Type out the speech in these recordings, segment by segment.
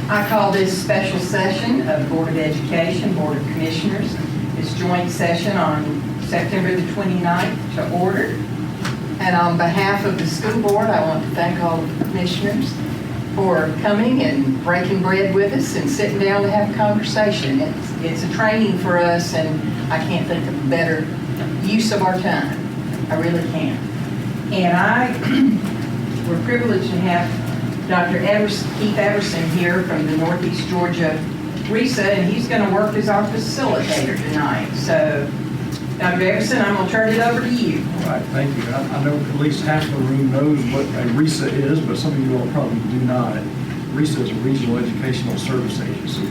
I call this special session of Board of Education, Board of Commissioners, this joint session on September the 29th to order. And on behalf of the school board, I want to thank all of the commissioners for coming and breaking bread with us and sitting down to have a conversation. It's a training for us, and I can't think of a better use of our time. I really can't. And we're privileged to have Dr. Keith Everson here from the Northeast Georgia RESA, and he's going to work as our facilitator tonight. So, Dr. Everson, I'm going to turn it over to you. All right, thank you. I know at least half the room knows what a RESA is, but some of you all probably do not. RESA is a Regional Educational Service Agency,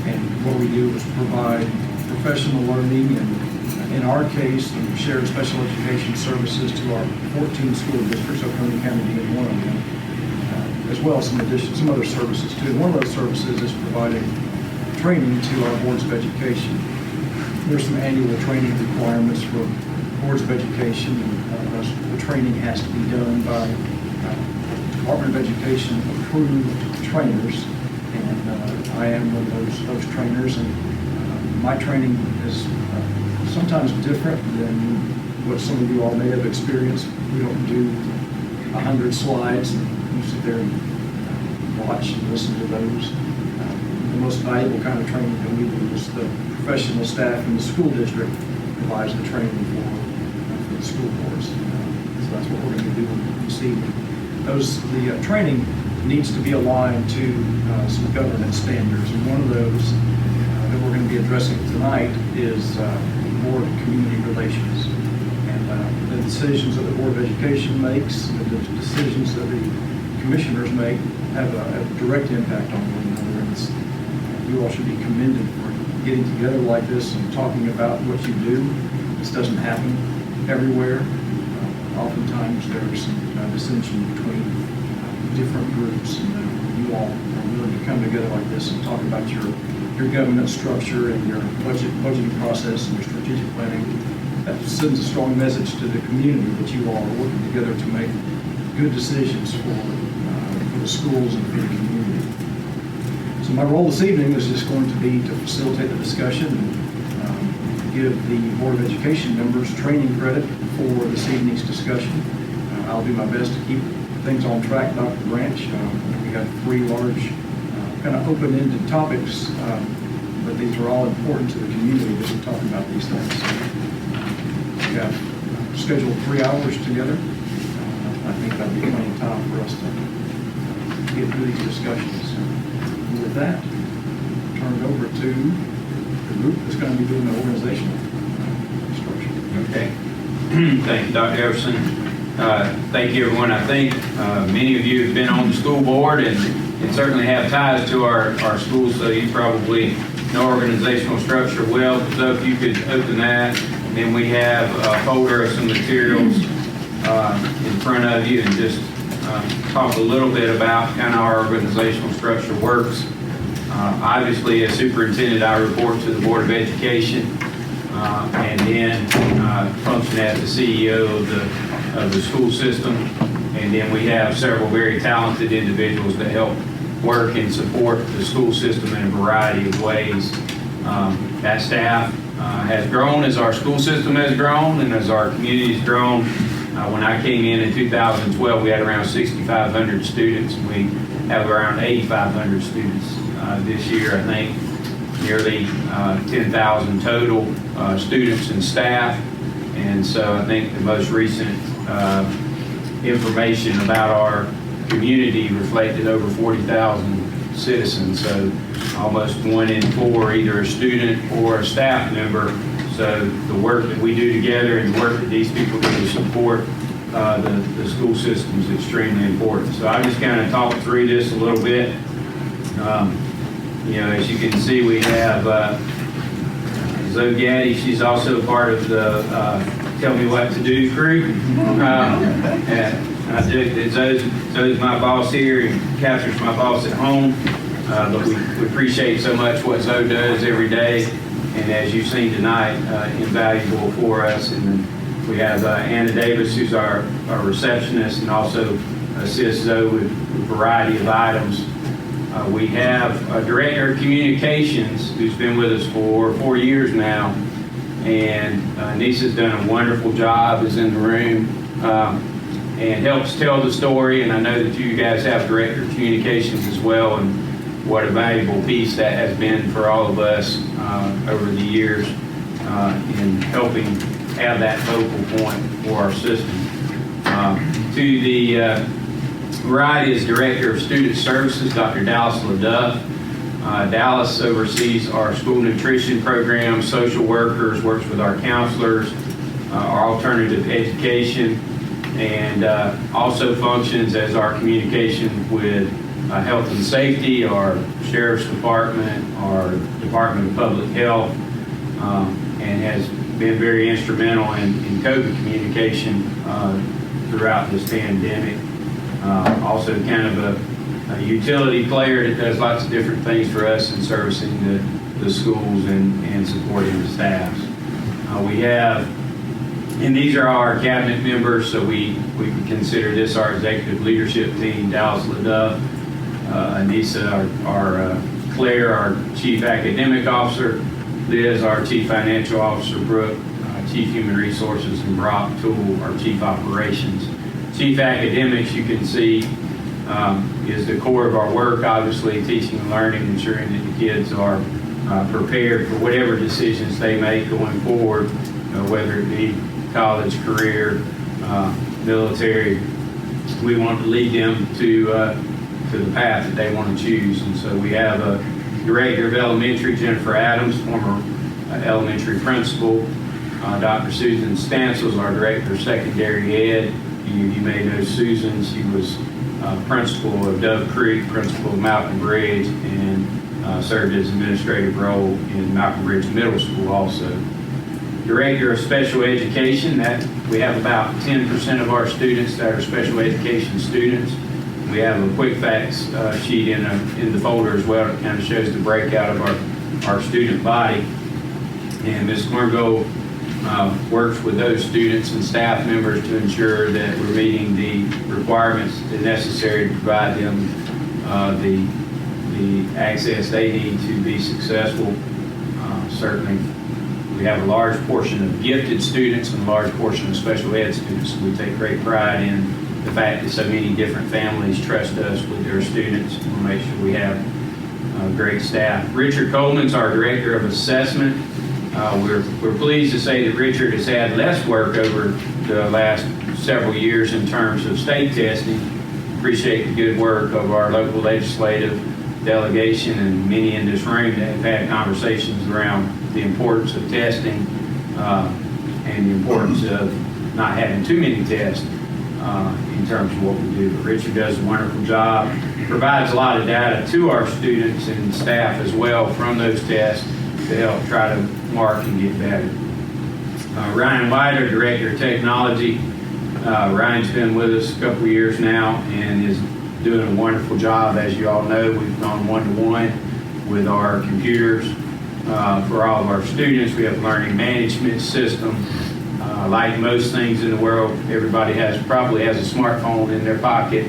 and what we do is provide professional learning and, in our case, shared special education services to our 14 school districts, Oconee County being one of them, as well as some other services too. One of those services is providing training to our boards of education. There's some annual training requirements for boards of education. The training has to be done by Department of Education approved trainers, and I am one of those trainers. And my training is sometimes different than what some of you all may have experienced. We don't do 100 slides and you sit there and watch and listen to those. The most valuable kind of training that we do is the professional staff in the school district provides the training for the school boards. So that's what we're going to do this evening. The training needs to be aligned to some governance standards, and one of those that we're going to be addressing tonight is Board of Community Relations. And the decisions that the Board of Education makes, the decisions that the commissioners make have a direct impact on one another. And you all should be commended for getting together like this and talking about what you do. This doesn't happen everywhere. Oftentimes there's some dissension between different groups, and you all are willing to come together like this and talk about your governance structure and your budgeting process and your strategic planning. That sends a strong message to the community that you all are working together to make good decisions for the schools and for the community. So my role this evening is just going to be to facilitate the discussion and give the Board of Education members training credit for this evening's discussion. I'll do my best to keep things on track, Dr. Branch. We have three large kind of open-ended topics, but these are all important to the community that we talk about these things. We have scheduled 3 hours together. I think that'll be plenty of time for us to get through these discussions. And with that, turn it over to the group that's going to be doing the organizational structure. Okay. Thank you, Dr. Everson. Thank you, everyone. I think many of you have been on the school board and certainly have ties to our schools, so you probably know organizational structure well. So if you could open that, and then we have a folder of some materials in front of you, and just talk a little bit about kind of our organizational structure works. Obviously, as superintendent, I report to the Board of Education, and then function as the CEO of the school system. And then we have several very talented individuals that help work and support the school system in a variety of ways. That staff has grown as our school system has grown and as our community has grown. When I came in 2012, we had around 6,500 students. We have around 8,500 students this year. I think nearly 10,000 total students and staff. And so I think the most recent information about our community reflected over 40,000 citizens. So almost 1 in 4, either a student or a staff member. So the work that we do together and the work that these people do to support the school system is extremely important. So I just kind of talked through this a little bit. As you can see, we have Zoe Gaddy. She's also part of the Tell Me What to Do crew. Zoe's my boss here and Catherine's my boss at home. But we appreciate so much what Zoe does every day. And as you've seen tonight, invaluable for us. And then we have Anna Davis, who's our receptionist, and also assist Zoe with a variety of items. We have a director of communications who's been with us for 4 years now, and Nisa's done a wonderful job, is in the room, and helps tell the story. And I know that you guys have director of communications as well, and what a valuable piece that has been for all of us over the years in helping have that focal point for our system. To the right is Director of Student Services, Dr. Dallas LaDuff. Dallas oversees our school nutrition program, social workers, works with our counselors, our alternative education, and also functions as our communication with health and safety, our sheriff's department, our Department of Public Health, and has been very instrumental in COVID communication throughout this pandemic. Also kind of a utility player that does lots of different things for us in servicing the schools and supporting the staffs. We have, and these are our cabinet members, so we can consider this our executive leadership team: Dallas LaDuff, Anissa, our Claire, our Chief Academic Officer, Liz, our Chief Financial Officer, Brooke, Chief Human Resources, and Brock Toole, our Chief Operations. Chief Academics, you can see, is the core of our work, obviously, teaching and learning, ensuring that the kids are prepared for whatever decisions they make going forward, whether it be college, career, military. We want to lead them to the path that they want to choose. And so we have a Director of Elementary, Jennifer Adams, former elementary principal. Dr. Susan Stansel is our Director of Secondary Ed. You may know Susan. She was principal of Dove Creek, principal of Malcolm Bridge, and served as administrative role in Malcolm Bridge Middle School also. Director of Special Education, that we have about 10% of our students that are special education students. We have a quick facts sheet in the folder as well that kind of shows the breakout of our student body. And Ms. Corngo works with those students and staff members to ensure that we're meeting the requirements necessary to provide them the access they need to be successful. Certainly, we have a large portion of gifted students and a large portion of special ed students. We take great pride in the fact that so many different families trust us with their students. We'll make sure we have great staff. Richard Coleman's our Director of Assessment. We're pleased to say that Richard has had less work over the last several years in terms of state testing. Appreciate the good work of our local legislative delegation and many in this room that have had conversations around the importance of testing and the importance of not having too many tests in terms of what we do. But Richard does a wonderful job, provides a lot of data to our students and staff as well from those tests to help try to mark and get better. Ryan Weider, Director of Technology. Ryan's been with us a couple of years now and is doing a wonderful job. As you all know, we've gone one-to-one with our computers for all of our students. We have a learning management system. Like most things in the world, everybody probably has a smartphone in their pocket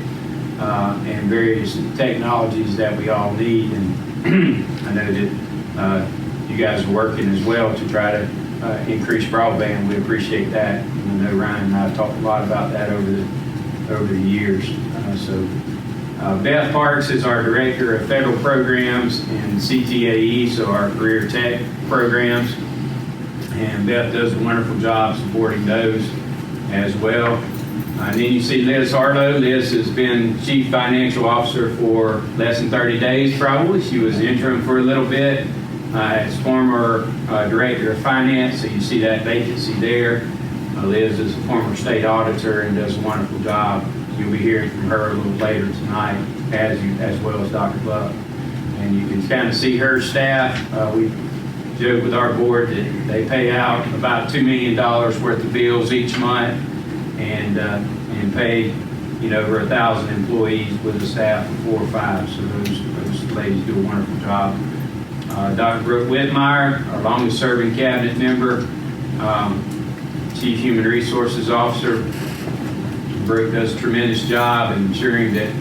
and various technologies that we all need. And I know that you guys are working as well to try to increase broadband. We appreciate that. And I know Ryan and I have talked a lot about that over the years. Beth Parks is our Director of Federal Programs and CTAE, so our Career Tech programs. And Beth does a wonderful job supporting those as well. And then you see Liz Harlow. Liz has been Chief Financial Officer for less than 30 days probably. She was interim for a little bit as former Director of Finance, so you see that vacancy there. Liz is a former state auditor and does a wonderful job. You'll be hearing from her a little later tonight, as well as Dr. Buck. And you can kind of see her staff. We joke with our board that they pay out about $2 million worth of bills each month and pay over 1,000 employees with a staff of 4 or 5. So those ladies do a wonderful job. Dr. Brooke Whitmire, our longest serving cabinet member, Chief Human Resources Officer. Brooke does a tremendous job in ensuring that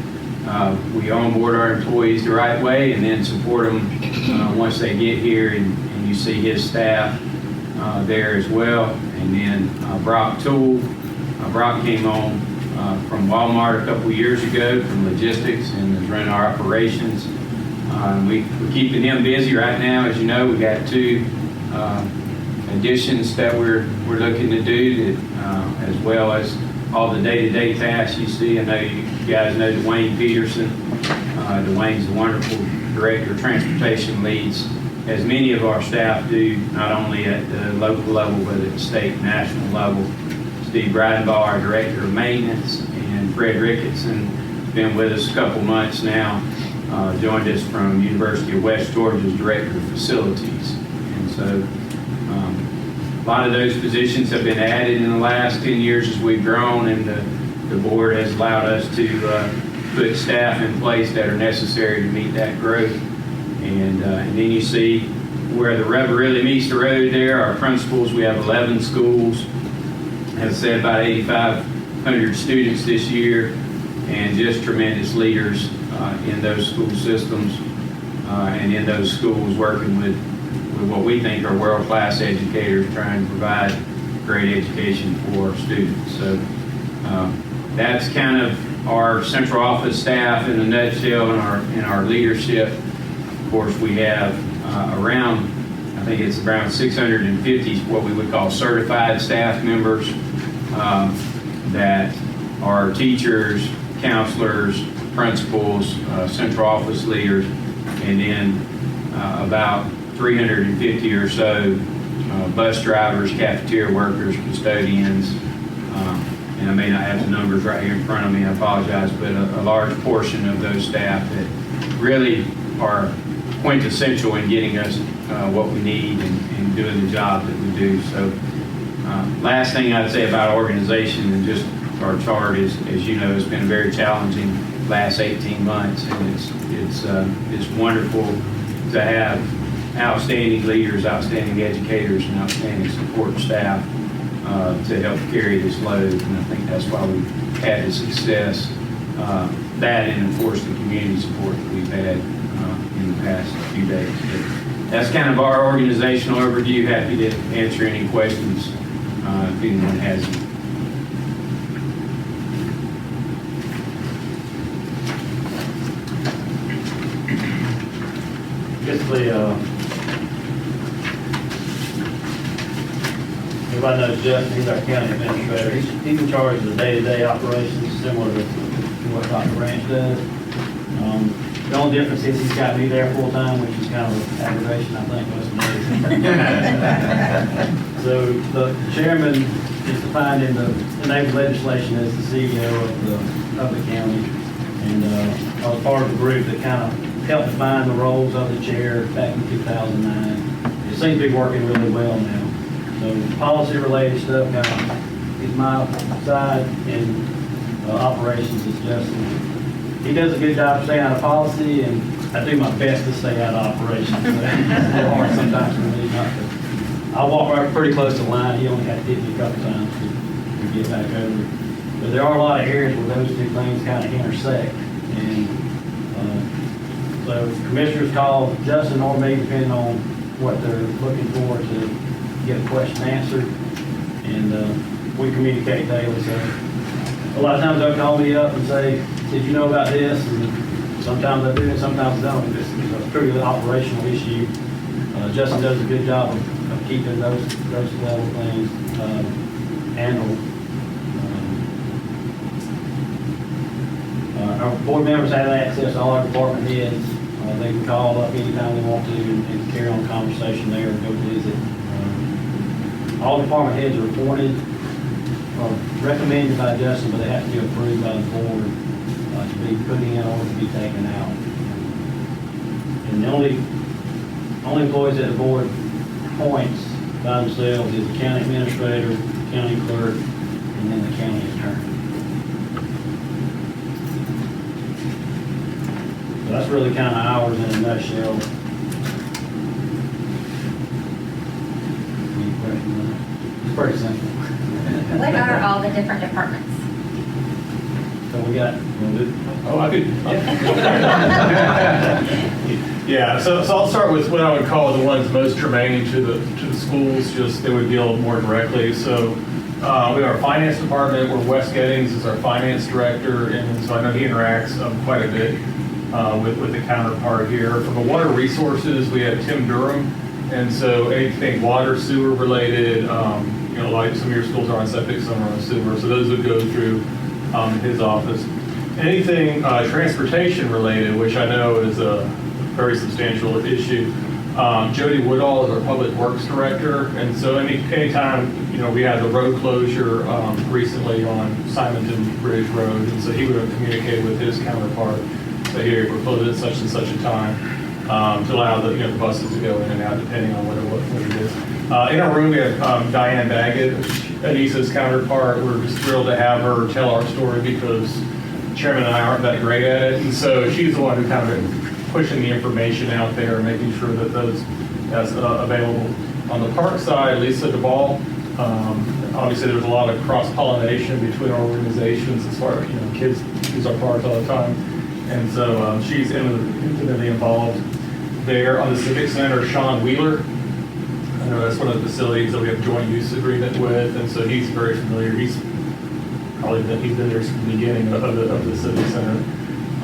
we onboard our employees the right way and then support them once they get here, and you see his staff there as well. And then Brock Toole. Brock came on from Walmart a couple years ago from logistics and is running our operations. We're keeping him busy right now. As you know, we got 2 additions that we're looking to do, that, as well as all the day-to-day tasks you see. I know you guys know Dwayne Peterson. Dwayne's a wonderful director of transportation, leads as many of our staff do, not only at the local level, but at the state and national level. Steve Breidenbach, our director of maintenance, and Fred Ricketson, been with us a couple months now, joined us from University of West Georgia's director of facilities. And so a lot of those positions have been added in the last 10 years as we've grown, and the board has allowed us to put staff in place that are necessary to meet that growth. And then you see where the rubber really meets the road there. Our principals, we have 11 schools, as I said, about 8,500 students this year, and just tremendous leaders in those school systems and in those schools, working with what we think are world-class educators, trying to provide great education for our students. So that's kind of our central office staff in a nutshell, in our leadership. Of course, we have around, I think it's around 650 what we would call certified staff members that are teachers, counselors, principals, central office leaders, and then about 350 or so bus drivers, cafeteria workers, custodians, and I may not have the numbers right here in front of me, I apologize, but a large portion of those staff that really are quintessential in getting us what we need and doing the job that we do. So last thing I'd say about organization and just our chart is, as you know, it's been a very challenging last 18 months, and it's wonderful to have outstanding leaders, outstanding educators, and outstanding support staff to help carry this load. And I think that's why we've had the success, that and of course the community support that we've had in the past few days. But that's kind of our organizational overview. Happy to answer any questions if anyone has them. Basically, everybody knows Justin, he's our county administrator. He's in charge of the day-to-day operations, similar to what Dr. Ranch does. The only difference is he's got me there full-time, which is kind of an aggravation, I think, most days. So the chairman is defined in the enacted legislation as the CEO of the county. And I was part of the group that kind of helped define the roles of the chair back in 2009. It seems to be working really well now. So policy-related stuff kind of is my side, and operations is Justin. He does a good job of staying out of policy, and I do my best to stay out of operations. It's a little hard sometimes for me not to. I walk right pretty close to the line. He only had to hit me a couple times to get back over. But there are a lot of areas where those two things kind of intersect. And so commissioners call Justin or me, depending on what they're looking for to get a question answered. And we communicate daily. So a lot of times they'll call me up and say, did you know about this? And sometimes I do, and sometimes I don't. It's a pretty operational issue. Justin does a good job of keeping those level things handled. Our board members have access to all our department heads. They can call up anytime they want to and carry on a conversation there and go visit. All department heads are appointed or recommended by Justin, but they have to be approved by the board to be put in or to be taken out. And the only employees that the board appoints by themselves is the county administrator, county clerk, and then the county attorney. So that's really kind of ours in a nutshell. Any questions on that? It's pretty simple. What are all the different departments? So we got, Oh, I could. Yeah, so I'll start with what I would call the ones most germane to the schools, just they would deal more directly. So we have our finance department, where Wes Gettings is our finance director, and so I know he interacts quite a bit with the counterpart here. From the water resources, we have Tim Durham, and so anything water, sewer related, like some of your schools are on septic, some are on sewer, so those would go through his office. Anything transportation related, which I know is a very substantial issue. Jody Woodall is our public works director, and so anytime we had the road closure recently on Simonton Bridge Road, and so he would have communicated with his counterpart that here we're closed at such and such a time to allow the buses to go in and out depending on what it is. In our room we have Diane Baggett, Anissa's counterpart. We're just thrilled to have her tell our story because Chairman and I aren't that great at it, and so she's the one who kind of pushing the information out there and making sure that that's available. On the park side, Lisa DeBall, obviously there's a lot of cross-pollination between our organizations as far as, kids use our parks all the time. And so she's intimately involved there. On the Civic Center, Sean Wheeler, I know that's one of the facilities that we have joint use agreement with, and so he's very familiar. He's been there since the beginning of the Civic Center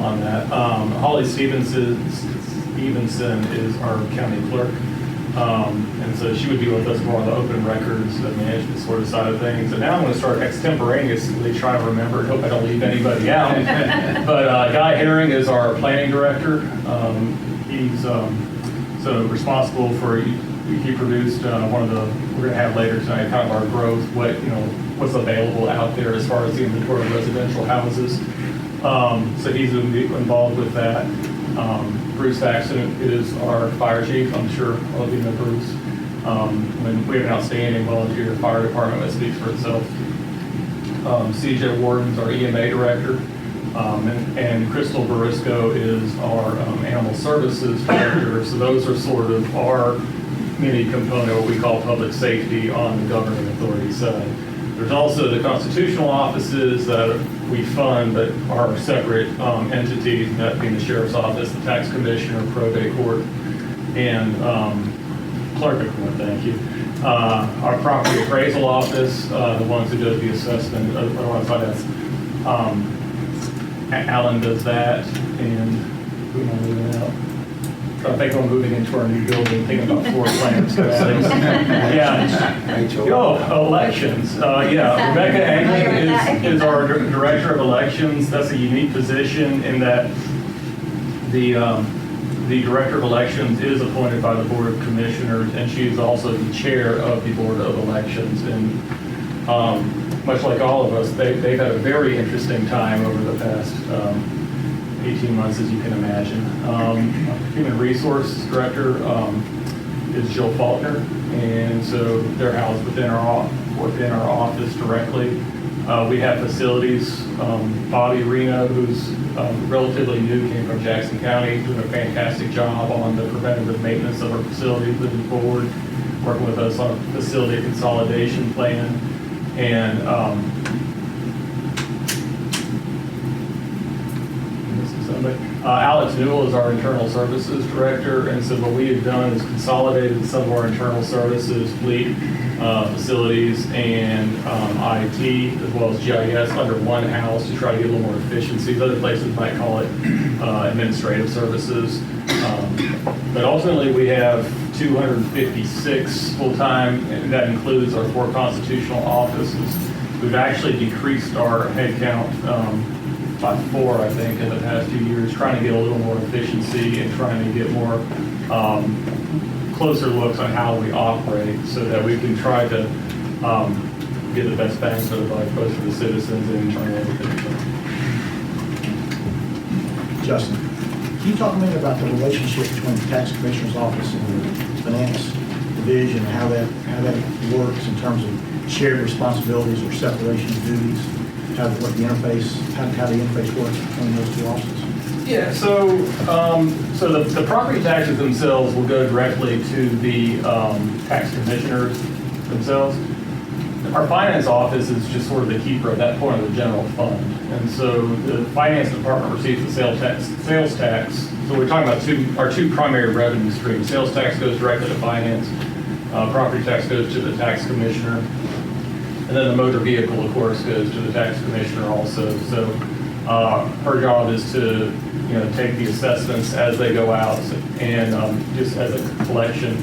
on that. Holly Stevenson is our county clerk, and so she would be with us more on the open records, the management sort of side of things. And now I'm going to start extemporaneously trying to remember and hope I don't leave anybody out. But Guy Herring is our planning director. He's so responsible for, he produced one of the, we're going to have later tonight, kind of our growth, what's available out there as far as the inventory of residential houses. So he's involved with that. Bruce Faxon is our fire chief. I'm sure all of you know Bruce. We have an outstanding volunteer fire department that speaks for itself. CJ Warden's our EMA director. And Crystal Barisco is our animal services director. So those are sort of our mini component, what we call public safety on the governing authority side. There's also the constitutional offices that we fund but are separate entities, that being the sheriff's office, the tax commissioner, probate court, and clerk of court, thank you. Our property appraisal office, the ones who do the assessment, Alan does that, and who am I leaving out? I think I'm moving into our new building, thinking about floor plans. Yeah. Elections. Rebecca Anglin is our director of elections. That's a unique position in that the director of elections is appointed by the Board of Commissioners, and she is also the chair of the Board of Elections. And much like all of us, they've had a very interesting time over the past 18 months, as you can imagine. Human Resources Director is Jill Faulkner, and so they're housed within our office directly. We have facilities. Bobby Reno, who's relatively new, came from Jackson County, doing a fantastic job on the preventative maintenance of our facilities moving forward, working with us on a facility consolidation plan. And Alex Newell is our internal services director, and so what we have done is consolidated some of our internal services, fleet, facilities, and IT, as well as GIS under one house to try to get a little more efficiencies. Other places might call it administrative services. But ultimately, we have 256 full-time, and that includes our 4 constitutional offices. We've actually decreased our headcount by 4, I think, in the past 2 years, trying to get a little more efficiency and trying to get more closer looks on how we operate so that we can try to get the best bang for the buck, both for the citizens and internally. Justin, can you talk a minute about the relationship between the tax commissioner's office and the finance division, and how that works in terms of shared responsibilities or separation of duties? How the interface works between those 2 offices? Yeah, so the property taxes themselves will go directly to the tax commissioners themselves. our finance office is just sort of the keeper at that point of the general fund. And so the finance department receives the sales tax. So we're talking about our two primary revenue streams. Sales tax goes directly to finance. Property tax goes to the tax commissioner. And then the motor vehicle, of course, goes to the tax commissioner also. So her job is to, take the assessments as they go out and just as a collection.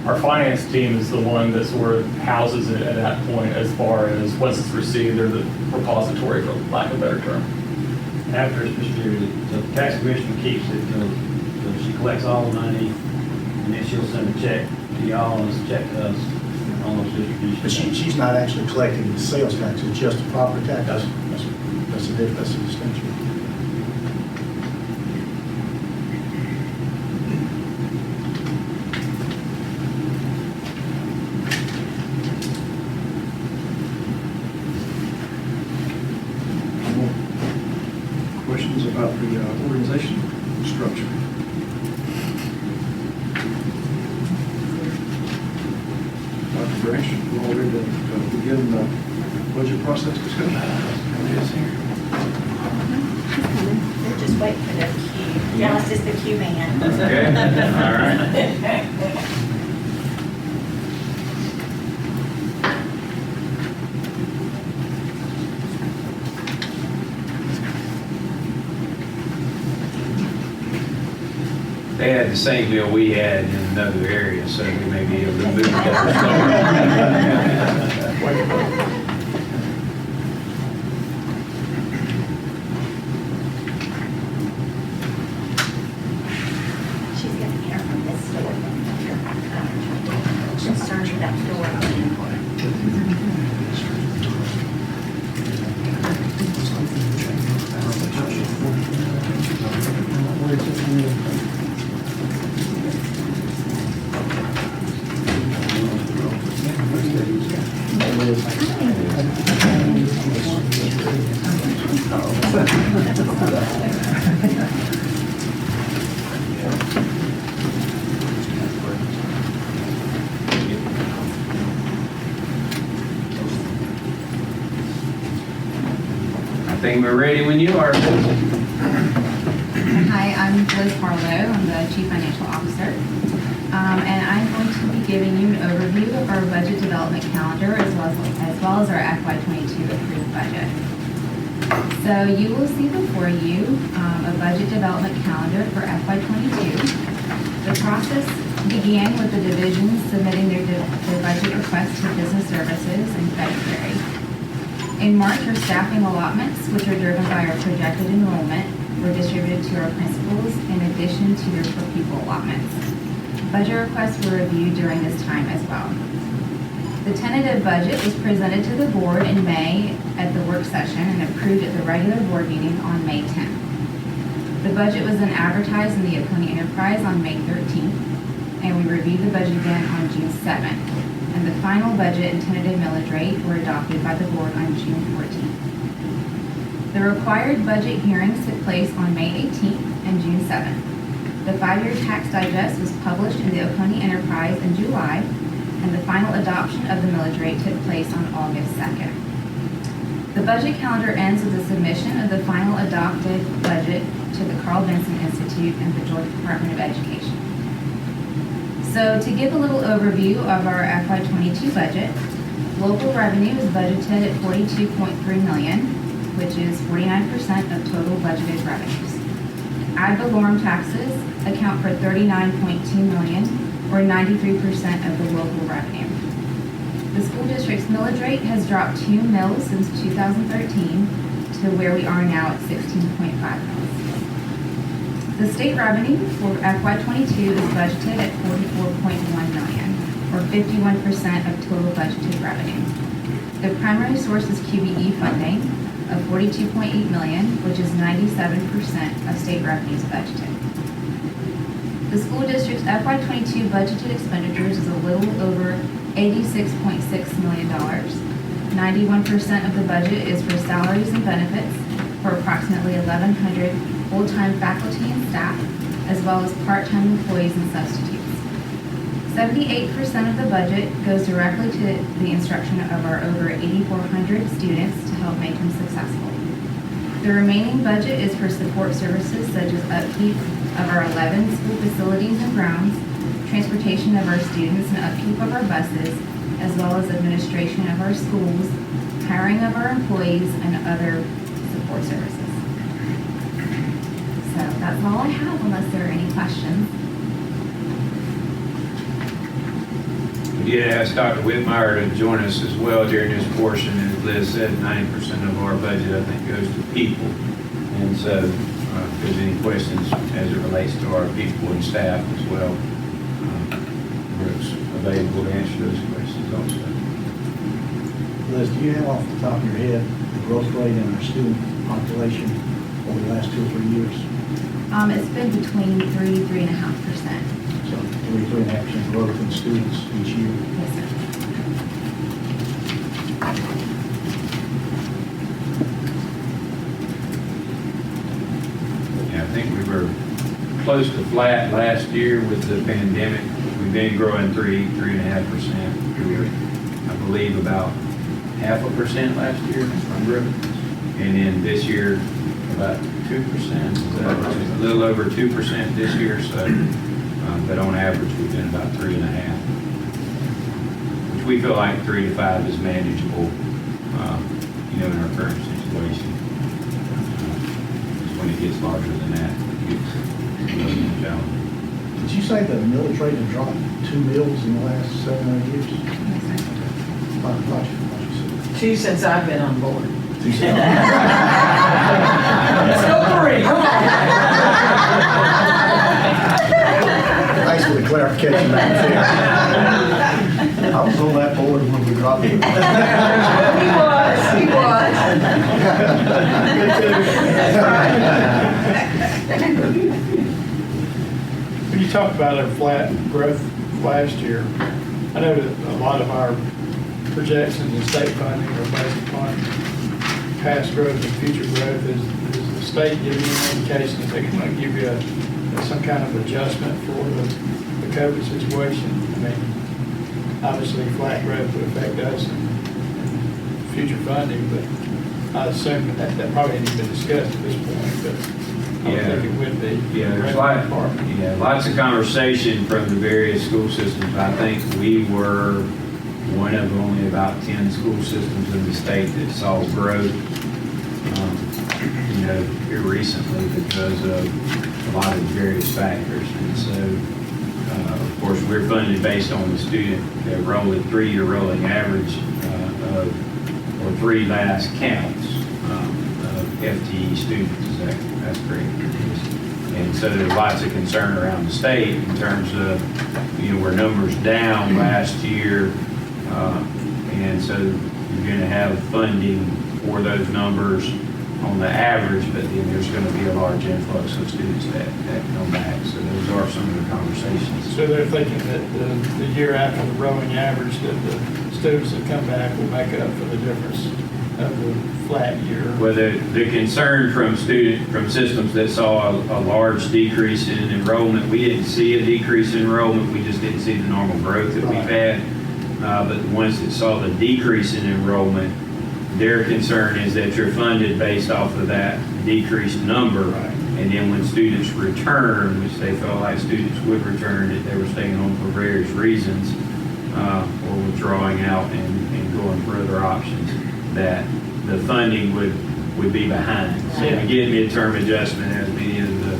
Our finance team is the one that sort of houses it at that point as far as once it's received, they're the repository, for lack of a better term. After it's distributed, so the tax commissioner keeps it, so she collects all the money, and then she'll send a check to y'all and a check to us on those distributions. But she's not actually collecting the sales tax, it's just the property tax. That's the distinction. Questions about the organization structure? Dr. Branch, we're all ready to begin the budget process discussion. We'll just wait for the cue. Dallas is the cue man. Okay, all right. They had the same meal we had in another area, so we may be able to move it over slower. She's going to hear from this door. She'll start at that door. I think we're ready when you are. Hi, I'm Liz Harlow. I'm the Chief Financial Officer. And I'm going to be giving you an overview of our budget development calendar as well as our FY22 approved budget. So you will see before you a budget development calendar for FY22. The process began with the divisions submitting their budget requests to business services in February. In March, our staffing allotments, which are driven by our projected enrollment, were distributed to our principals in addition to their per pupil allotments. Budget requests were reviewed during this time as well. The tentative budget was presented to the board in May at the work session and approved at the regular board meeting on May 10th. The budget was then advertised in the Oconee Enterprise on May 13th, and we reviewed the budget again on June 7th. And the final budget and tentative millage rate were adopted by the board on June 14th. The required budget hearings took place on May 18th and June 7th. The 5-year tax digest was published in the Oconee Enterprise in July, and the final adoption of the millage rate took place on August 2nd. The budget calendar ends with the submission of the final adopted budget to the Carl Vinson Institute and the Georgia Department of Education. So to give a little overview of our FY22 budget, local revenue is budgeted at $42.3 million, which is 49% of total budgeted revenues. Ad valorem taxes account for $39.2 million, or 93% of the local revenue. The school district's millage rate has dropped 2 mils since 2013 to where we are now at 16.5 mils. The state revenue for FY22 is budgeted at $44.1 million, or 51% of total budgeted revenue. The primary source is QBE funding of $42.8 million, which is 97% of state revenues budgeted. The school district's FY22 budgeted expenditures is a little over $86.6 million. 91% of the budget is for salaries and benefits for approximately 1,100 full-time faculty and staff, as well as part-time employees and substitutes. 78% of the budget goes directly to the instruction of our over 8,400 students to help make them successful. The remaining budget is for support services such as upkeep of our 11 school facilities and grounds, transportation of our students and upkeep of our buses, as well as administration of our schools, hiring of our employees, and other support services. So that's all I have, unless there are any questions. We did ask Dr. Whitmire to join us as well during this portion. As Liz said, 90% of our budget, I think, goes to people. And so if there's any questions as it relates to our people and staff as well, Brooke's available to answer those questions also. Liz, do you have off the top of your head the growth rate in our student population over the last 2 or 3 years? It's been between 3.5%. So 3.5% growth in students each year. Yes, sir. Yeah, I think we were close to flat last year with the pandemic. We've been growing 3.5%. We were, I believe, about 0.5% last year from growth. And then this year, about 2%, a little over 2% this year. So, but on average, we've been about 3.5%, which we feel like 3 to 5 is manageable, in our current situation. When it gets larger than that, it gets really more challenging. Did you say the millage rate had dropped 2 mills in the last 7 or 8 years? Yes, sir. Thought you said. 2 since I've been on board. You said- Let's go 3. Come Thanks for the clarification back there. I was on that board when we dropped it. He was. When you talk about our flat growth last year, I know that a lot of our projections and state funding are based upon past growth and future growth. Is the state giving you an indication that they're going to give you some kind of adjustment for the COVID situation? I mean, obviously flat growth would affect us and future funding, but I assume that probably hasn't been discussed at this point, but I would think it would be. Yeah, there's lots of conversation from the various school systems. I think we were one of only about 10 school systems in the state that saw growth, here recently because of a lot of various factors. And so, of course, we're funded based on the student rolling 3-year rolling average or 3 last counts of FTE students. That's correct. And so there's lots of concern around the state in terms of, were numbers down last year, and so you're going to have funding for those numbers on the average, but then there's going to be a large influx of students that come back. So those are some of the conversations. So they're thinking that the year after the rolling average, that the students that come back will make up for the difference of the flat year. Well, the concern from systems that saw a large decrease in enrollment, we didn't see a decrease in enrollment, we just didn't see the normal growth that we've had. But the ones that saw the decrease in enrollment, their concern is that you're funded based off of that decreased number. Right. And then when students return, which they felt like students would return, that they were staying home for various reasons, or withdrawing out and going for other options, that the funding would be behind. So we get midterm adjustment, as many of the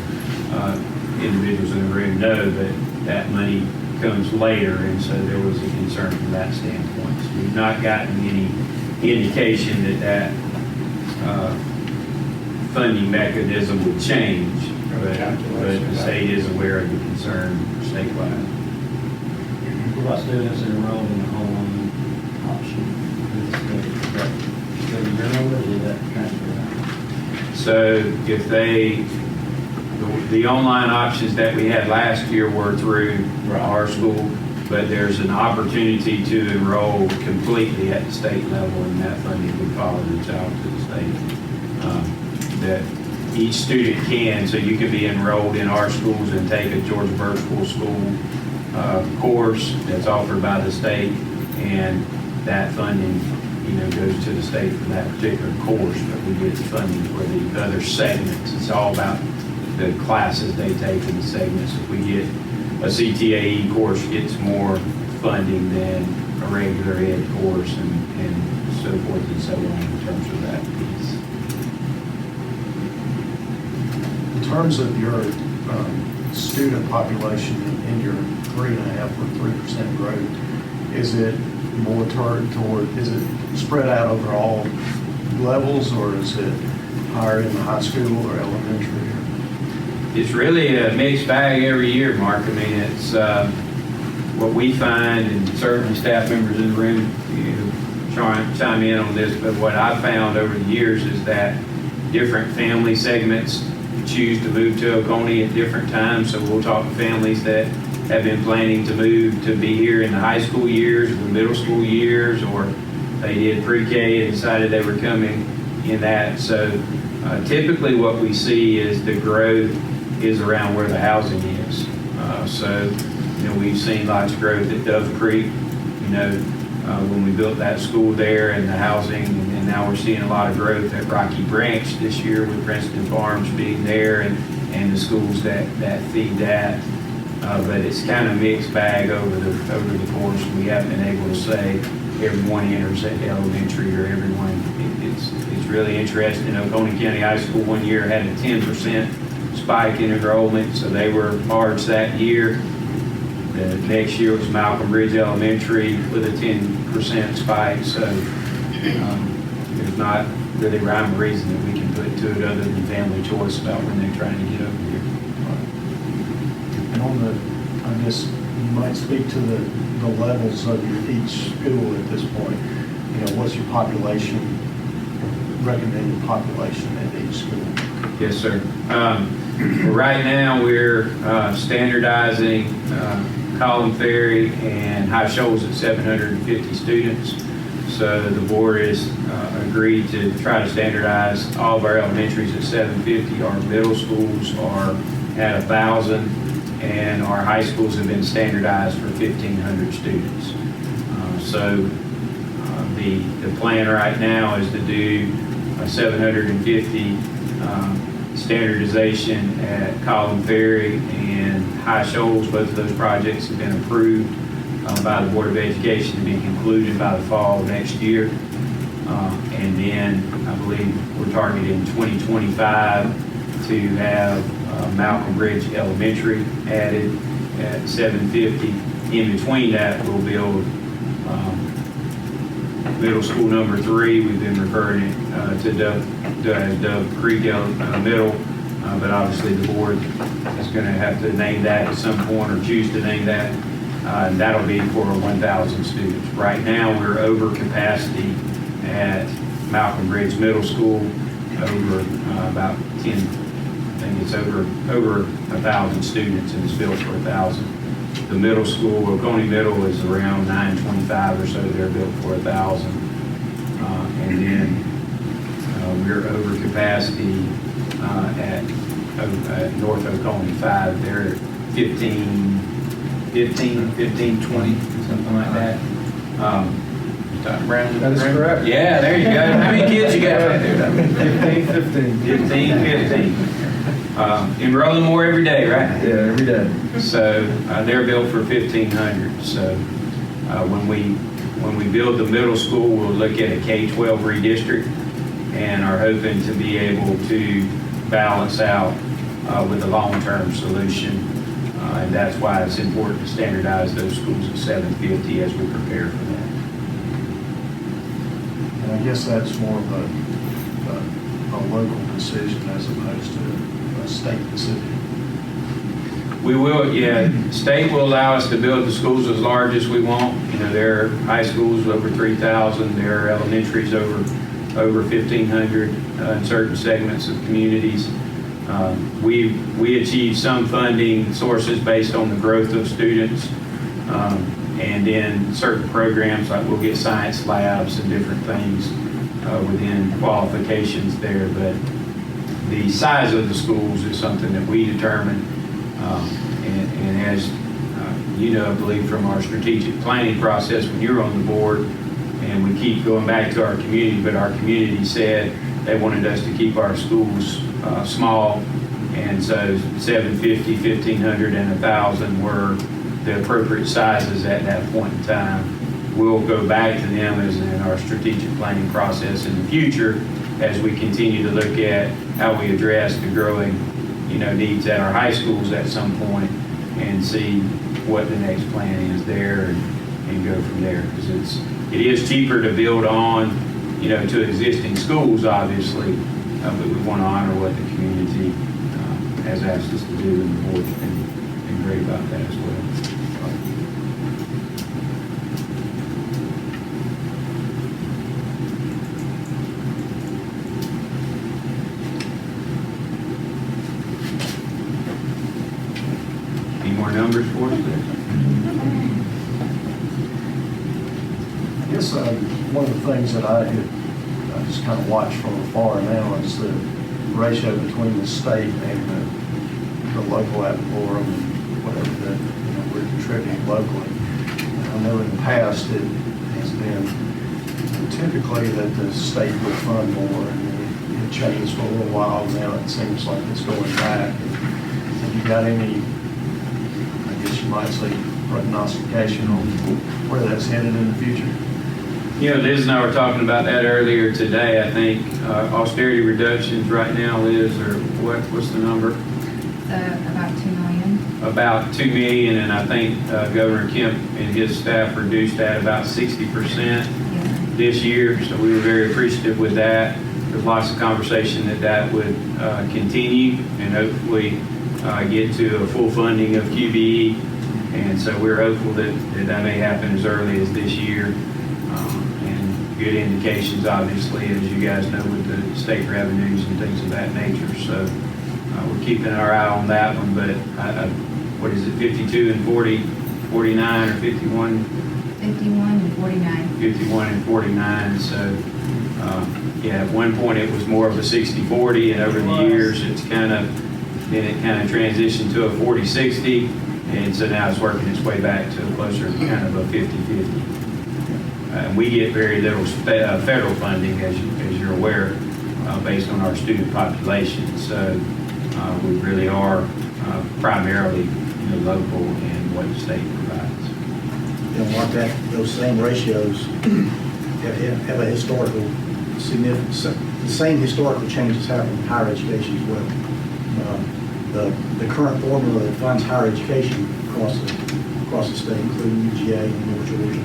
individuals in the room know, that money comes later, and so there was a concern from that standpoint. So we've not gotten any indication that funding mechanism would change, but the state is aware of the concern statewide. What about students enrolled in the online option? So if the online options that we had last year were through our school, but there's an opportunity to enroll completely at the state level, and that funding would follow the child to the state. That each student can, so you can be enrolled in our schools and take a Georgia Virtual School course that's offered by the state, and that funding, goes to the state for that particular course, but we get funding for the other segments. It's all about the classes they take in the segments. If we get a CTAE course, gets more funding than a regular ed course, and so forth and so on in terms of that piece. In terms of your student population in your 3.5 or 3% growth, is it more is it spread out over all levels, or is it higher in the high school or elementary? It's really a mixed bag every year, Mark. I mean, it's what we find, and certainly staff members in the room chime in on this, but what I've found over the years is that different family segments choose to move to Oconee at different times. So we'll talk to families that have been planning to move to be here in the high school years or the middle school years, or they did pre-K and decided they were coming in that. So typically what we see is the growth is around where the housing is. So we've seen lots of growth at Dove Creek, when we built that school there and the housing, and now we're seeing a lot of growth at Rocky Branch this year with Princeton Farms being there and the schools that feed that. But it's kind of mixed bag over the course. We haven't been able to say everyone enters at elementary or everyone. It's really interesting. Oconee County High School one year had a 10% spike in enrollment, so they were large that year. The next year was Malcolm Bridge Elementary with a 10% spike. So there's not really rhyme or reason that we can put to it other than family choice about when they're trying to get over here. And on I guess you might speak to the levels of each school at this point. What's your recommended population at each school? Yes, sir. Right now we're standardizing Column Ferry and High Shoals at 750 students. So the board has agreed to try to standardize all of our elementaries at 750. Our middle schools are at 1,000, and our high schools have been standardized for 1,500 students. The plan right now is to do 750 standardization at Column Ferry and High Shoals. Both of those projects have been approved by the Board of Education to be concluded by the fall of next year. And then I believe we're targeting 2025 to have Malcolm Bridge Elementary added at 750. In between that, we'll build middle school number 3. We've been referring it to Dove Creek Middle, but obviously the board is going to have to name that at some point or choose to name that. And that'll be for 1,000 students. Right now, we're over capacity at Malcolm Bridge Middle School, over about 10, I think it's over 1,000 students, and it's built for 1,000. The middle school, Oconee Middle, is around 925 or so. They're built for 1,000. And then we're over capacity at North Oconee 5. They're 15, 20, something like that. That is correct. Yeah, there you go. How many kids you got? 15. Enrolling more every day, right? Yeah, every day. So they're built for 1,500. So when we build the middle school, we'll look at a K-12 redistrict and are hoping to be able to balance out with a long-term solution. And that's why it's important to standardize those schools at 750 as we prepare for that. And I guess that's more of a local decision as opposed to a state decision. We will, yeah. State will allow us to build the schools as large as we want. There are high schools over 3,000. There are elementaries over 1,500 in certain segments of communities. We achieve some funding sources based on the growth of students, and then certain programs, like we'll get science labs and different things within qualifications there. But the size of the schools is something that we determine, and as I believe from our strategic planning process when you're on the board, and we keep going back to our community, but our community said they wanted us to keep our schools small, and so 750, 1,500, and 1,000 were the appropriate sizes at that point in time. We'll go back to them as in our strategic planning process in the future as we continue to look at how we address the growing, needs at our high schools at some point, and see what the next plan is there, and go from there. Because it is cheaper to build on, to existing schools, obviously, but we want to honor what the community has asked us to do, and the board's been great about that as well. Any more numbers for us there? I guess one of the things that I just kind of watched from afar now is the ratio between the state and the local ad valorem and whatever that we're contributing locally. I know in the past it has been typically that the state would fund more, and it changed for a little while. Now it seems like it's going back. Have you got any, I guess you might say, prognostication on where that's headed in the future? Liz and I were talking about that earlier today. I think austerity reductions right now, Liz, or what's the number? So about 2 million. About 2 million, and I think Governor Kemp and his staff reduced that about 60% this year. So we were very appreciative with that. There's lots of conversation that would continue, and hopefully get to a full funding of QBE. And so we're hopeful that may happen as early as this year. Good indications, obviously, as you guys know, with the state revenues and things of that nature. So we're keeping our eye on that one. But what is it, 52 and 40, 49 or 51? 51 and 49. 51 and 49. So at one point it was more of a 60-40, and over the years it kind of transitioned to a 40-60, and so now it's working its way back to closer to kind of a 50-50. We get very little federal funding, as you're aware, based on our student population. So we really are primarily local and what the state provides. Mark, those same ratios have a historical significance. The same historical changes happen in higher education as well. The current formula that funds higher education across the state, including UGA and North Georgia,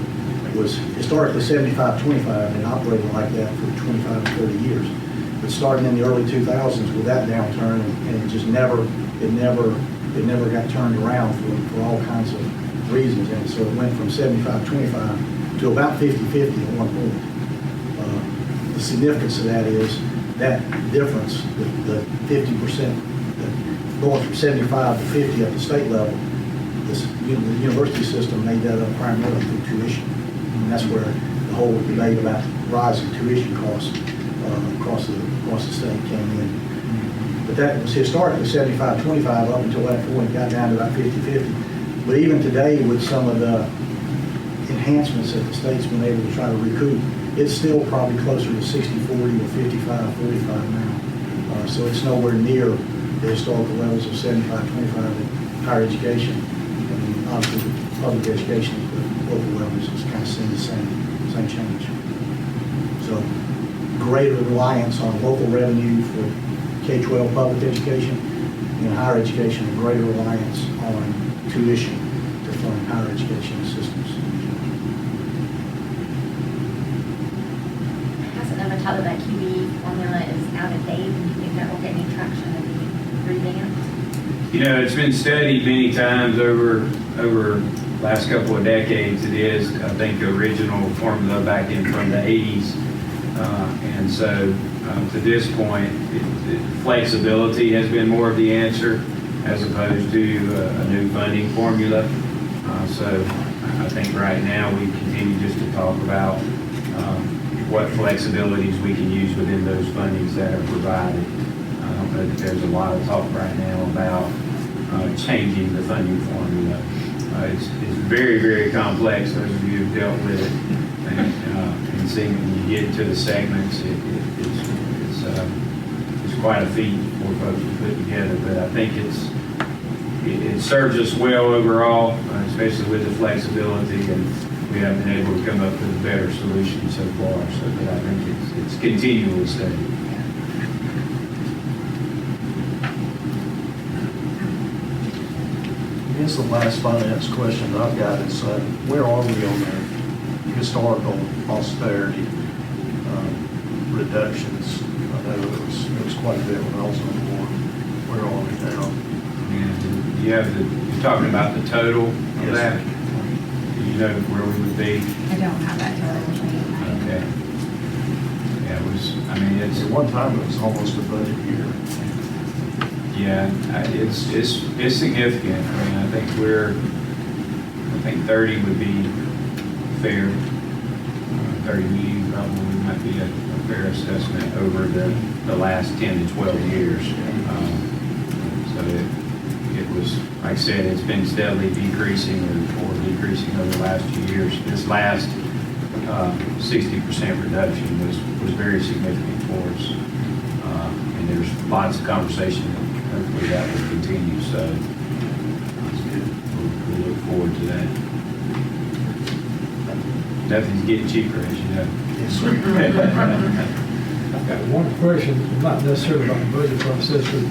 was historically 75-25 and operated like that for 25 to 30 years. But starting in the early 2000s with that downturn, and it just never got turned around for all kinds of reasons. And so it went from 75-25 to about 50-50 at one point. The significance of that is that difference, the 50%, going from 75 to 50 at the state level, the university system made that up primarily through tuition. And that's where the whole debate about rising tuition costs across the state came in. But that was historically 75-25 up until that point, got down to about 50-50. But even today, with some of the enhancements that the state's been able to try to recoup, it's still probably closer to 60-40 or 55-45 now. So it's nowhere near the historical levels of 75-25 in higher education. And obviously, the public education at the local levels is kind of seeing the same change. So greater reliance on local revenue for K-12 public education, and higher education, a greater reliance on tuition to fund higher education systems. Hasn't ever thought that QB formula is out of date, and you think that will get any traction and be revamped? It's been studied many times over last couple of decades. It is, I think, the original formula back in from the 80s. And so to this point, flexibility has been more of the answer as opposed to a new funding formula. So I think right now we continue just to talk about what flexibilities we can use within those fundings that are provided. I don't know that there's a lot of talk right now about changing the funding formula. It's very, very complex, those of you who've dealt with it. And seeing when you get into the segments, it's quite a feat for folks to put together. But I think it serves us well overall, especially with the flexibility, and we haven't been able to come up with a better solution so far. So but I think it's continually studied. I guess the last finance question that I've got is, where are we on the historical austerity reductions? I know it was quite a bit when I was on board. Where are we now? And you're talking about the total of Yes. that? Do you know where we would be? I don't have that total with me. Okay. Yeah, it's, At one time, it was almost a budget year. yeah, it's significant. I mean, I think 30 would be fair. 30 million probably might be a fair assessment over the last 10 to 12 years. So it was, like I said, it's been steadily decreasing or decreasing over the last few years. This last 60% reduction was very significant for us. And there's lots of conversation that hopefully that will continue. So we look forward to that. Nothing's getting cheaper, as you know. Yes, sir. I've got one question, not necessarily about the budget process, but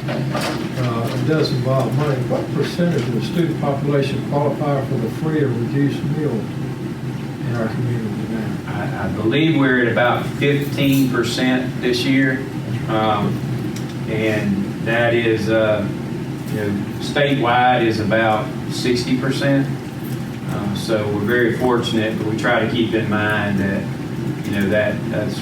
it does involve money. What percentage of the student population qualify for the free or reduced meal in our community now? I believe we're at about 15% this year. And that is, statewide is about 60%. So we're very fortunate, but we try to keep in mind that, that's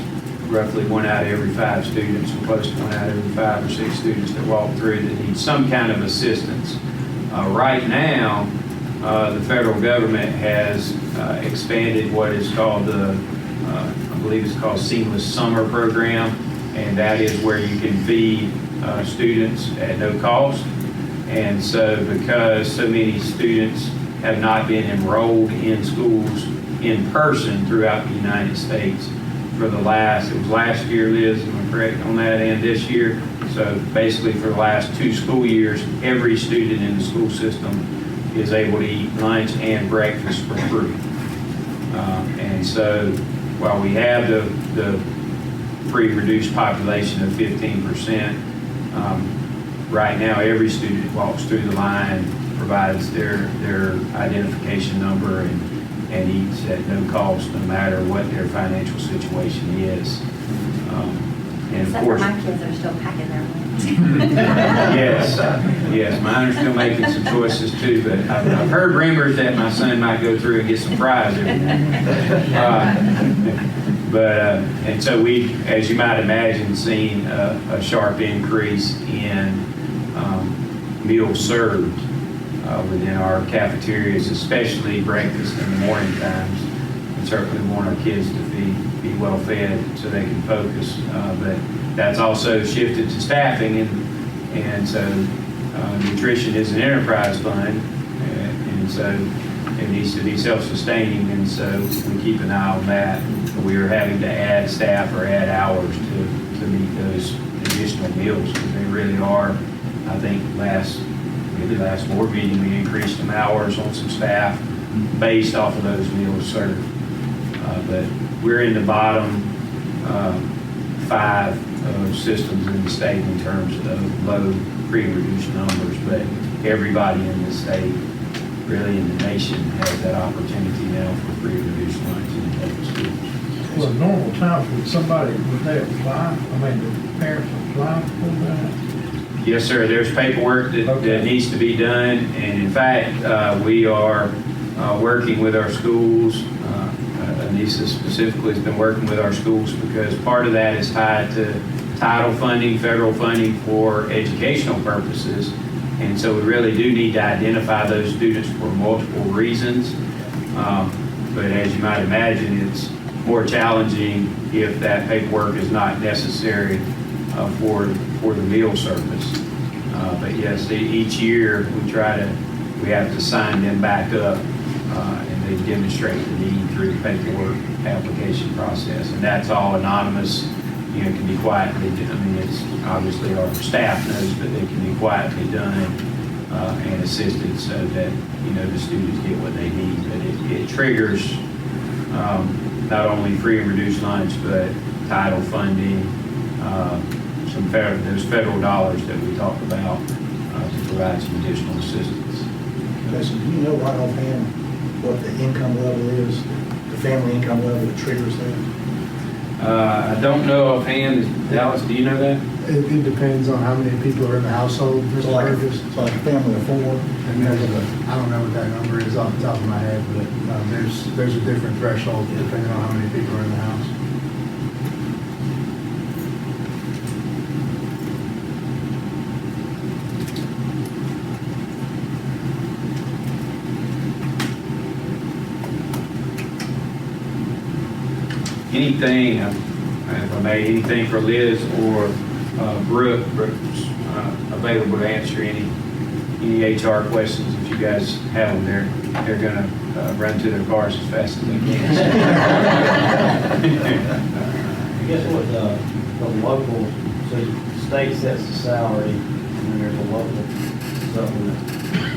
roughly 1 out of every 5 students, or close to 1 out of every 5 or 6 students that walk through that need some kind of assistance. Right now, the federal government has expanded what is called I believe it's called Seamless Summer Program, and that is where you can feed students at no cost. And so because so many students have not been enrolled in schools in person throughout the United States for it was last year, Liz, am I correct on that, and this year? So basically for the last 2 school years, every student in the school system is able to eat lunch and breakfast for free. And so while we have the free reduced population of 15%, right now every student walks through the line, provides their identification number and eats at no cost, no matter what their financial situation is. And of Except for course, my kids that are still packing their lunch. yes, mine are still making some choices too, but I've heard rumors that my son might go through and get some fries every now. And so we, as you might imagine, seen a sharp increase in meals served within our cafeterias, especially breakfast in the morning times. We certainly want our kids to be well fed so they can focus, but that's also shifted to staffing, and so nutrition is an enterprise fund, and so it needs to be self-sustaining, and so we keep an eye on that. We are having to add staff or add hours to meet those additional meals, because they really are. I think last board meeting, we increased some hours on some staff based off of those meals served. But we're in the bottom 5 systems in the state in terms of low free and reduced numbers, but everybody in the state, really in the nation, has that opportunity now for free and reduced lunch in public schools. Well, in normal times, would they apply? The parents apply for that? Yes, sir. There's paperwork that needs to be done, and in fact, we are working with our schools. Anissa specifically has been working with our schools because part of that is tied to title funding, federal funding for educational purposes, and so we really do need to identify those students for multiple reasons. But as you might imagine, it's more challenging if that paperwork is not necessary for the meal service. But yes, each year we try to we have to sign them back up, and they demonstrate the need through the paperwork application process. And that's all anonymous, you know, it can be quietly, it's obviously our staff knows, but they can be quietly done and assisted so that, you know, the students get what they need. But it triggers not only free and reduced lunch, but title funding, those federal dollars that we talked about to provide some additional assistance. Jason, do you know right offhand what the income level is, the family income level that triggers that? I don't know offhand. Dallas, do you know that? It depends on how many people are in the household, So Mr. like, Burgess. so like a family of 4? And I don't know what that number is off the top of my head, but there's a different threshold depending on how many people are in the house. Anything, if I may, anything for Liz or Brooke? Brooke's available to answer any HR questions if you guys have them. They're gonna run to their cars as fast as they can. I guess what the local, so the state sets the salary, and then there's a local supplement.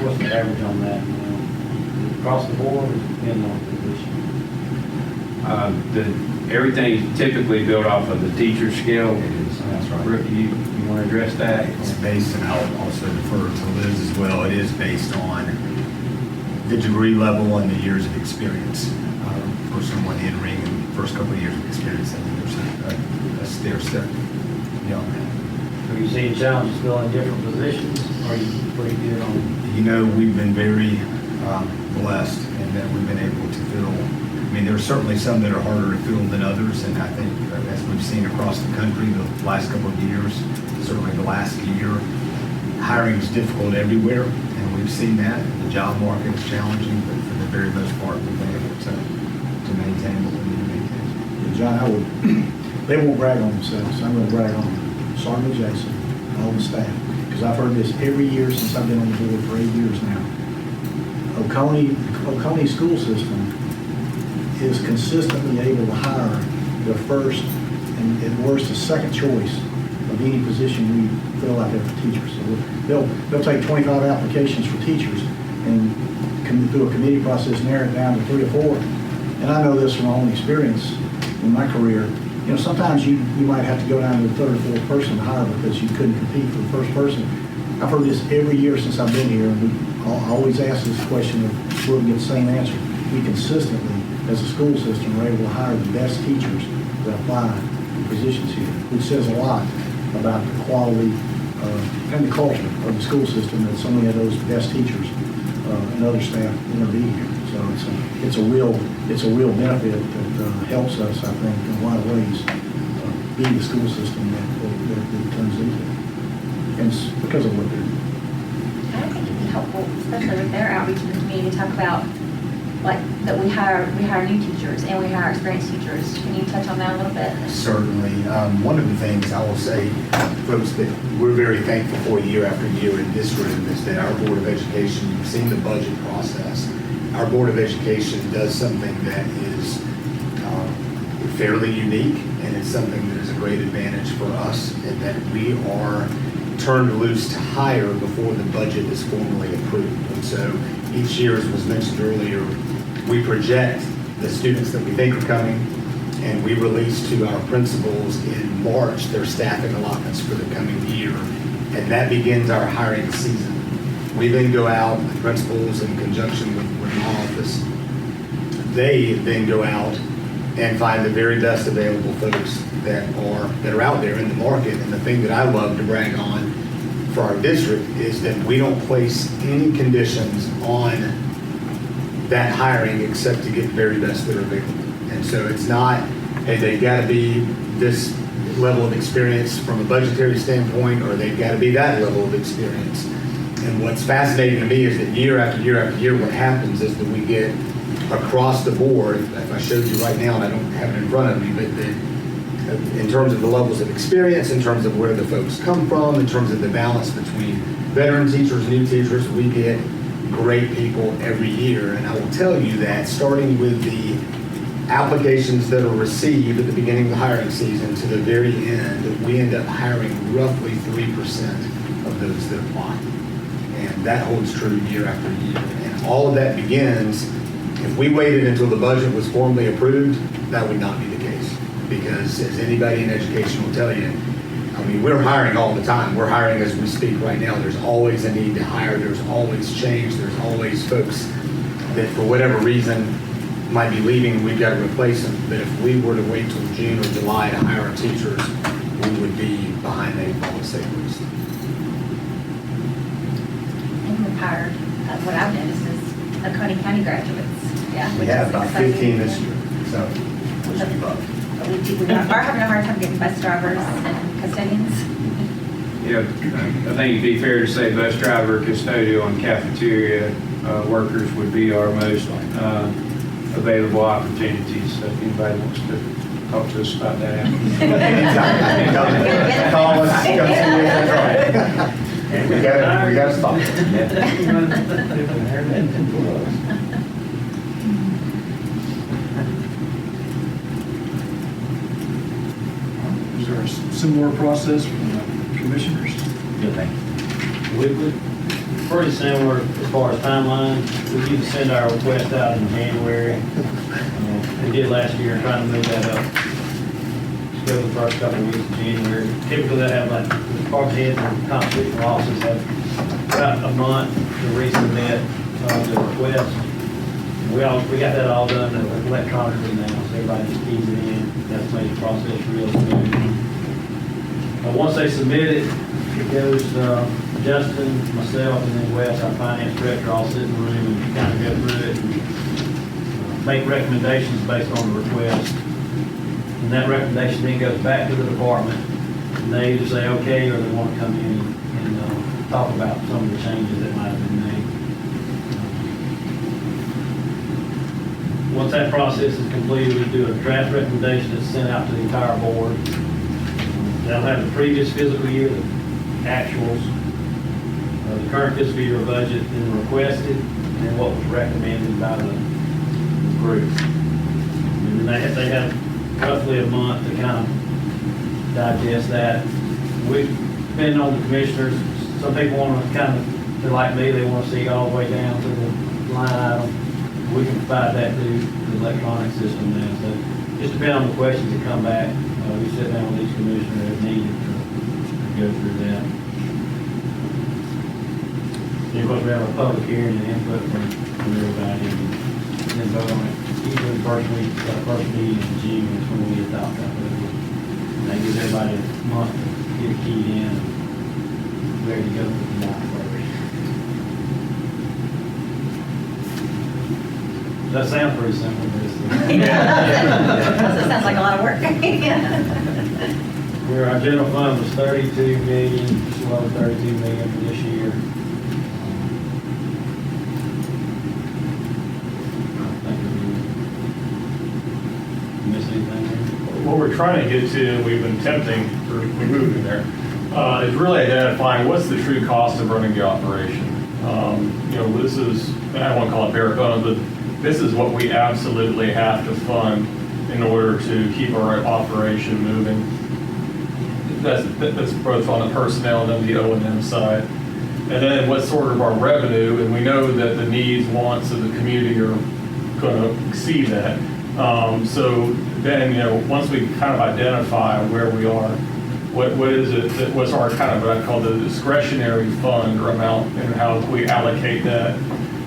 What's the average on that? You know, across the board, or depending on the position? Everything typically built off of the teacher scale. It is, that's right. Brooke, you want to address that? It's based, and I'll also defer to Liz as well, it is based on the degree level and the years of experience for someone entering in the first couple of years of experience, and then there's a stair-step beyond that. Are you seeing challenges filling different positions? Or are you pretty good on? You know, we've been very blessed in that we've been able to fill. I mean, there are certainly some that are harder to fill than others, and I think as we've seen across the country the last couple of years, certainly the last year, hiring is difficult everywhere, and we've seen that. The job market is challenging, but for the very most part, we've been able to maintain what we need to maintain. Yeah, John, they won't brag on themselves. I'm going to brag on Sergeant Jason and all the staff, because I've heard this every year since I've been on the board for 8 years now. Oconee school system is consistently able to hire their first and at worst a second choice of any position we fill out there for teachers. So they'll take 25 applications for teachers and through a committee process narrow it down to 3 or 4. And I know this from my own experience in my career. You know, sometimes you might have to go down to the 3rd or 4th person to hire because you couldn't compete for the first person. I've heard this every year since I've been here, and I always ask this question of we'll get the same answer. We consistently, as a school system, are able to hire the best teachers that apply to positions here, which says a lot about the quality and the culture of the school system that so many of those best teachers and other staff want to be here. So it's a real benefit that helps us, I think, in a lot of ways, be the school system that turns into. And it's because of what they're doing. I think it'd be helpful, especially with their outreach in the community, to talk about like that we hire new teachers and we hire experienced teachers. Can you touch on that a little bit? Certainly. One of the things I will say, folks, that we're very thankful for year after year in this room is that our Board of Education, you've seen the budget process. Our Board of Education does something that is fairly unique, and it's something that is a great advantage for us, in that we are turned loose to hire before the budget is formally approved. And so each year, as was mentioned earlier, we project the students that we think are coming, and we release to our principals in March their staffing allotments for the coming year, and that begins our hiring season. We then go out, the principals in conjunction with my office, they then go out and find the very best available folks that are out there in the market. And the thing that I love to brag on for our district is that we don't place any conditions on that hiring except to get the very best that are available. And so it's not, hey, they've got to be this level of experience from a budgetary standpoint, or they've got to be that level of experience. And what's fascinating to me is that year after year after year, what happens is that we get across the board, if I showed you right now, and I don't have it in front of me, but in terms of the levels of experience, in terms of where the folks come from, in terms of the balance between veteran teachers, new teachers, we get great people every year. And I will tell you that starting with the applications that are received at the beginning of the hiring season to the very end, we end up hiring roughly 3% of those that apply. And that holds true year after year. And all of that begins, if we waited until the budget was formally approved, that would not be the case. Because as anybody in education will tell you, I mean, we're hiring all the time. We're hiring as we speak right now. There's always a need to hire. There's always change. There's always folks that for whatever reason might be leaving and we've got to replace them. But if we were to wait till June or July to hire our teachers, we would be behind the eight ball, to say the least. And we've hired, what I've noticed is Oconee County graduates. Yeah. We which have is about exciting. 15 this year, so we should be above. But we are having a hard time getting bus drivers and custodians. Yeah, I think it'd be fair to say bus driver, custodial, and cafeteria workers would be our most available opportunities. So if anybody wants to talk to us about that. Anytime. Call us, come see us. We got to stop. Is there a similar process from the commissioners? Good thing. We're pretty similar as far as timeline. We need to send our request out in January. We did last year, trying to move that up. Let's go the first couple of weeks of January. Typically, they have like, the department heads and constitutional officers have about a month to resubmit the request. We got that all done electronically now, so everybody just keys it in. That's made the process real smooth. Once they submit it, it goes Justin, myself, and then Wes, our finance director, all sit in the room and kind of go through it and make recommendations based on the request. And that recommendation then goes back to the department, and they either say okay or they want to come in and talk about some of the changes that might have been made. Once that process is completed, we do a draft recommendation that's sent out to the entire board. They'll have the previous fiscal year, the actuals, the current fiscal year budget, then requested, and then what was recommended by the group. And then they have roughly a month to kind of digest that. We, depending on the commissioners, some people want to kind of, they're like me, they want to see all the way down to the line item. We can provide that through the electronic system now. So just depending on the questions that come back, we sit down with each commissioner as needed to go through that. Then of course we have a public hearing and input from everybody, and then vote on it. Usually the first meeting in June is when we adopt that budget. And that gives everybody a month to get it keyed in and ready to go for the July 1st. That sounds pretty simple, but it's. That sounds like a lot of work. Our general fund was 32 million, just below 32 million for this year. Miss anything there? What we're trying to get to, we've been attempting, or we moved in there, is really identifying what's the true cost of running the operation. This is, I don't want to call it bare bones, but this is what we absolutely have to fund in order to keep our operation moving. That's both on the personnel and then the O&M side. And then what's sort of our revenue, and we know that the needs, wants of the community are going to exceed that. So then, once we kind of identify where we are, what is it, what's our kind of what I call the discretionary fund or amount, and how we allocate that.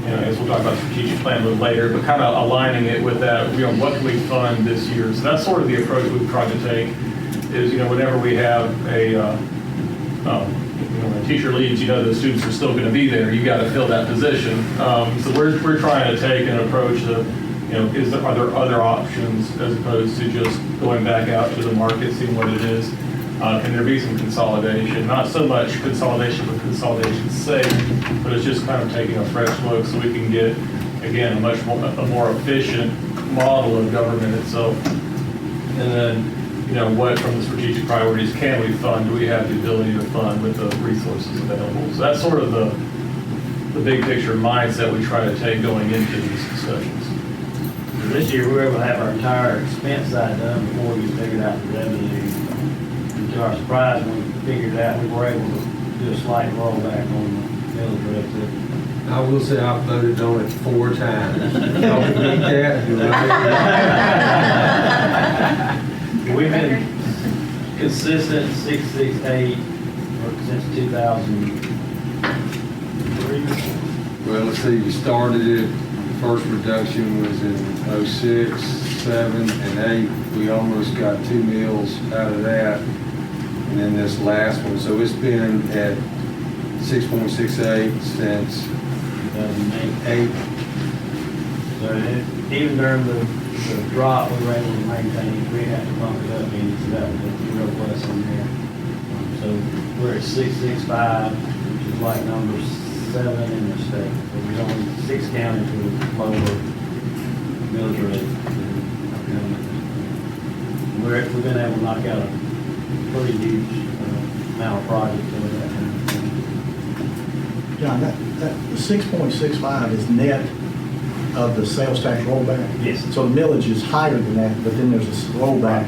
As we'll talk about the strategic plan a little later, but kind of aligning it with that, what can we fund this year? So that's sort of the approach we've tried to take, is, whenever we have a teacher leaves, the students are still going to be there. You got to fill that position. So we're trying to take an approach to, are there other options as opposed to just going back out to the market, seeing what it is? Can there be some consolidation? Not so much consolidation for consolidation's sake, but it's just kind of taking a fresh look so we can get, again, a more efficient model of government itself. And then, what from the strategic priorities can we fund? Do we have the ability to fund with the resources available? So that's sort of the big picture mindset we try to take going into these discussions. This year, we were able to have our entire expense side done before we figured out the revenue. And to our surprise, when we figured it out, we were able to do a slight rollback on the millage rate. I will say I voted on it 4 times. Y'all can beat that. We've been consistent 668 since 2003. Well, let's see, you started it, first reduction was in 06, 7, and 8. We almost got 2 mills out of that. And then this last one, so it's been at 6.68 since 2008. So even during the drop, we were able to maintain, we had to bump it up, and so that was a real blessing there. So we're at 665, which is like number 7 in the state. So there's only 6 counties with lower millage rate. We've been able to knock out a pretty huge amount of projects over that time. John, the 6.65 is net of the sales tax rollback? Yes. So the millage is higher than that, but then there's a rollback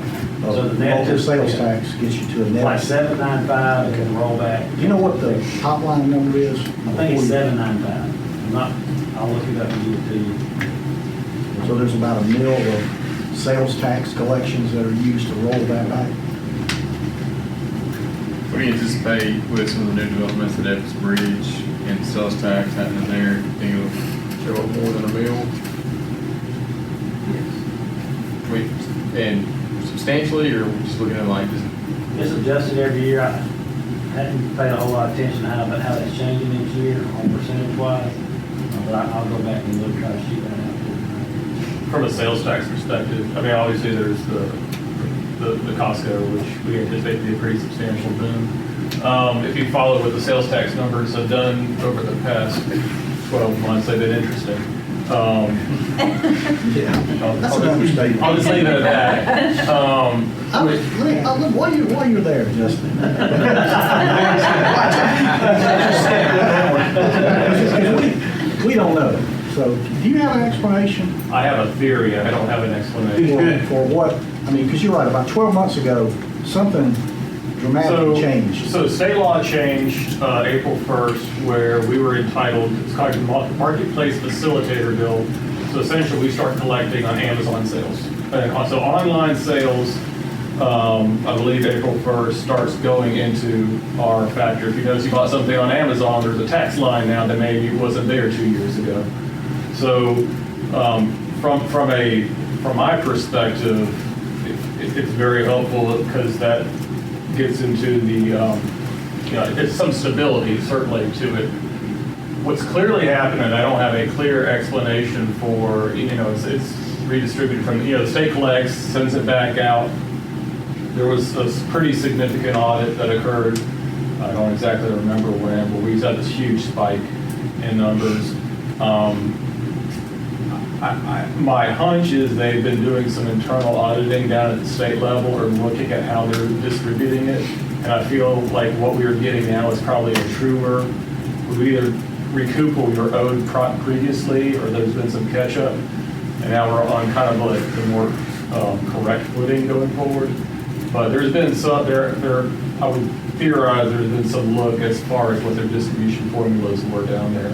of So the net local is- sales yeah. tax gets you to a net. Like 795 and then roll back. Do you know what the top line number is? I think it's 795. I'm not, I'll look it up and give it to you. So there's about $1 million of sales tax collections that are used to roll that back? What do you anticipate with some of the new developments at Evans Bridge and sales tax happening there? Think it'll show up more than $1 million? And substantially, or we're just looking at like this? It's adjusted every year. I hadn't paid a whole lot of attention to how that's changing each year on percentage wise. But I'll go back and look, try to shoot that out. From a sales tax perspective, I mean, obviously there's the Costco, which we anticipate to be a pretty substantial boom. If you follow what the sales tax numbers have done over the past 12 months, they've been interesting. Yeah, that's an understatement. I'll just leave it at that. While you're there, Justin. We don't know. So do you have an explanation? I have a theory, I don't have an explanation. For what, I mean, because you're right, about 12 months ago, something dramatically changed. So state law changed April 1st, where we were entitled, it's called the Marketplace Facilitator Bill. So essentially, we start collecting on Amazon sales. And so online sales, I believe April 1st, starts going into our factor. If you notice you bought something on Amazon, there's a tax line now that maybe wasn't there 2 years ago. So from my perspective, it's very helpful because that gets into the, it's some stability certainly to it. What's clearly happened, and I don't have a clear explanation for, it's redistributed from, the state collects, sends it back out. There was a pretty significant audit that occurred. I don't exactly remember when, but we had this huge spike in numbers. My hunch is they've been doing some internal auditing down at the state level or looking at how they're distributing it. And I feel like what we are getting now is probably a truer, we either recoup what we were owed previously or there's been some catch up. And now we're on kind of like the more correct footing going forward. But there's been some, I would theorize there's been some look as far as what their distribution formulas were down there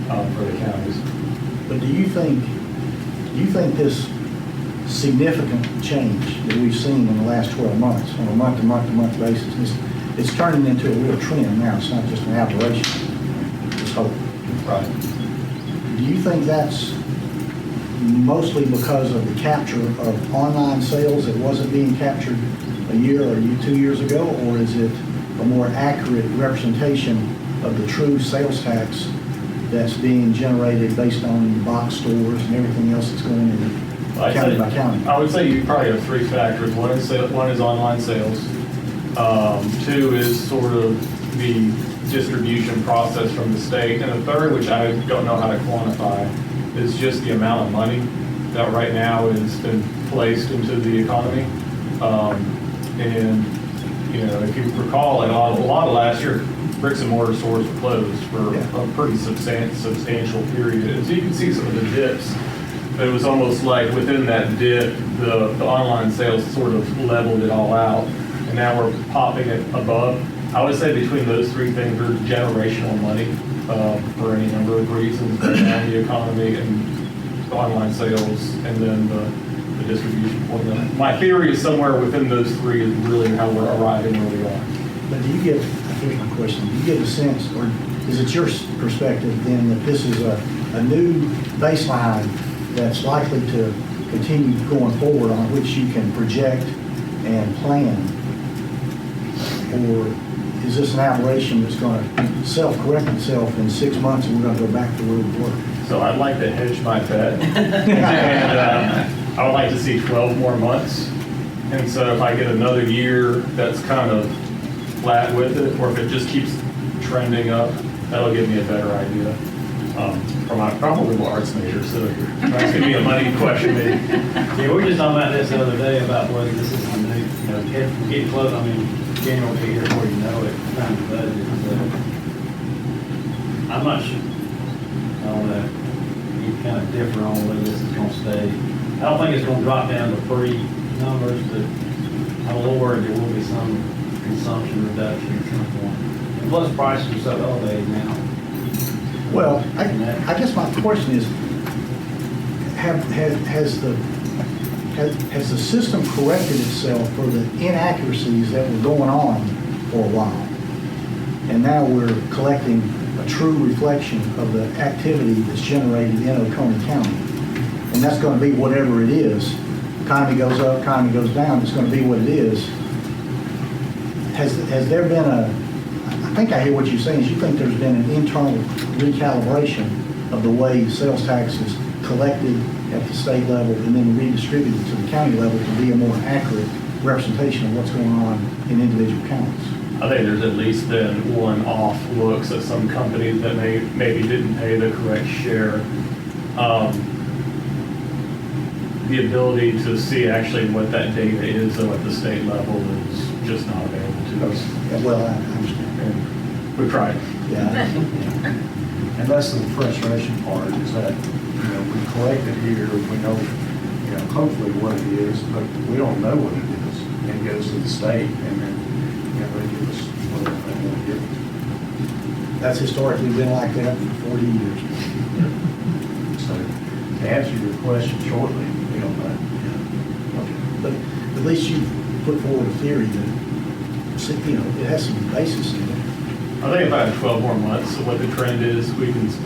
for the counties. But do you think this significant change that we've seen in the last 12 months on a month-to-month basis, it's turning into a real trend now, it's not just an aberration, let's hope. Right. Do you think that's mostly because of the capture of online sales that wasn't being captured a year or 2 years ago, or is it a more accurate representation of the true sales tax that's being generated based on box stores and everything else that's going in county by county? I would say you probably have 3 factors. One is online sales. 2 is sort of the distribution process from the state. And the third, which I don't know how to quantify, is just the amount of money that right now has been placed into the economy. And if you recall, a lot of last year, bricks and mortar stores were closed for a pretty substantial period. And so you can see some of the dips, but it was almost like within that dip, the online sales sort of leveled it all out. And now we're popping it above. I would say between those three things, there's generational money for any number of reasons. Right now, the economy and the online sales, and then the distribution point. My theory is somewhere within those three is really how we're arriving where we are. But do you get, here's my question, do you get a sense, or is it your perspective then that this is a new baseline that's likely to continue going forward on which you can project and plan? Or is this an aberration that's going to self-correct itself in 6 months and we're going to go back to where we were? So I'd like to hedge my bet. And I would like to see 12 more months. And so if I get another year that's kind of flat with it, or if it just keeps trending up, that'll give me a better idea. From my probably arts major, so that's going to be a money question maybe. Yeah, we were just talking about this the other day about whether this is the new, getting close. I mean, January will be here before you know it, time to budget. So I'm not sure. I don't know. You kind of differ on whether this is going to stay. I don't think it's going to drop down to pre-numbers, but I'm a little worried there will be some consumption reduction at some point. And plus, prices are so elevated now. Well, I guess my question is, has the system corrected itself for the inaccuracies that were going on for a while? And now we're collecting a true reflection of the activity that's generated in Oconee County. And that's going to be whatever it is. Economy goes up, economy goes down, it's going to be what it is. Has there been I think I hear what you're saying is you think there's been an internal recalibration of the way sales tax is collected at the state level and then redistributed to the county level to be a more accurate representation of what's going on in individual counties. I think there's at least been one-off looks at some companies that maybe didn't pay the correct share. The ability to see actually what that data is though at the state level is just not available to us. Yeah, well, I understand. We tried. Yeah. And that's the frustration part, is that, we collect it here, we know, hopefully what it is, but we don't know what it is. And it goes to the state, and then, they give us whatever they want to give us. That's historically been like that for 40 years. So, to answer your question shortly, we don't know. Okay. But at least you put forward a theory that, it has some basis in it. I think if I have 12 more months of what the trend is,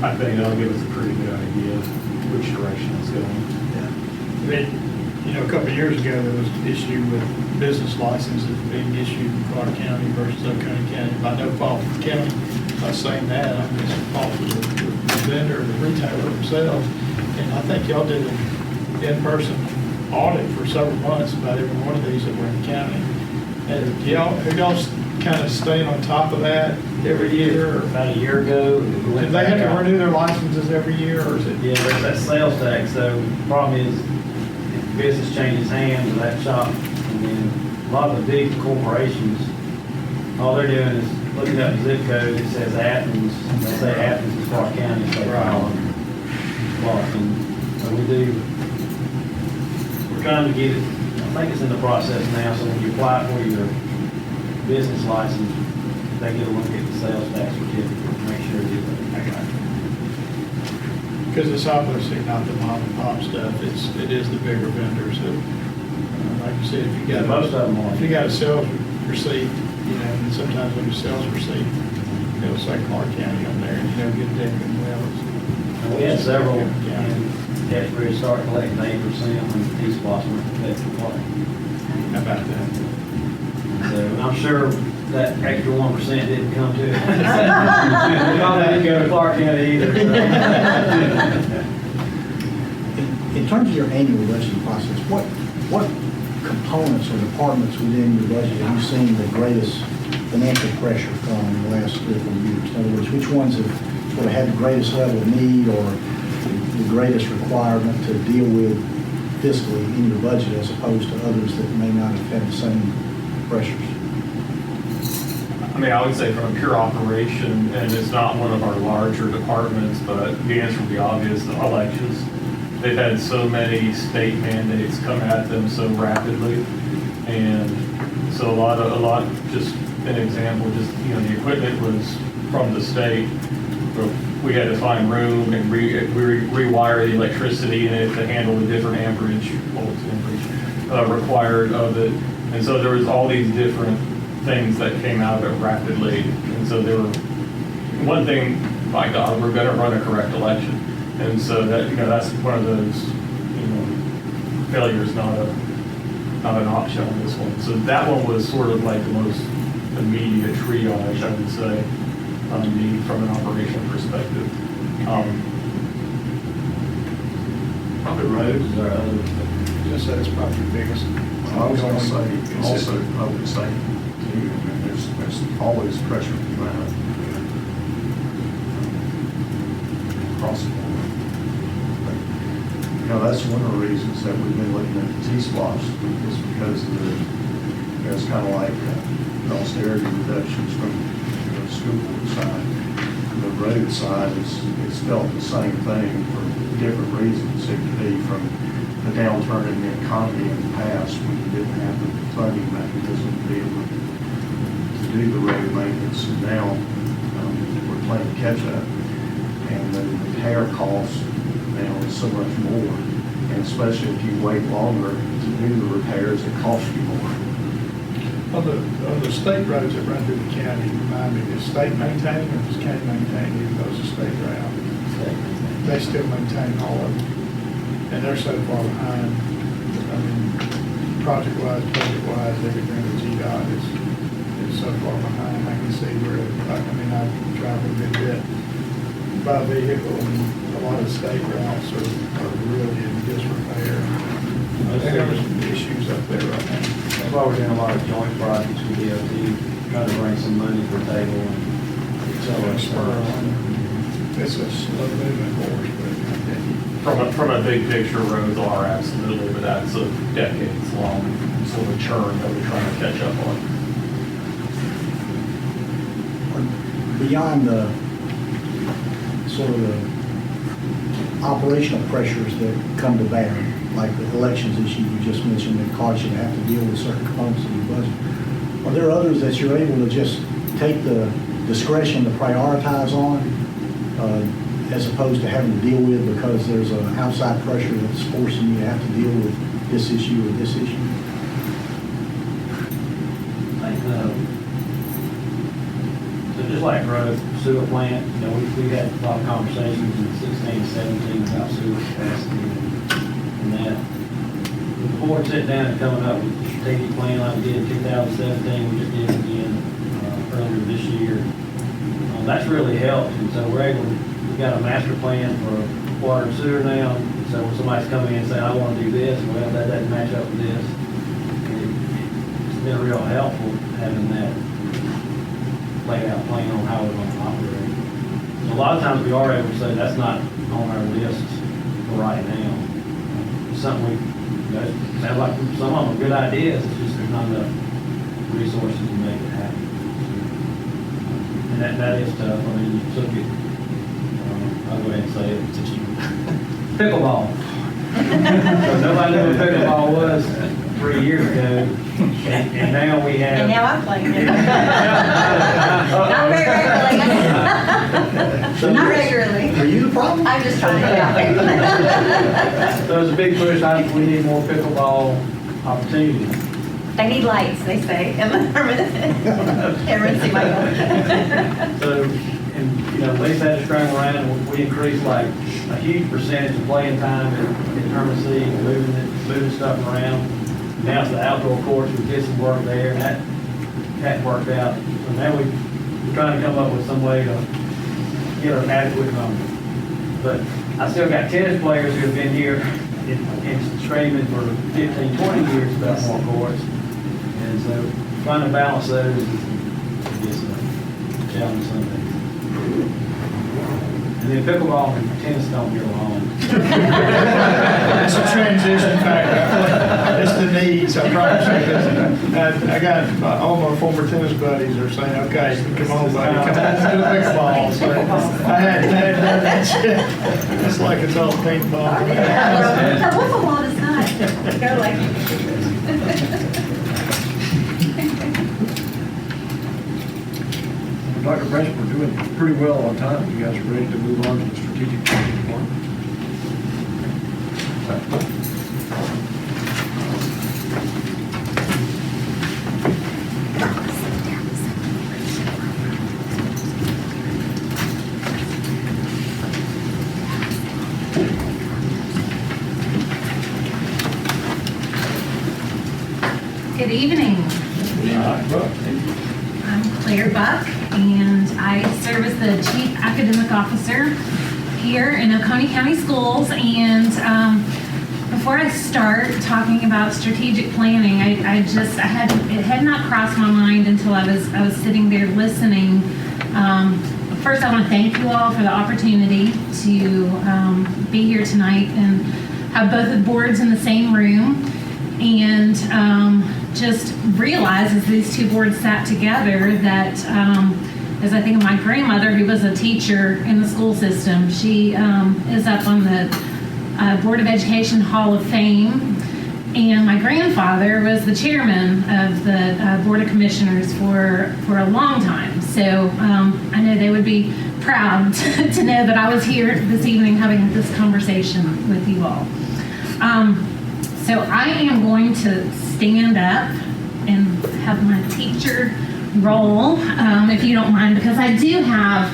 I think that'll give us a pretty good idea of which direction it's going. Yeah. A couple of years ago, there was an issue with business licenses being issued in Clark County versus Oconee County. By no fault of the county, I'm not saying that. I'm just fault of the vendor, the retailer themselves. And I think y'all did an in-person audit for several months about every one of these that were in the county. And y'all kind of staying on top of that every year? About a year ago. Did they have to renew their licenses every year, or is it? Yeah, there's that sales tax, so the problem is, if the business changes hands of that shop, and then a lot of the big corporations, all they're doing is looking up the zip code, it says Athens, they say Athens is Clark County, so Boston. So we're trying to get it, I think it's in the process now, so when you apply for your business license, they get a look at the sales tax certificate to make sure that Because it's obviously not the mom and pop stuff, it is the bigger vendors that, like you said, if you got most of them are. If you got a sales receipt, and sometimes when you sales receipt, it'll say Clark County on there, and get David Wells. And we had several in Catchbridge start collecting 8% when East Blossom collected Clark. How about that? So I'm sure that extra 1% didn't come to it. Probably didn't go to Clark County either. So. In terms of your annual budgeting process, what components or departments within your budget have you seen the greatest financial pressure from in the last 3 or 4 years? In other words, which ones have sort of had the greatest level of need or the greatest requirement to deal with fiscally in your budget as opposed to others that may not have had the same pressures? I mean, I would say from a pure operation, and it's not one of our larger departments, but the answer would be obvious, the elections. They've had so many state mandates come at them so rapidly. And so a lot, just an example, just, the equipment was from the state. We had to find room and rewire the electricity in it to handle the different amperage required of it. And so there was all these different things that came out of it rapidly. And so there were, one thing, by God, we're going to run a correct election. And so that, that's one of those, failures, not an option on this one. So that one was sort of like the most immediate triage, I would say, from an operational perspective. Probably roads is our other. Just say it's probably the biggest. I was going to say, also public safety too. I mean, there's always pressure from that across the board. But, that's one of the reasons that we've been looking at the T-SPLOST is because of it's kind of like austerity reductions from the school board side. The road side is felt the same thing for different reasons. It could be from the downturn in the economy in the past when you didn't have the funding mechanism to be able to do the road maintenance. And now we're playing catch up, and the repair cost now is so much more. And especially if you wait longer to do the repairs, it costs you more. On the state roads that run through the county, remind me, is state maintaining or does county maintain even those are state route? They still maintain all of them. And they're so far behind. I mean, project-wise, budget-wise, everything with GDOT is so far behind. I can see where, I drive a good bit by vehicle, and a lot of state routes are really in disrepair. There's some issues up there right now. That's why we're doing a lot of joint projects with DOT, trying to bring some money to the table and accelerate spurs. It's a slow moving horse, but From a big picture, roads are absolutely, but that's a decades long sort of churn that we're trying to catch up on. Beyond the sort of the operational pressures that come to bear, like the elections issue you just mentioned that cause you to have to deal with certain components of your budget, are there others that you're able to just take the discretion to prioritize on as opposed to having to deal with because there's an outside pressure that's forcing you to have to deal with this issue or this issue? I think, so just like growth, sewer plant, we had a lot of conversations in 16 and 17 about sewer capacity and that. With the board sitting down and coming up with a strategic plan like we did in 2017, we just did it again earlier this year. That's really helped, and so we've got a master plan for water and sewer now. So when somebody's coming in and saying, I want to do this, well, that doesn't match up with this. It's been real helpful having that laid out plan on how we're going to operate. So a lot of times we are able to say that's not on our list for right now. It's something it sounds like some of them are good ideas, it's just there's not enough resources to make it happen. And that is tough. I mean, you took it, I'll go ahead and say it, since you, pickleball. So nobody knew what pickleball was 3 years ago, and now we have. And now I'm playing it. Not very regularly. Not regularly. Are you the problem? I'm just trying to get out there. So there's a big push, we need more pickleball opportunities. They need lights, they say, in the emergency Michael. So, and, Lisa had to scramble around, and we increased like a huge percentage of playing time in Hermesy, moving stuff around. Now it's the outdoor courts, we did some work there, and that worked out. So now we're trying to come up with some way to get an adequate number. But I still got tennis players who have been here and screaming for 15, 20 years about more courts. And so trying to balance those is a challenge sometimes. And then pickleball and tennis don't get along. it's a transition factor. It's the knees, I promise you. I got, all my former tennis buddies are saying, okay, come on, buddy, come on, do the pickleball. So I hadn't done that yet. It's like it's all paintball. That was a lot of time. Go like. Dr. Branch, we're doing pretty well on time. You guys are ready to move on to the strategic planning part? Good evening. I'm Claire Buck, and I serve as the Chief Academic Officer here in Oconee County Schools. And before I start talking about strategic planning, it had not crossed my mind until I was sitting there listening. First, I want to thank you all for the opportunity to be here tonight and have both the boards in the same room, and just realize as these two boards sat together that as I think of my grandmother, who was a teacher in the school system, she is up on the Board of Education Hall of Fame, and my grandfather was the chairman of the Board of Commissioners for a long time. So I know they would be proud to know that I was here this evening having this conversation with you all. So I am going to stand up and have my teacher role, if you don't mind, because I do have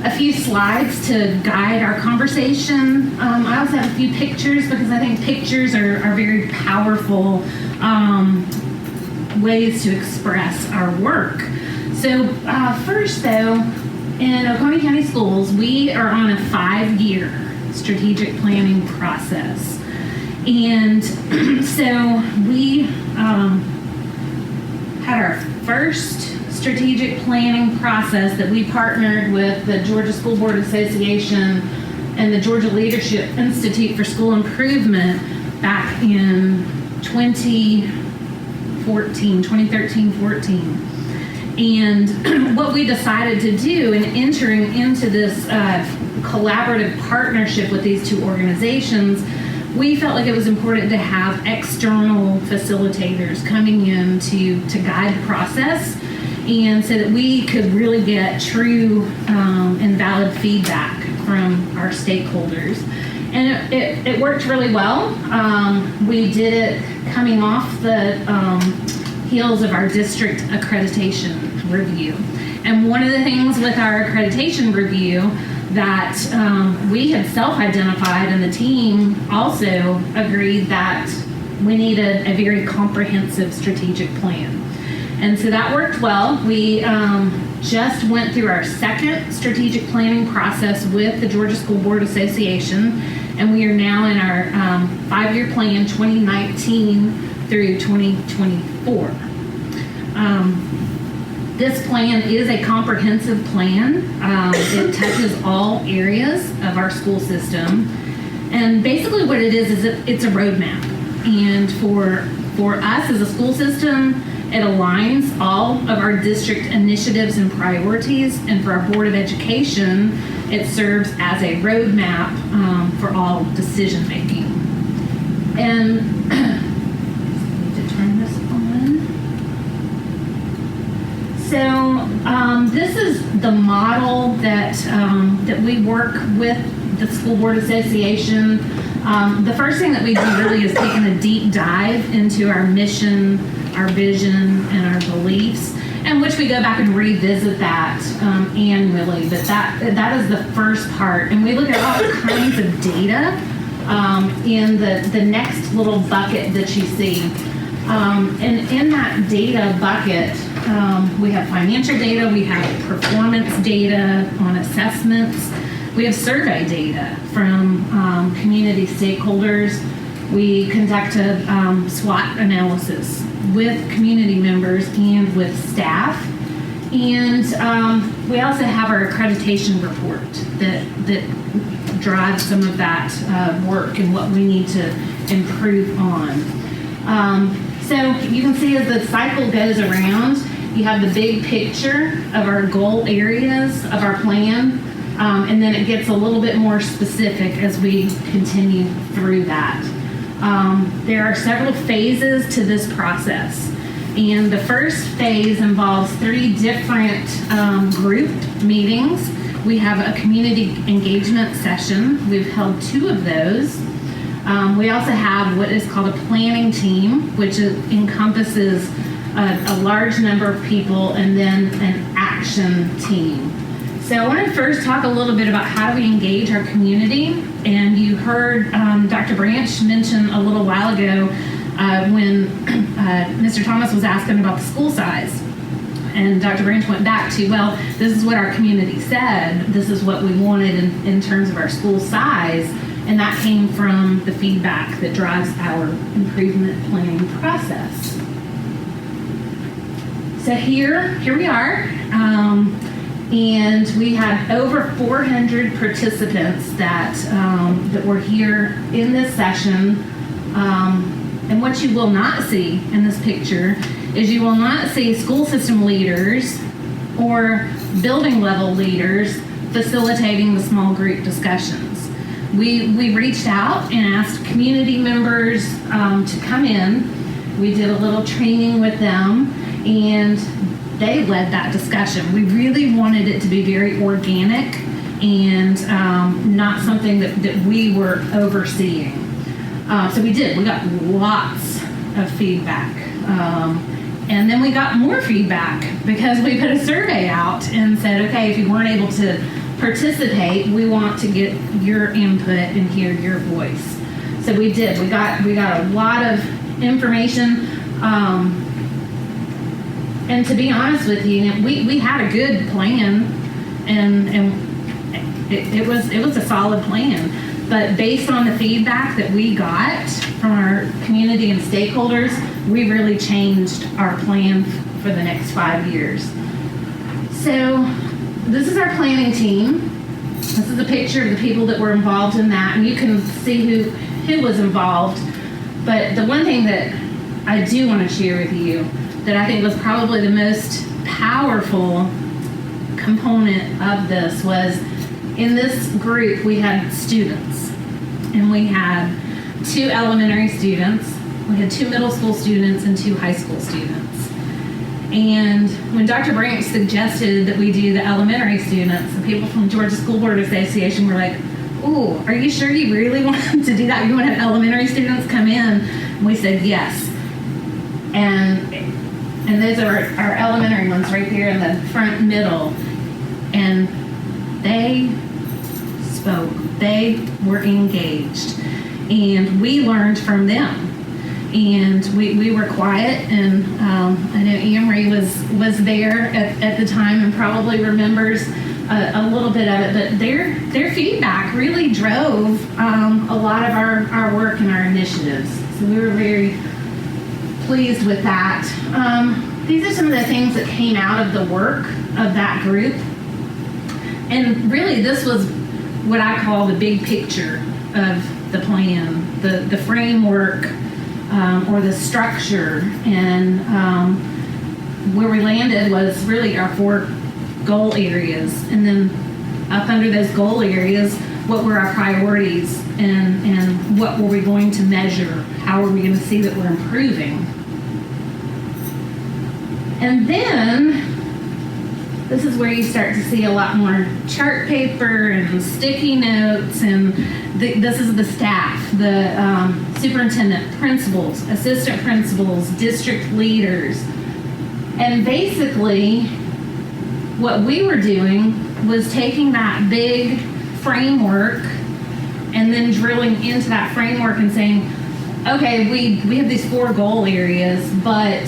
a few slides to guide our conversation. I also have a few pictures because I think pictures are very powerful ways to express our work. So first though, in Oconee County Schools, we are on a 5-year strategic planning process. And so we had our first strategic planning process that we partnered with the Georgia School Board Association and the Georgia Leadership Institute for School Improvement back in 2013-14. And what we decided to do in entering into this collaborative partnership with these two organizations, we felt like it was important to have external facilitators coming in to guide the process, and so that we could really get true and valid feedback from our stakeholders. And it worked really well. We did it coming off the heels of our district accreditation review. And one of the things with our accreditation review that we had self-identified, and the team also agreed that we needed a very comprehensive strategic plan. And so that worked well. We just went through our second strategic planning process with the Georgia School Board Association, and we are now in our 5-year plan, 2019 through 2024. This plan is a comprehensive plan. It touches all areas of our school system. And basically what it is it's a roadmap. And for us as a school system, it aligns all of our district initiatives and priorities. And for our Board of Education, it serves as a roadmap for all decision making. And I need to turn this on. So this is the model that we work with the School Board Association. The first thing that we do really is taking a deep dive into our mission, our vision, and our beliefs, and which we go back and revisit that annually. But that is the first part, and we look at all kinds of data in the next little bucket that you see. And in that data bucket, we have financial data, we have performance data on assessments, we have survey data from community stakeholders. We conduct a SWOT analysis with community members and with staff. And we also have our accreditation report that drives some of that work and what we need to improve on. So you can see as the cycle goes around, you have the big picture of our goal areas of our plan, and then it gets a little bit more specific as we continue through that. There are several phases to this process, and the first phase involves 3 different group meetings. We have a community engagement session. We've held 2 of those. We also have what is called a planning team, which encompasses a large number of people, and then an action team. So I want to first talk a little bit about how do we engage our community. And you heard Dr. Branch mention a little while ago when Mr. Thomas was asking about the school size. And Dr. Branch went back to, well, this is what our community said. This is what we wanted in terms of our school size. And that came from the feedback that drives our improvement planning process. So here we are. And we had over 400 participants that were here in this session. And what you will not see in this picture is you will not see school system leaders or building level leaders facilitating the small group discussions. We reached out and asked community members to come in. We did a little training with them, and they led that discussion. We really wanted it to be very organic and not something that we were overseeing. So we did. We got lots of feedback. And then we got more feedback because we put a survey out and said, okay, if you weren't able to participate, we want to get your input and hear your voice. So we did. We got a lot of information. And to be honest with you, we had a good plan, and it was a solid plan. But based on the feedback that we got from our community and stakeholders, we really changed our plan for the next 5 years. So this is our planning team. This is a picture of the people that were involved in that, and you can see who was involved. But the one thing that I do want to share with you that I think was probably the most powerful component of this was in this group we had students, and we had 2 elementary students, we had 2 middle school students, and 2 high school students. And when Dr. Branch suggested that we do the elementary students, the people from Georgia School Board Association were like, ooh, are you sure you really want to do that? You want to have elementary students come in? And we said yes. And those are our elementary ones right here in the front middle. And they spoke. They were engaged. And we learned from them. And we were quiet, and I know Amory was there at the time and probably remembers a little bit of it, but their feedback really drove a lot of our work and our initiatives. So we were very pleased with that. These are some of the things that came out of the work of that group. And really this was what I call the big picture of the plan, the framework, or the structure, and where we landed was really our 4 goal areas, and then up under those goal areas, what were our priorities, and what were we going to measure? How are we going to see that we're improving? And then this is where you start to see a lot more chart paper and sticky notes, and this is the staff, the superintendent, principals, assistant principals, district leaders. And basically, what we were doing was taking that big framework and then drilling into that framework and saying, okay, we have these 4 goal areas, but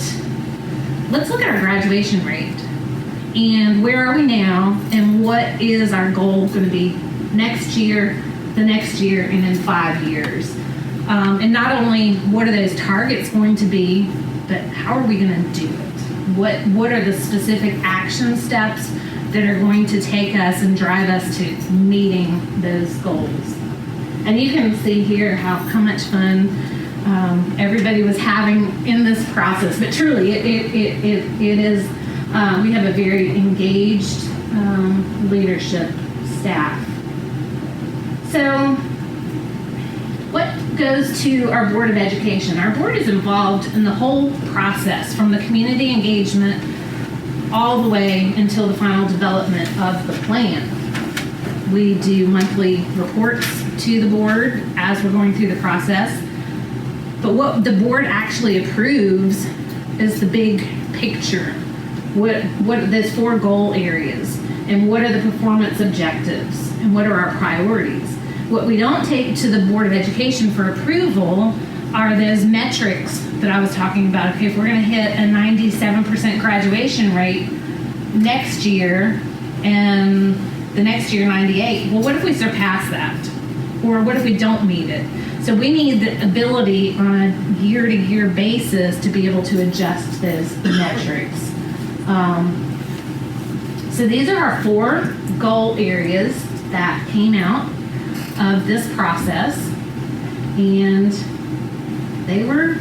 let's look at our graduation rate. And where are we now, and what is our goal going to be next year, the next year, and in 5 years? And not only what are those targets going to be, but how are we going to do it? What are the specific action steps that are going to take us and drive us to meeting those goals? And you can see here how much fun everybody was having in this process. But truly, it is, we have a very engaged leadership staff. So what goes to our Board of Education? Our board is involved in the whole process, from the community engagement all the way until the final development of the plan. We do monthly reports to the board as we're going through the process. But what the board actually approves is the big picture. What there's 4 goal areas, and what are the performance objectives, and what are our priorities. What we don't take to the Board of Education for approval are those metrics that I was talking about. Okay, if we're going to hit a 97% graduation rate next year, and the next year 98, well, what if we surpass that? Or what if we don't meet it? So we need the ability on a year-to-year basis to be able to adjust those metrics. So these are our 4 goal areas that came out of this process, and they were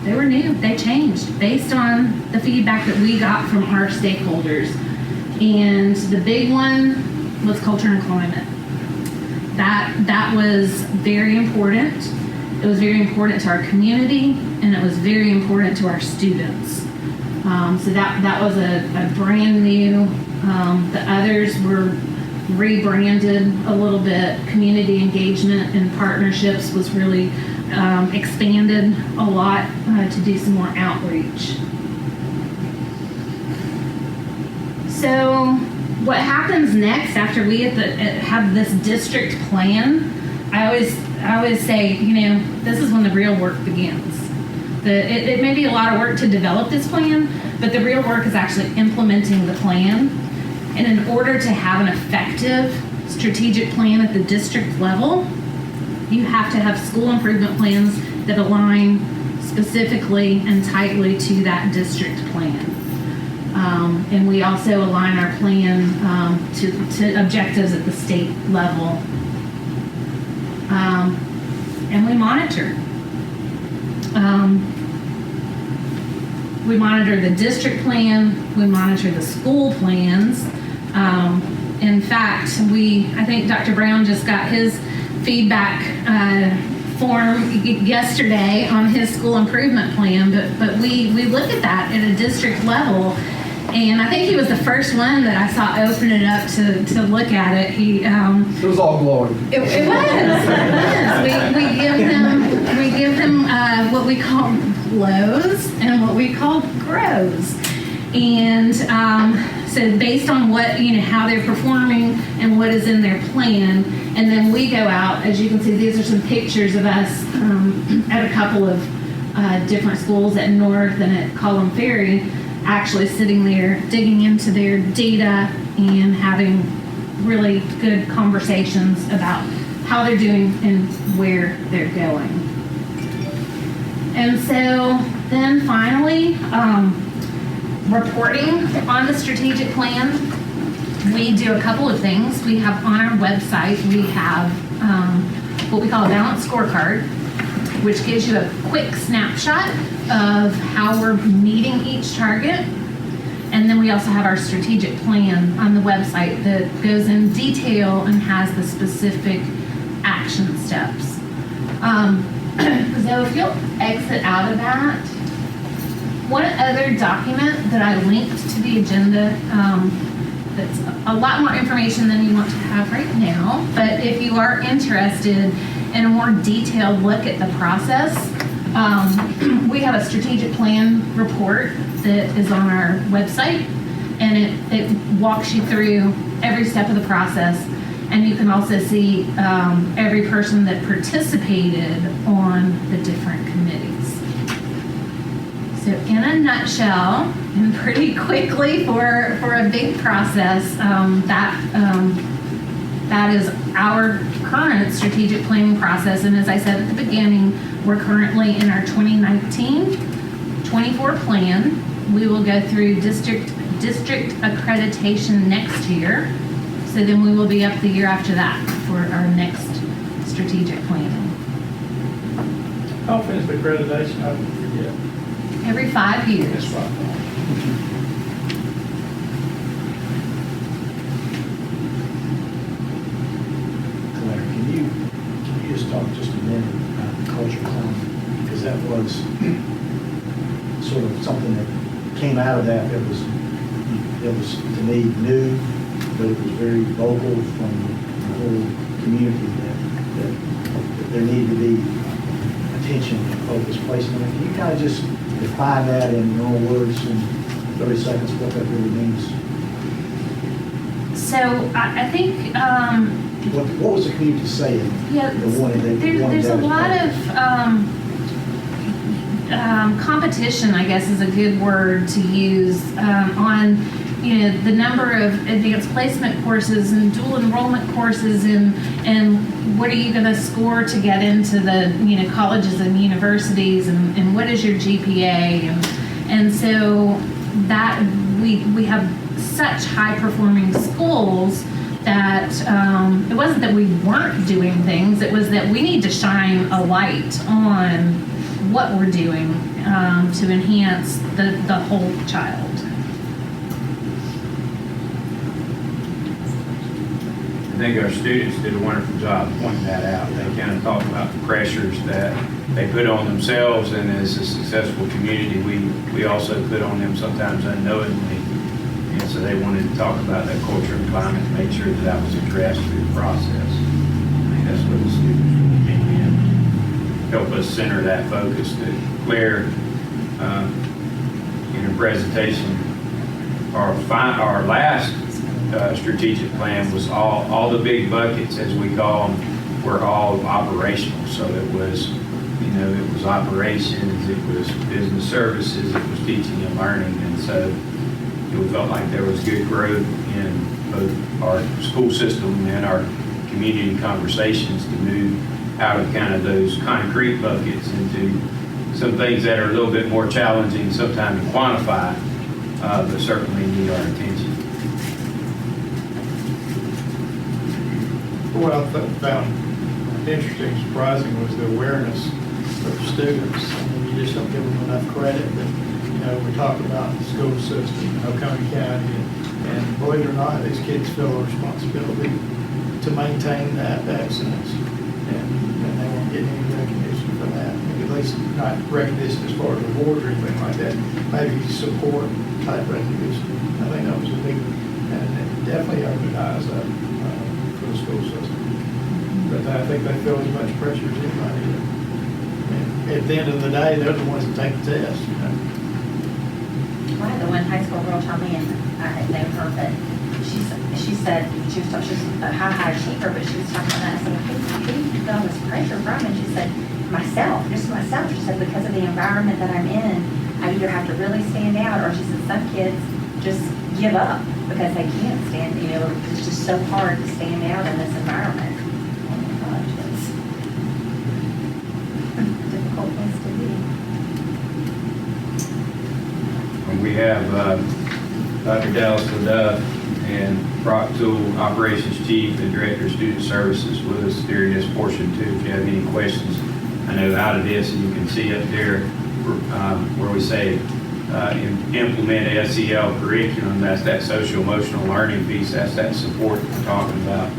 new. They changed based on the feedback that we got from our stakeholders. And the big one was culture and climate. That was very important. It was very important to our community, and it was very important to our students. So that was a brand new. The others were rebranded a little bit. Community engagement and partnerships was really expanded a lot to do some more outreach. So what happens next after we have this district plan? I always say, this is when the real work begins. It may be a lot of work to develop this plan, but the real work is actually implementing the plan. And in order to have an effective strategic plan at the district level, you have to have school improvement plans that align specifically and tightly to that district plan. And we also align our plan to objectives at the state level. And we monitor. We monitor the district plan, we monitor the school plans. In fact, I think Dr. Brown just got his feedback form yesterday on his school improvement plan, but we look at that at a district level, and I think he was the first one that I saw open it up to look at it. It was all glowing. It was. We give them what we call glows and what we call grows, and so based on what how they're performing and what is in their plan, and then we go out. As you can see, these are some pictures of us at a couple of different schools at North and at Coleman Ferry, actually sitting there digging into their data and having really good conversations about how they're doing and where they're going. And so then finally, reporting on the strategic plan. We do a couple of things. We have on our website, we have what we call a balanced scorecard, which gives you a quick snapshot of how we're meeting each target. And then we also have our strategic plan on the website that goes in detail and has the specific action steps. So if you'll exit out of that, one other document that I linked to the agenda that's a lot more information than you want to have right now, but if you are interested in a more detailed look at the process, we have a strategic plan report that is on our website, and it walks you through every step of the process, and you can also see every person that participated on the different committees. So in a nutshell, and pretty quickly for a big process, that is our current strategic planning process. And as I said at the beginning, we're currently in our 2019-24 plan. We will go through district accreditation next year. So then we will be up the year after that for our next strategic planning. How often is the accreditation? I forget. Every 5 years. It's 5 times. Claire, can you just talk just a minute about the culture climate? Because that was sort of something that came out of that. It was to me new, but it was very vocal from the whole community that there needed to be attention and focus placed on it. Can you kind of just define that in your own words in 30 seconds, what that really means? So I think, What was the community saying? yeah, there's a lot of competition, I guess is a good word to use, on, the number of advanced placement courses and dual enrollment courses and what are you going to score to get into the, colleges and universities and what is your GPA? And so that we have such high performing schools that it wasn't that we weren't doing things, it was that we need to shine a light on what we're doing to enhance the whole child. I think our students did a wonderful job pointing that out. They kind of talked about the pressures that they put on themselves, and as a successful community, we also put on them sometimes unknowingly. And so they wanted to talk about that culture and climate and make sure that was addressed through the process. I think that's where the students really came in, help us center that focus. That Claire, in her presentation, our last strategic plan was all the big buckets, as we call them, were all operational. So it was, it was operations, it was business services, it was teaching and learning, and so we felt like there was good growth in both our school system and our community conversations to move out of kind of those concrete buckets into some things that are a little bit more challenging sometimes to quantify, but certainly need our attention. What I found interesting, surprising was the awareness of students. I mean, you just don't give them enough credit, but we talk about the school system, Oconee County, and believe it or not, these kids feel a responsibility to maintain that excellence, and they won't get any recognition for that. At least not recognition as far as awards or anything like that, maybe support type recognition. I think that was a big, and it definitely opened eyes up for the school system. But I think they feel as much pressure as anybody. And at the end of the day, they're the ones that take the test. I had the one high school girl tell me, and I had named her, but she said she was a high achiever, but she was talking about that. I said, who do you feel this pressure from? And she said, myself. She said, because of the environment that I'm in, I either have to really stand out, or she said some kids just give up because they can't stand. It's just so hard to stand out in this environment. Oh my gosh, it's a difficult place to be. We have Dr. Dallas LaDuff and Brock Toole, Operations Chief and Director of Student Services with us during this portion too. If you have any questions, I know out of this, and you can see up there where we say implement SEL curriculum, that's that social emotional learning piece, that's that support that we're talking about.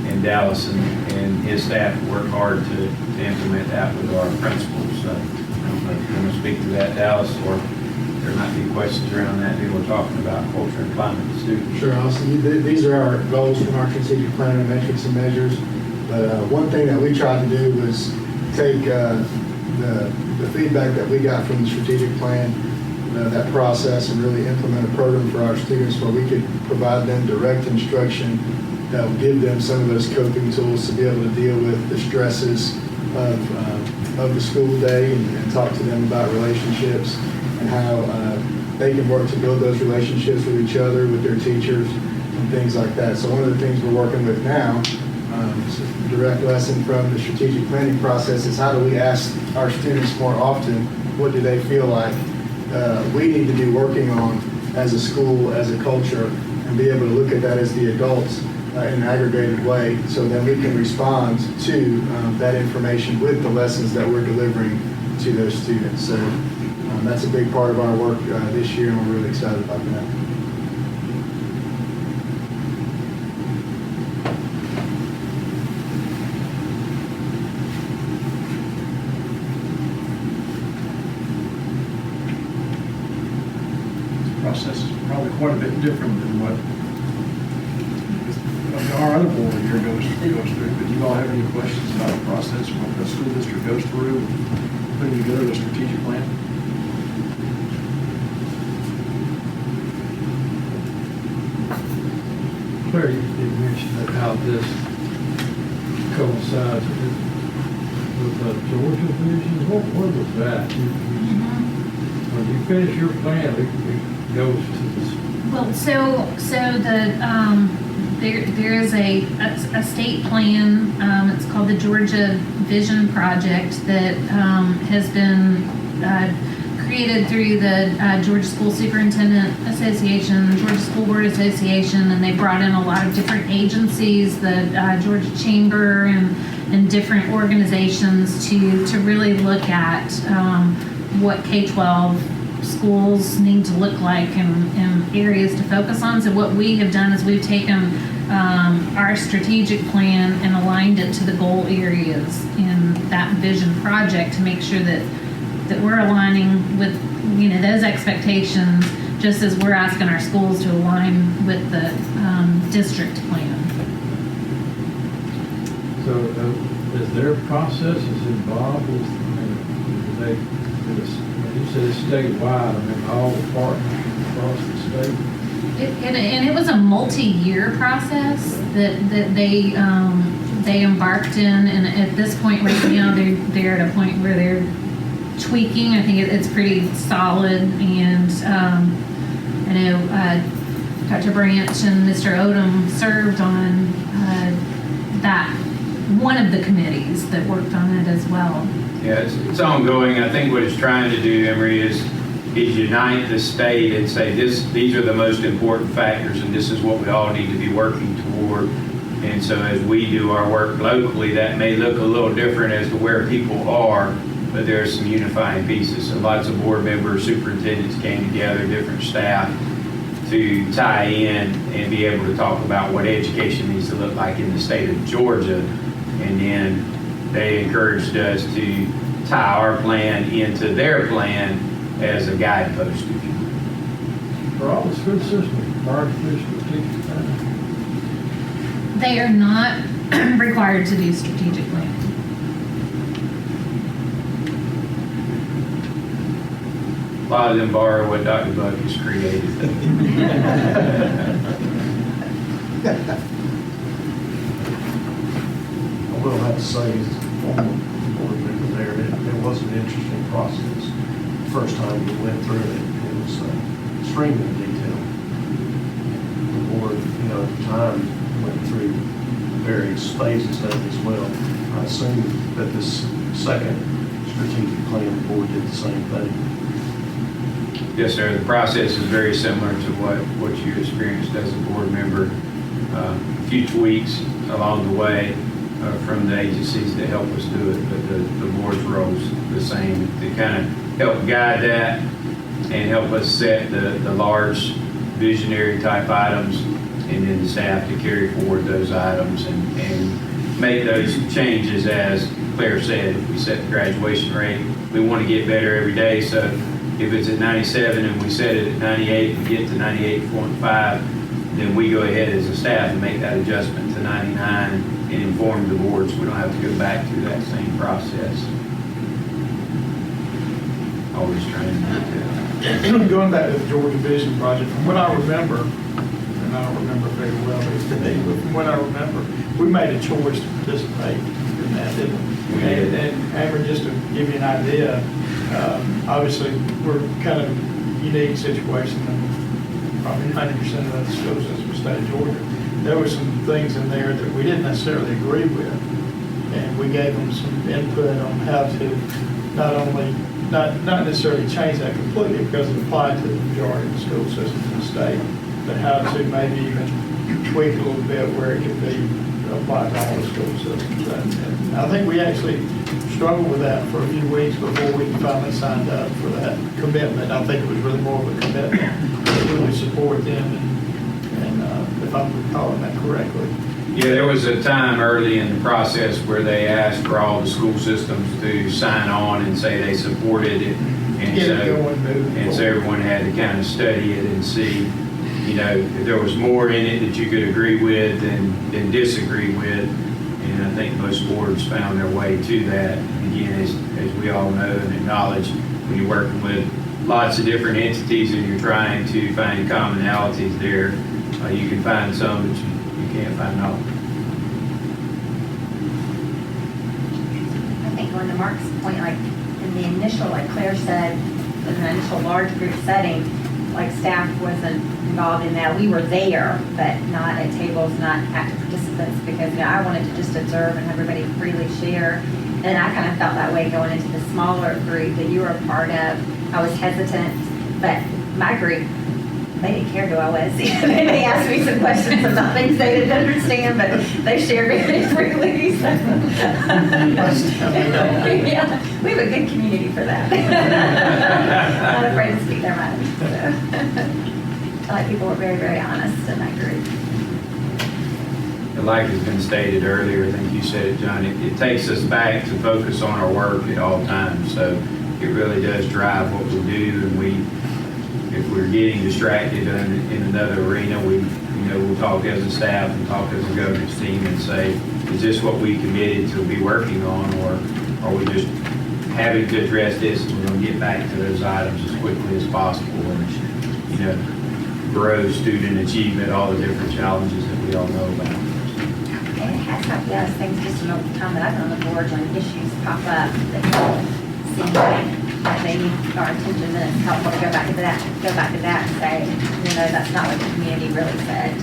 And Dallas and his staff work hard to implement that with our principals. So I don't know if you want to speak to that, Dallas, or there might be questions around that. We're talking about culture and climate with students. Sure, Austin. These are our goals from our strategic plan and metrics and measures. But one thing that we tried to do was take the feedback that we got from the strategic plan, that process, and really implement a program for our students where we could provide them direct instruction that will give them some of those coping tools to be able to deal with the stresses of the school day and talk to them about relationships and how they can work to build those relationships with each other, with their teachers, and things like that. So one of the things we're working with now, a direct lesson from the strategic planning process, is how do we ask our students more often, what do they feel like we need to be working on as a school, as a culture, and be able to look at that as the adults in an aggregated way, so that we can respond to that information with the lessons that we're delivering to those students. So that's a big part of our work this year, and we're really excited about that. Process is probably quite a bit different than what our other board here goes through. But do you all have any questions about the process, what the school district goes through, putting together the strategic plan? Claire, you mentioned that how this coincides with the Georgia vision. What was that? When you finish your plan, it goes to this. Well, so there is a state plan. It's called the Georgia Vision Project that has been created through the Georgia School Superintendent Association, Georgia School Board Association, and they brought in a lot of different agencies, the Georgia Chamber and different organizations to really look at what K-12 schools need to look like and areas to focus on. So what we have done is we've taken our strategic plan and aligned it to the goal areas in that vision project to make sure that we're aligning with those expectations, just as we're asking our schools to align with the district plan. So is there processes involved with, you said it's statewide, all the partners across the state? And it was a multi-year process that they embarked in, and at this point right now they're at a point where they're tweaking. I think it's pretty solid, and I know Dr. Branch and Mr. Odom served on that one of the committees that worked on it as well. Yeah, it's ongoing. I think what it's trying to do, Emery, is unite the state and say these are the most important factors, and this is what we all need to be working toward. And so as we do our work locally, that may look a little different as to where people are, but there's some unifying pieces. So lots of board members, superintendents came together, different staff, to tie in and be able to talk about what education needs to look like in the state of Georgia. And then they encouraged us to tie our plan into their plan as a guidepost, if you will. For all the school systems required to do strategic planning? They are not required to do strategic planning. A lot of them borrow what Dr. Buck has created. I will have to say, as a former board member there, it was an interesting process. The first time we went through it, it was extremely detailed. The board, at the time, went through various phases of it as well. I assume that this second strategic plan, the board did the same thing. Yes, sir. The process is very similar to what you experienced as a board member. A few tweaks along the way from the agencies that help us do it, but the board's role is the same to kind of help guide that and help us set the large visionary type items, and then the staff to carry forward those items and make those changes. As Claire said, if we set the graduation rate, we want to get better every day. So if it's at 97 and we set it at 98 and get to 98.5, then we go ahead as a staff and make that adjustment to 99 and inform the board, so we don't have to go back through that same process. Always trying to do that. Going back to the Georgia Vision Project, from what I remember, and I don't remember very well, but from what I remember, we made a choice to participate in that, didn't we? And Amber, just to give you an idea, obviously we're kind of a unique situation, and probably 90% of the schools in the state of Georgia. There were some things in there that we didn't necessarily agree with, and we gave them some input on how to not necessarily change that completely because it applied to the majority of the school systems in the state, but how to maybe even tweaked a little bit where it could be applied to all the school systems. And I think we actually struggled with that for a few weeks before we finally signed up for that commitment. I think it was really more of a commitment to really support them, and if I'm recalling that correctly. Yeah, there was a time early in the process where they asked for all the school systems to sign on and say they supported it. And Get it going, moving so forward. everyone had to kind of study it and see, you know, if there was more in it that you could agree with than disagree with. And I think most boards found their way to that. And again, as we all know and acknowledge, when you're working with lots of different entities and you're trying to find commonalities there, you can find some, but you can't find all. I think going to Mark's point, like in the initial, like Claire said, in the initial large group setting, like staff wasn't involved in that. We were there, but not at tables, not active participants, because, you know, I wanted to just observe and have everybody freely share. And I kind of felt that way going into the smaller group that you were a part of. I was hesitant, but my group, they didn't care who I was. They asked me some questions about things they didn't understand, but they shared very freely. So. Yeah, we have a good community for that. Not afraid to speak their mind. So. I like people who are very, very honest in that group. Like has been stated earlier, I think you said it, John, it takes us back to focus on our work at all times. So it really does drive what we do, and if we're getting distracted in another arena, we'll talk as a staff and talk as a governance team and say, is this what we committed to be working on, or are we just having to address this and we're going to get back to those items as quickly as possible and, grow student achievement, all the different challenges that we all know about. And it has helped us, things just in the time that I've been on the board, when issues pop up that seem like they need our attention, and it's helpful to go back to that and say, that's not what the community really said.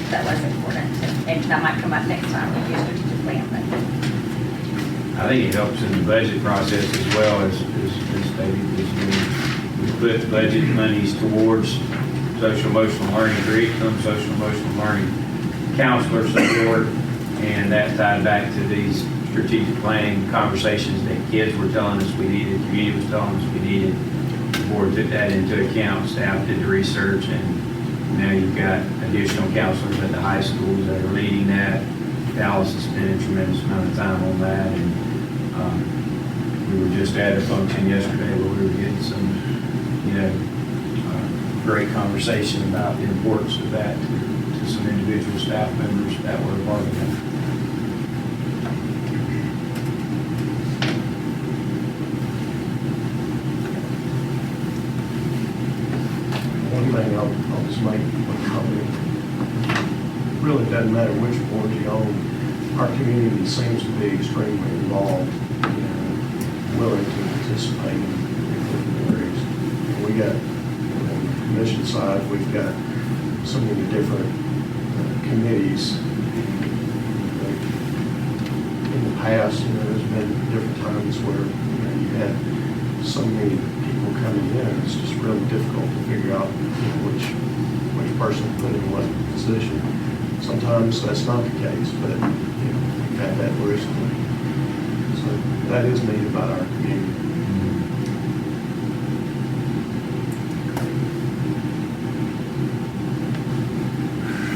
That was important. And that might come up next time when we do a strategic plan. But I think it helps in the budget process as well as stated. We put budget monies towards social emotional learning curriculum, social emotional learning counselor support, and that tied back to these strategic planning conversations that kids were telling us we needed, community was telling us we needed. The board took that into account, staff did the research, and now you've got additional counselors at the high schools that are leading that. Dallas has spent a tremendous amount of time on that, and we were just at a function yesterday where we were getting some, great conversation about the importance of that to some individual staff members that were a part of that. One thing I'll just make one comment. Really doesn't matter which board you own. Our community seems to be extremely involved, willing to participate in different areas. And we got, on the commission side, we've got so many different committees. In the past, there's been different times where you had so many people coming in, it's just really difficult to figure out which person to put in what position. Sometimes that's not the case, but we've had that recently. So that is neat about our community.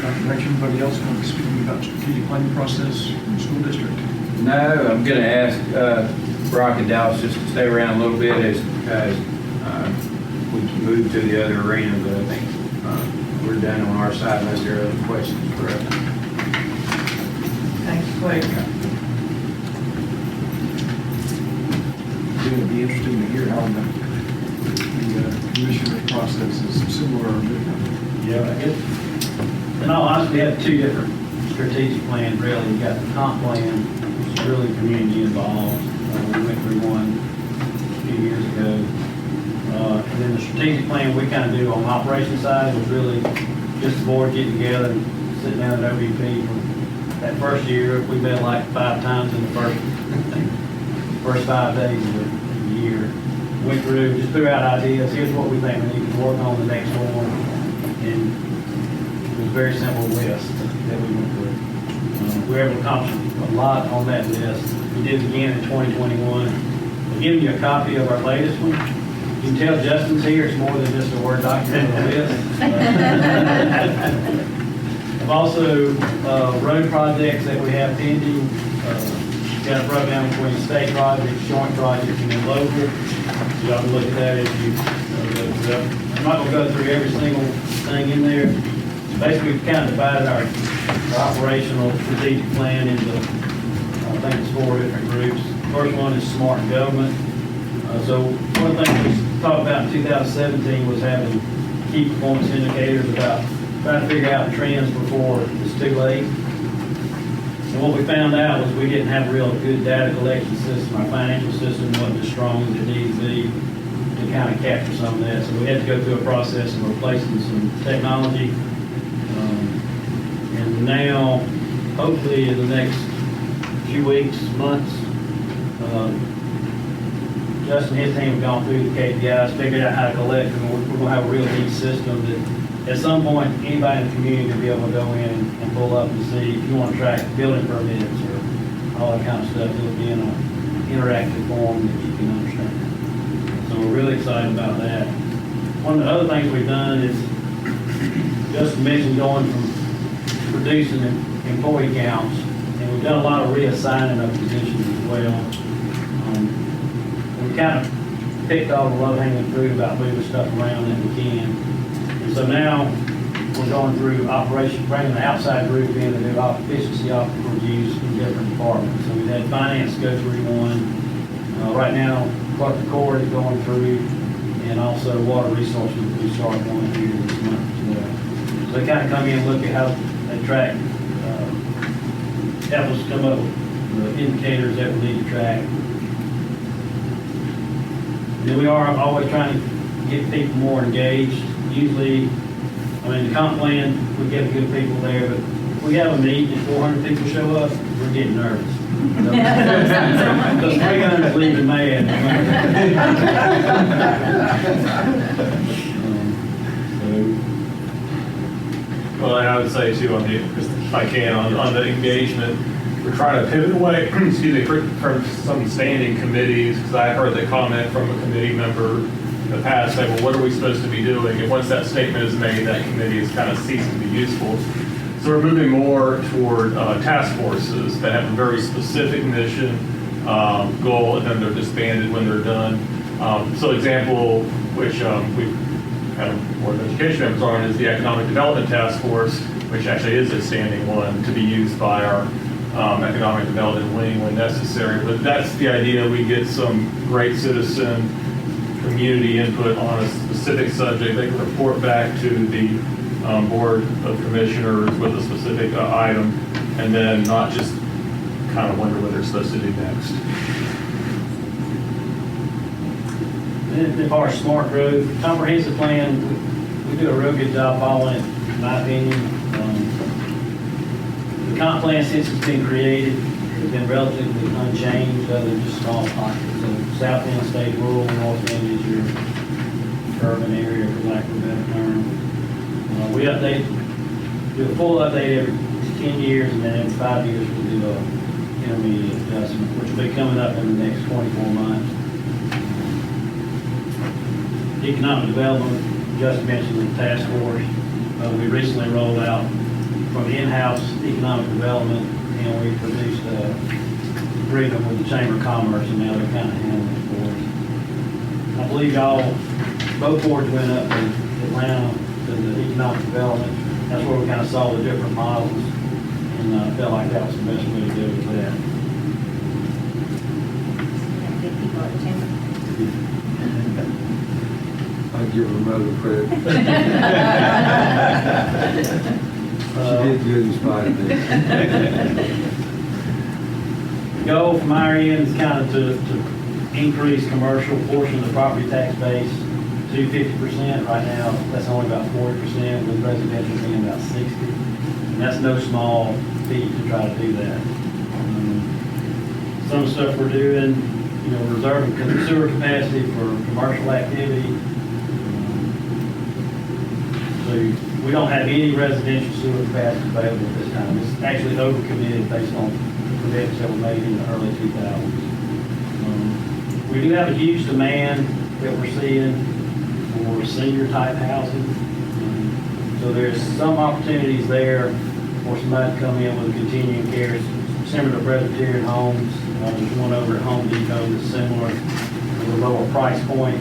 Dr. Rich, anybody else going to be speaking about strategic planning process in the school district? No, I'm going to ask Brock and Dallas just to stay around a little bit as we move to the other arena, but I think we're done on our side unless there are other questions for us. Thank you, Claire. It's going to be interesting to hear how the commissioner's process is similar or different. Yeah, in all honesty, we have two different strategic plans, really. You got the comp plan, which is really community involved. We went through one a few years ago. And then the strategic plan we kind of do on the operations side was really just the board getting together and sitting down at OVP for that first year. We met like 5 times in the first 5 days of the year. Went through, just threw out ideas. Here's what we think we need to work on the next one. And It was a very simple list that we went through. We were able to accomplish a lot on that list. We did it again in 2021. I've given you a copy of our latest one. You can tell Justin's here, it's more than just a Word document on a list. I've also, road projects that we have pending, got it broken down between state projects, joint projects, and then local. So y'all can look at that as you go through it. I'm not gonna go through every single thing in there. Basically, we've kind of divided our operational strategic plan into, I think it's 4 different groups. First one is smart government. So one of the things we talked about in 2017 was having key performance indicators about trying to figure out trends before it's too late. And what we found out was we didn't have a real good data collection system. Our financial system wasn't as strong as it needed to be to kind of capture some of that. So we had to go through a process of replacing some technology. And now, hopefully in the next few weeks, months, Justin and his team have gone through the KPIs, figured out how to collect them. We're going to have a real neat system that at some point, anybody in the community will be able to go in and pull up and see if you want to track building permits or all that kind of stuff. It'll be in an interactive form that you can understand. So we're really excited about that. One of the other things we've done is, Justin mentioned going from reducing employee counts, and we've done a lot of reassigning of positions as well. We kind of picked all the low-hanging fruit about moving stuff around that we can. And so now we're going through operation, bringing the outside group in to do efficiency optical reviews in different departments. So we've had finance go through one. Right now, clerk of court is going through, and also water resources we start going here this month as well. So they kind of come in and look at how they track, help us come up with the indicators that we need to track. And then we are always trying to get people more engaged. Usually, I mean, the comp plan, we get good people there, but if we have a meeting and 400 people show up, we're getting nervous. Because 300 is leaving mad. Well, and I would say too, if I can, on the engagement, we're trying to pivot away, excuse me, from some standing committees, because I heard the comment from a committee member in the past say, well, what are we supposed to be doing? And once that statement is made, that committee is kind of ceasing to be useful. So we're moving more toward task forces that have a very specific mission, goal, and then they're disbanded when they're done. So example, which we've had a Board of Education members on, is the Economic Development Task Force, which actually is a standing one to be used by our economic development wing when necessary. But that's the idea. We get some great citizen community input on a specific subject. They can report back to the Board of Commissioners with a specific item, and then not just kind of wonder what they're supposed to do next. And as far as smart growth, comprehensive plan, we do a real good job following it, in my opinion. The comp plan, since it's been created, has been relatively unchanged, other than just small pockets. So south end stays rural, north end is your urban area, for lack of a better term. We update, do a full update every 10 years, and then every 5 years we do a intermediate adjustment, which will be coming up in the next 24 months. Economic development, just mentioned the task force. We recently rolled out from the in-house economic development, and we produced an agreement with the Chamber of Commerce, and now they're kind of handling it for us. I believe both boards went up to Atlanta to the economic development. That's where we kind of saw the different models, and felt like that was the best way to do with that. Good people at the chamber. I'd give her another credit. She did good in spite of me. The goal from our end is kind of to increase commercial portion of the property tax base to 50%. Right now, that's only about 40%, with residential being about 60%. And that's no small feat to try to do that. Some of the stuff we're doing, reserving sewer capacity for commercial activity. So We don't have any residential sewer capacity available at this time. It's actually overcommitted based on projections that were made in the early 2000s. We do have a huge demand that we're seeing for senior type housing. So there's some opportunities there for somebody to come in with continuing care, similar to Presbyterian homes. There's one over at Home Depot that's similar with a lower price point.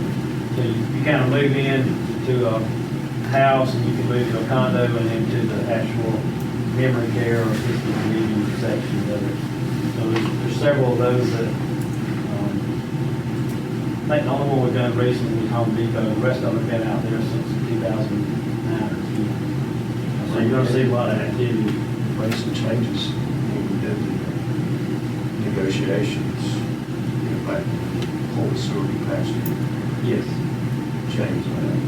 So you kind of move in to a house and you can move to a condo and into the actual memory care or assisted living section of it. So there's several of those that, I think the only one we've done recently was Home Depot. The rest of them have been out there since 2009 or 10. So you're going to see a lot of activity. Made some changes when we did the negotiations, back before the sewer capacity. Yes. Changed that.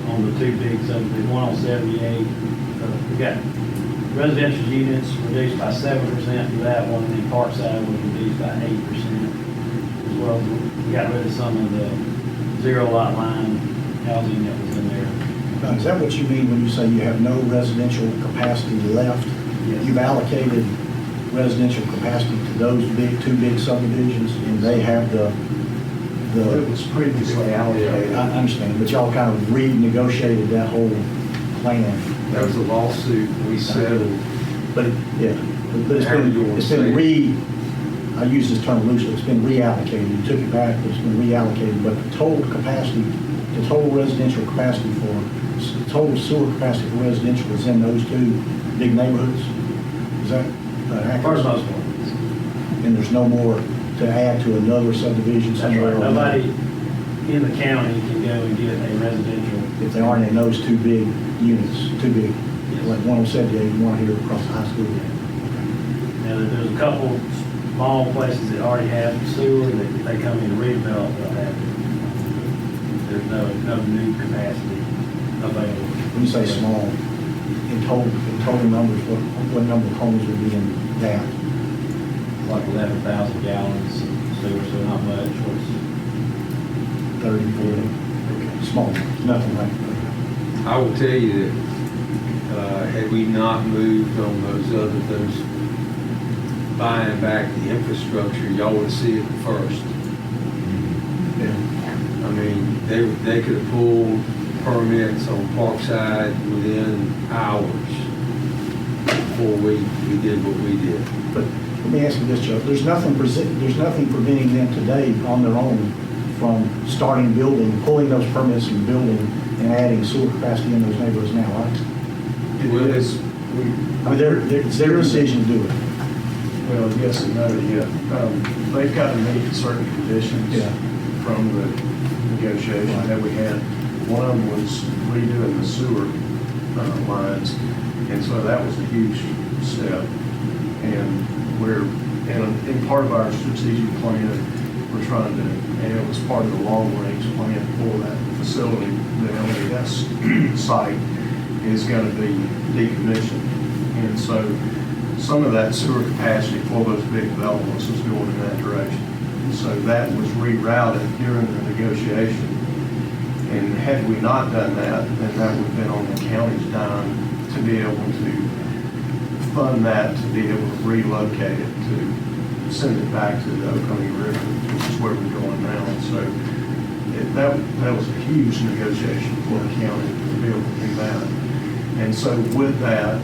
On the two big subdivisions, one on 78, we got residential units reduced by 7% for that one, and then Parkside was reduced by 8%. As well as we got rid of some of the zero lot line housing that was in there. Now, is that what you mean when you say you have no residential capacity left? Yes. You've allocated residential capacity to those two big subdivisions, and they have It was previously allocated. I understand, but y'all kind of renegotiated that whole plan. That was a lawsuit we settled. But, yeah, but it's been I use this term loosely, it's been reallocated. You took it back, but it's been reallocated. But the total capacity, the total residential capacity the total sewer capacity for residential is in those two big neighborhoods? Is that accurate? For the most part. And there's no more to add to another subdivision That's somewhere? right. Nobody in the county can go and get a residential. If they aren't in those two big units, too big, like 178 and one here across the high school. Now, there's a couple small places that already have sewer that if they come in to redevelop, they'll have it. There's no new capacity available. When you say small, in total numbers, what number of homes would be in that? Like 11,000 gallons of sewer, so not much. What's 30, 40? Okay, small, nothing like that. I will tell you that, had we not moved on those buying back the infrastructure, y'all would see it first. Yeah. I mean, they could have pulled permits on Parkside within hours before we did what we did. But let me ask you this, Joe. There's nothing preventing them today on their own from starting building, pulling those permits and building and adding sewer capacity in those neighborhoods now, right? Well, it's their decision to do it. Well, yes and no, yeah. They've got to meet certain conditions from the negotiation that we had. One of them was redoing the sewer lines, and so that was a huge step. And in part of our strategic plan, we're trying to, and it was part of the long-range plan for that facility, the LAS site is going to be decommissioned. And so some of that sewer capacity for those big developments was going in that direction. So that was rerouted during the negotiation. And had we not done that, then that would have been on the county's dime to be able to fund that, to be able to relocate it, to send it back to the Oconee River, which is where we're going now. So that was a huge negotiation for the county to be able to do that. And so with that,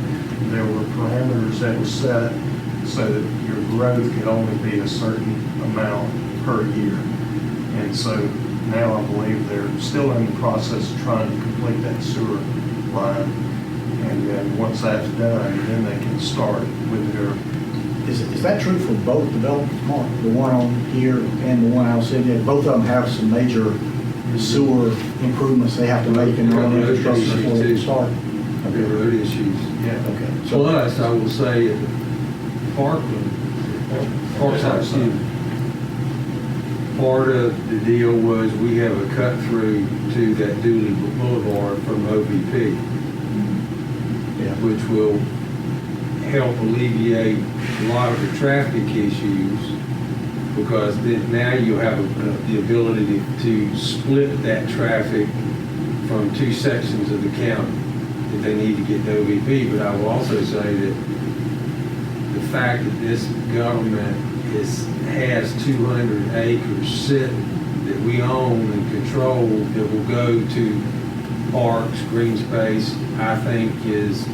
there were parameters that were set so that your growth could only be a certain amount per year. And so now I believe they're still in the process of trying to complete that sewer line. And then once that's done, then they can start with their... Is that true for both developments, Mark? The one on here and the one out of City? Both of them have some major sewer improvements they have to make in their own infrastructure before they start? Okay, road issues. Yeah, okay. Plus, I will say, Parkside, part of the deal was we have a cut through to that Dooley Boulevard from OVP, which will help alleviate a lot of the traffic issues, because then now you have the ability to split that traffic from two sections of the county. that they need to get the OVP, but I will also say that the fact that this government has 200 acres sitting that we own and control that will go to parks, green space, I think is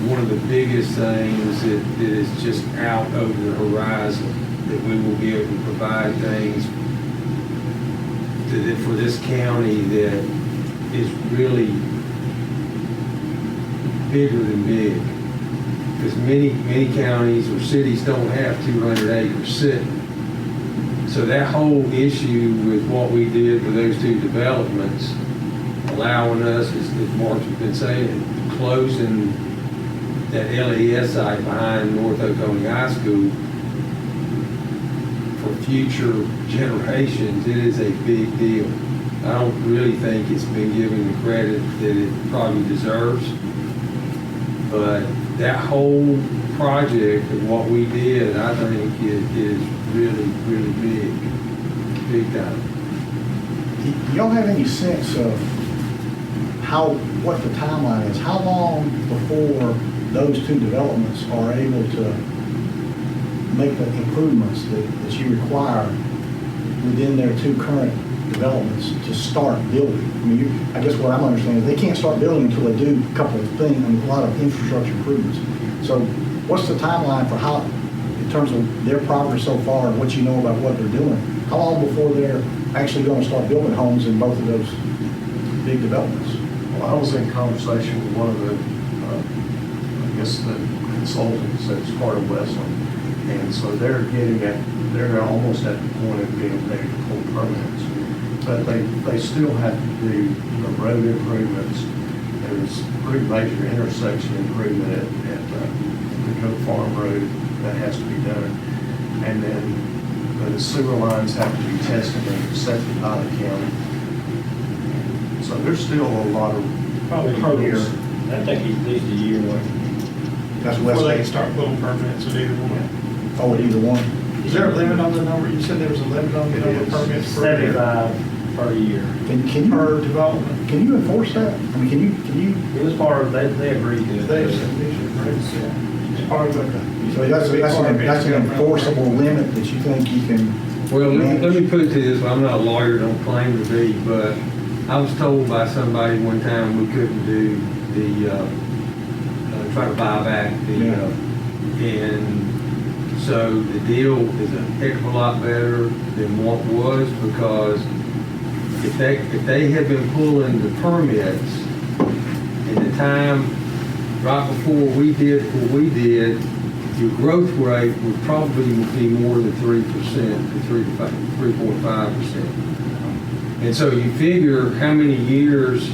one of the biggest things that is just out over the horizon, that we will be able to provide things for this county that is really bigger than big. Because many counties or cities don't have 200 acres sitting. So that whole issue with what we did with those two developments, allowing us, as Mark's been saying, closing that LES site behind North Oconee High School for future generations, it is a big deal. I don't really think it's been given the credit that it probably deserves. But that whole project and what we did, I think it is really, really big time. Do y'all have any sense of what the timeline is? How long before those two developments are able to make the improvements that you require within their two current developments to start building? I mean, I guess what I'm understanding is they can't start building until they do a couple of things, a lot of infrastructure improvements. So what's the timeline for how, in terms of their progress so far and what you know about what they're doing? How long before they're actually going to start building homes in both of those big developments? Well, I was in conversation with one of the, I guess the consultants that's part of Westland, and so they're almost at the point of being ready to pull permits. But they still have to do road improvements. There's a pretty major intersection improvement at the Goat Farm Road that has to be done. And then the sewer lines have to be tested and accepted by the county. So there's still a lot of Probably hurdles. That'd take at least a year away. That's Before they can West. start pulling permits with either one. Oh, either one. Is there a limit on the number? You said there was a limit on the number of permits per year? 75 per year. Can you Per development? can you enforce that? I mean, can you It was part of, they agreed to it. They should it's part of the. so that's an enforceable limit that you think you can Well, let manage? me put it this way, I'm not a lawyer, don't claim to be, but I was told by somebody one time we couldn't do try to buy back and so the deal is a heck of a lot better than what was, because if they had been pulling the permits in the time right before we did what we did, your growth rate would probably be more than 3%, to 3.5%. And so you figure how many years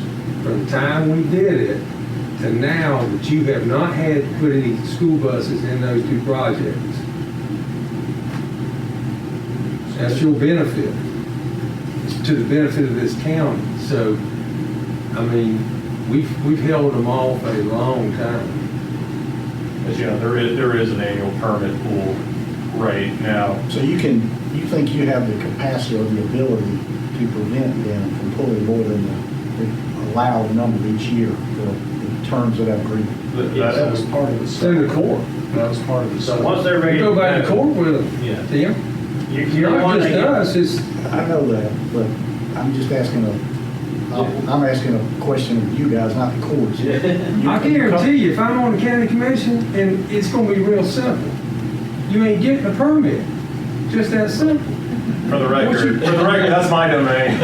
from the time we did it to now that you have not had to put any school buses in those two projects. That's your benefit. It's to the benefit of this county. So, I mean, we've held them off a long time. As you know, there is an annual permit pool rate now. So you think you have the capacity or the ability to prevent them from pulling more than the allowed number each year for the terms of that agreement? That was part of the. Stay in the court. That was part of the. So once they're ready. You go back to court with them. Yeah. Tim. You're Not one just that- us, it's, I know that, but I'm just asking I'm asking a question of you guys, not the courts. I guarantee you, if I'm on the county commission, and it's gonna be real simple. You ain't getting a permit. Just that simple. For the record, that's my domain.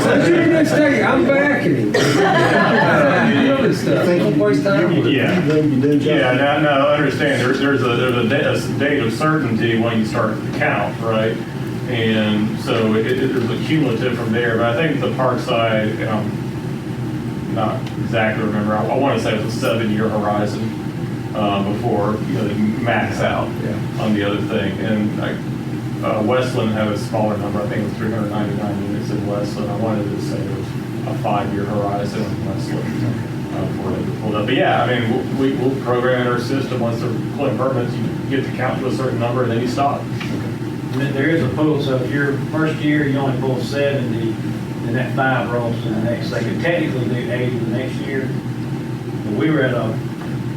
But you didn't say, I'm backing him. You know this stuff. Don't waste time with it. Yeah. You think you do, Jeff? Yeah, no, understand, there's a date of certainty when you start the count, right? And so there's a cumulative from there, but I think the park side, not exactly remember, I want to say it was a 7-year horizon before, they max out on the other thing. And Westland had a smaller number, I think it was 399 units in Westland. I wanted to say it was a 5-year horizon in Westland. Before they were pulled up. But yeah, I mean, we'll program in our system, once they're pulling permits, you get to count to a certain number and then you stop. There is a pool, so if your first year, you only pull 70, then that 5 rolls to the next. They could technically do 80 the next year. But we were at a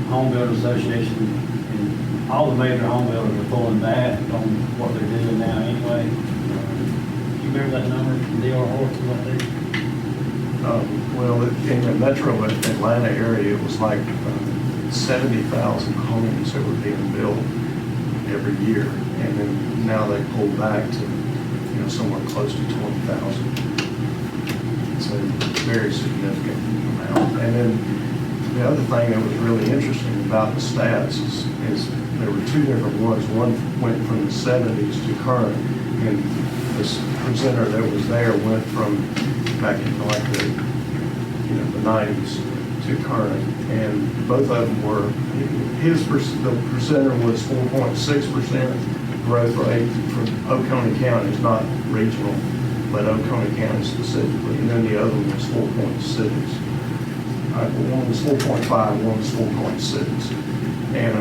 home building association, and all the major home builders are pulling back on what they're doing now anyway. You remember that number from D.R. Horton, what they? Well, in the metro Atlanta area, it was like 70,000 homes that were being built every year. And then now they pulled back to, somewhere close to 20,000. It's a very significant amount. And then the other thing that was really interesting about the stats is there were 2 different ones. One went from the 70s to current, and this presenter that was there went from back in like the 90s to current, and both of them were, the presenter was 4.6% growth rate for Oconee County, it's not regional, but Oconee County specifically, and then the other one was 4.6. One was 4.5, one was 4.6. And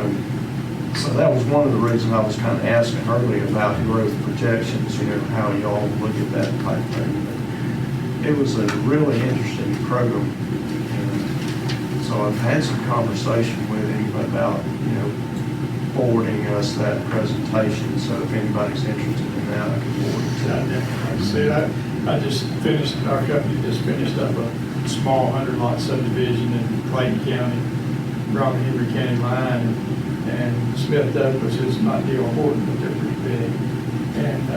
so that was one of the reasons I was kind of asking earlier about the growth projections, how y'all look at that type of thing. But it was a really interesting program. And so I've had some conversation with him about, forwarding us that presentation. So if anybody's interested in that, I can forward it to them. I just finished, our company just finished up a small 100-lot subdivision in Clayton County, Robert Henry County line, and Smith Douglas is not D.R. Horton, but they're pretty big. And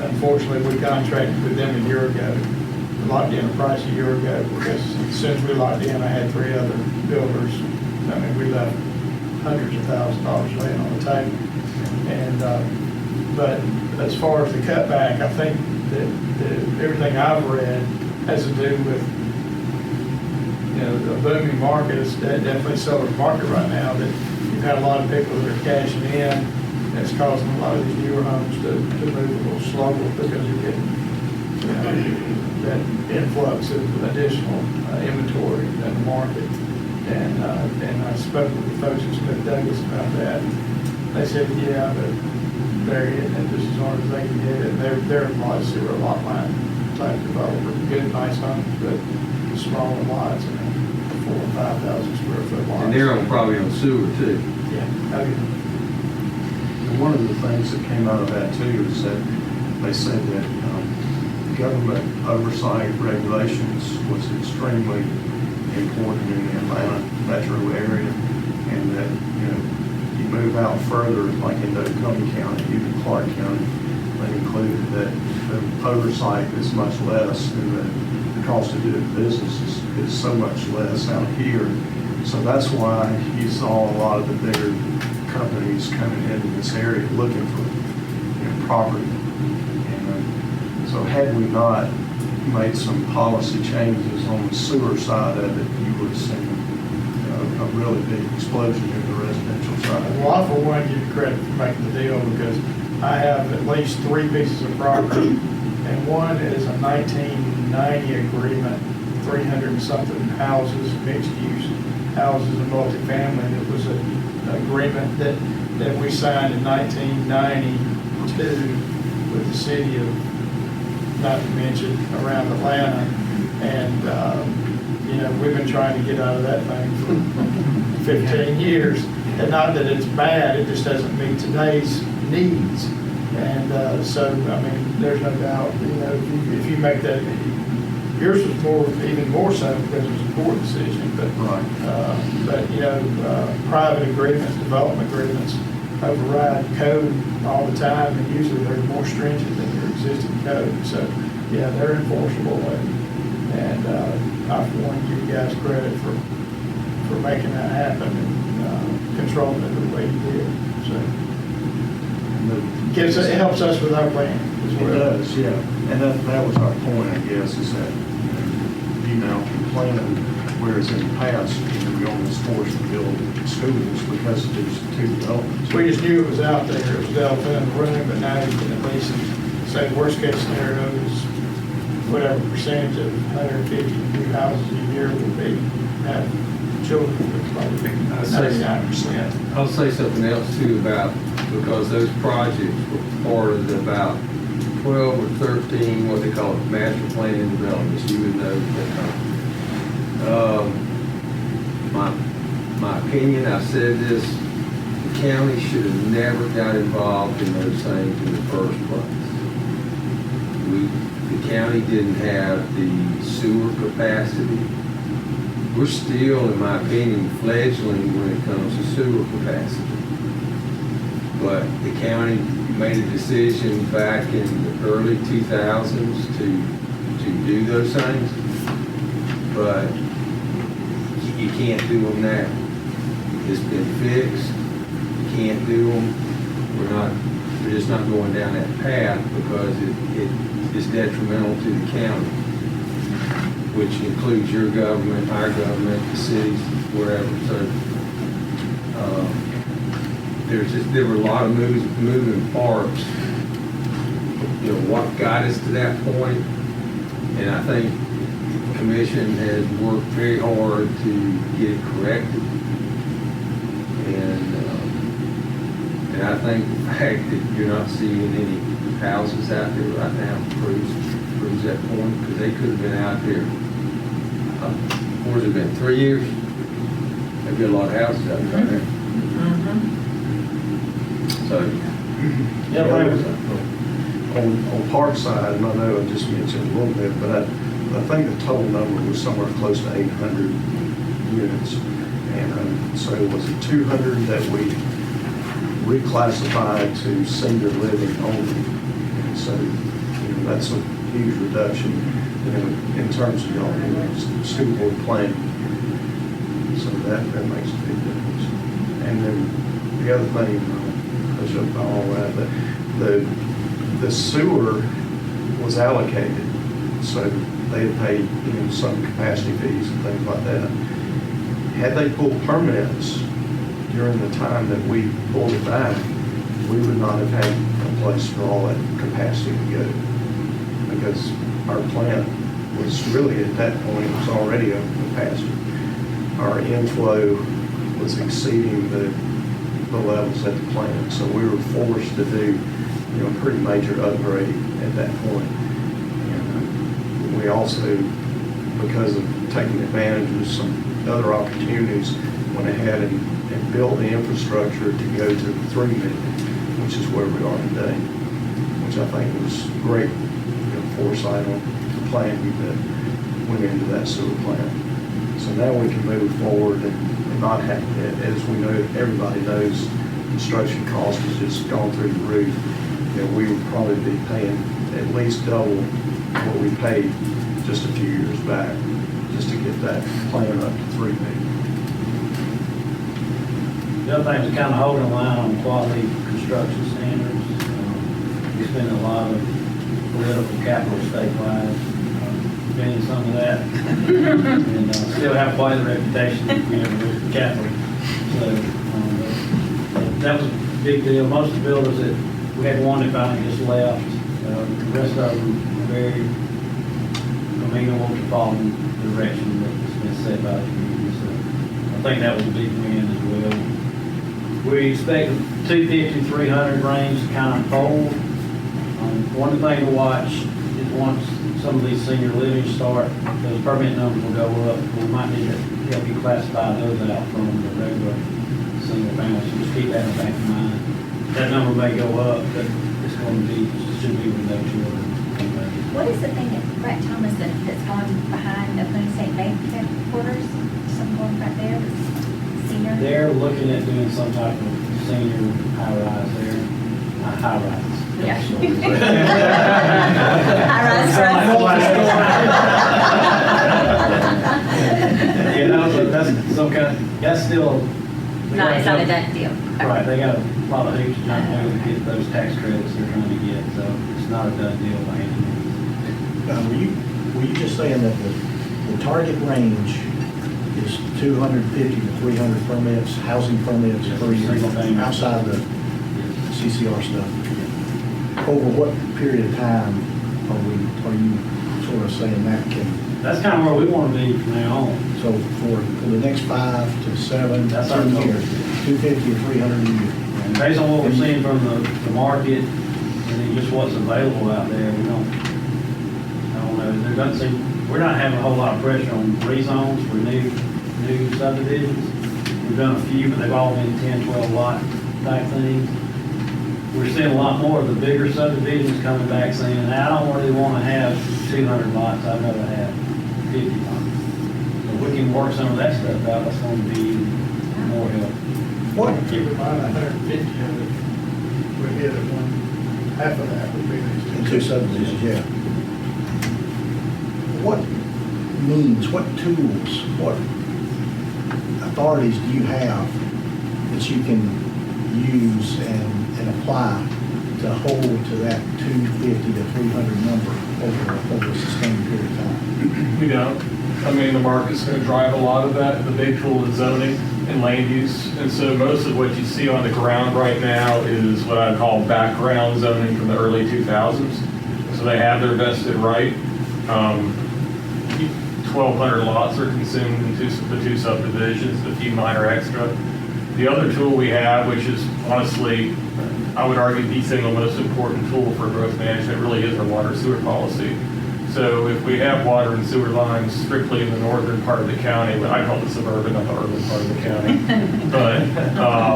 unfortunately, we contracted with them a year ago. We locked in a price a year ago because as soon as we locked in, I had 3 other builders. I mean, we left hundreds of thousands of dollars laying on the table. And but as far as the cutback, I think that everything I've read has to do with the booming market. It's definitely a seller's market right now. That you've had a lot of people that are cashing in. That's causing a lot of these newer homes to move a little slower because you're getting that influx of additional inventory in the market. And I spoke with the folks at Smith Douglas about that. They said, yeah, but they're hitting it just as hard as they can hit it. They're obviously a lot line type developer, good, nice homes, but smaller lots and 4,000 or 5,000 square foot lots. And they're probably on sewer too. Yeah. Oh, yeah. And one of the things that came out of that too is that they said that government oversight regulations was extremely important in the Atlanta metro area, and that you move out further, like into Oconee County, even Clark County, they included that the oversight is much less, and the cost of doing business is so much less out here. So that's why you saw a lot of the bigger companies coming into this area looking for property. And so had we not made some policy changes on the sewer side of it, you would have seen a really big explosion in the residential side. Well, I for one give you credit for making the deal because I have at least 3 pieces of property, and one is a 1990 agreement, 300 and something houses, mixed use houses and multifamily. It was an agreement that we signed in 1992 with the city of, not to mention, around Atlanta. And, we've been trying to get out of that thing for 15 years. And not that it's bad, it just doesn't meet today's needs. And so, I mean, there's no doubt, if you make that, yours was even more so because it was a board decision, but, private agreements, development agreements override code all the time, and usually they're more stringent than your existing code. So, yeah, they're enforceable, and I want to give you guys credit for making that happen and controlling it the way you did. So, it helps us with our plan as well. It does, yeah. And that was our point, I guess, is that planning, whereas in the past, we almost forced to build schools because there's 2 developments. We just knew it was out there, it was the elephant in the room, but now you can at least say worst case scenario is whatever percentage of 150 new houses a year would be have children. It's probably 99%. I'll say something else too about because those projects were part of the about 12 or 13, what they call it, master plan and developments. You would know that. My opinion, I've said this, the county should have never got involved in those things in the first place. The county didn't have the sewer capacity. We're still, in my opinion, fledgling when it comes to sewer capacity. But the county made a decision back in the early 2000s to do those things, but you can't do them now. It's been fixed. You can't do them. We're just not going down that path because it is detrimental to the county, which includes your government, our government, the cities, wherever. So there were a lot of moving parts. You know, what got us to that point, and I think the commission has worked very hard to get it corrected. And I think the fact that you're not seeing any houses out there right now proves that point, because they could have been out there. What has it been, 3 years? There'd be a lot of houses out there right there. So, On park side, and I know I just mentioned a little bit, but I think the total number was somewhere close to 800 units. And so was it 200 that we reclassified to senior living only? And so, that's a huge reduction in terms of y'all school board planning. So that makes a big difference. And then the other thing, I'll push up all that, the sewer was allocated, so they had paid some capacity fees and things like that. Had they pulled permits during the time that we pulled it back, we would not have had a place for all that capacity to go, because our plant was really, at that point, it was already over capacity. Our inflow was exceeding the levels at the plant, so we were forced to do a pretty major upgrade at that point. And we also, because of taking advantage of some other opportunities, went ahead and built the infrastructure to go to 3 million, which is where we are today, which I think was great foresight on the planning that went into that sewer plant. So now we can move forward and not have, as we know, everybody knows, construction cost has just gone through the roof. We would probably be paying at least double what we paid just a few years back, just to get that plant up to 3 million. The other thing is kind of holding the line on quality construction standards. We spend a lot of political capital statewide, been in some of that, and still have quite a reputation with capital. So that was a big deal. Most of the builders that we had one that finally just left. The rest of them were very amenable to following the direction that's been set by the community. So I think that was a big win as well. We expect the 250, 300 range to kind of hold. One thing to watch is once some of these senior living start, those permit numbers will go up. We might need to help you classify those out from the regular single family. So just keep that in the back of mind. That number may go up, but it's going to be, should be with no children. What is the thing at Brett Thomas that's gone behind Oconee State Bank headquarters? Something going right there, senior? They're looking at doing some type of senior high-rise there. High-rise. Yeah. But that's some kind of, that's still. No, it's not a done deal. Right, they got a lot of hoops to jump through to get those tax credits they're trying to get, so it's not a done deal by any means. Were you just saying that the target range is 250 to 300 permits, housing permits per year, outside the CCR stuff? Over what period of time are you sort of saying that can? That's kind of where we want to be from now on. So for the next 5 to 7, That's our 10 goal. years, 250 or 300 a year. And Based on what we're seeing from the market, and then just what's available out there, I don't know, there doesn't seem, we're not having a whole lot of pressure on rezones for new subdivisions. We've done a few, but they've all been 10, 12 lot type things. We're seeing a lot more of the bigger subdivisions coming back saying, I don't really want to have 200 lots, I'd rather have 50 lots. So if we can work some of that stuff out, that's going to be more help. What, keep in mind, 150 of it, we hit at one, half of that would be In these two subdivisions, yeah. What means, what tools, what authorities do you have that you can use and apply to hold to that 250 to 300 number over a sustained period of time? We don't. I mean, the market's going to drive a lot of that. The big tool is zoning and land use. And so most of what you see on the ground right now is what I call background zoning from the early 2000s. So they have their vested right. 1,200 lots are consumed in the two subdivisions, a few minor extra. The other tool we have, which is honestly, I would argue the single most important tool for growth management, really is our water sewer policy. So if we have water and sewer lines strictly in the northern part of the county, but I call it the suburban, not the urban part of the county, but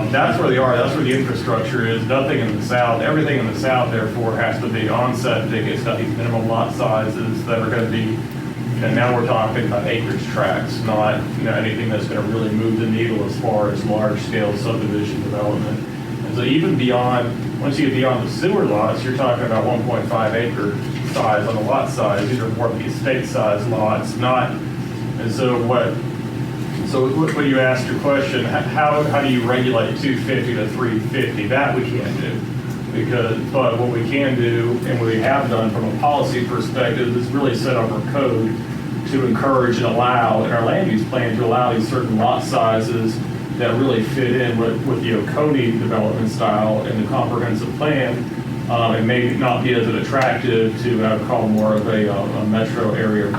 that's where they are, that's where the infrastructure is, nothing in the south. Everything in the south, therefore, has to be on septic. It's got these minimum lot sizes that are going to be, and now we're talking about acreage tracts, not anything that's going to really move the needle as far as large-scale subdivision development. And so even beyond, once you get beyond the sewer lots, you're talking about 1.5 acre size on the lot size. These are more the estate size lots, not. And so when you asked your question, how do you regulate 250 to 350? That we can't do. But what we can do, and what we have done from a policy perspective, is really set up our code to encourage and allow, in our land use plan, to allow these certain lot sizes that really fit in with the Oconee development style in the comprehensive plan, and may not be as attractive to what I would call more of a metro area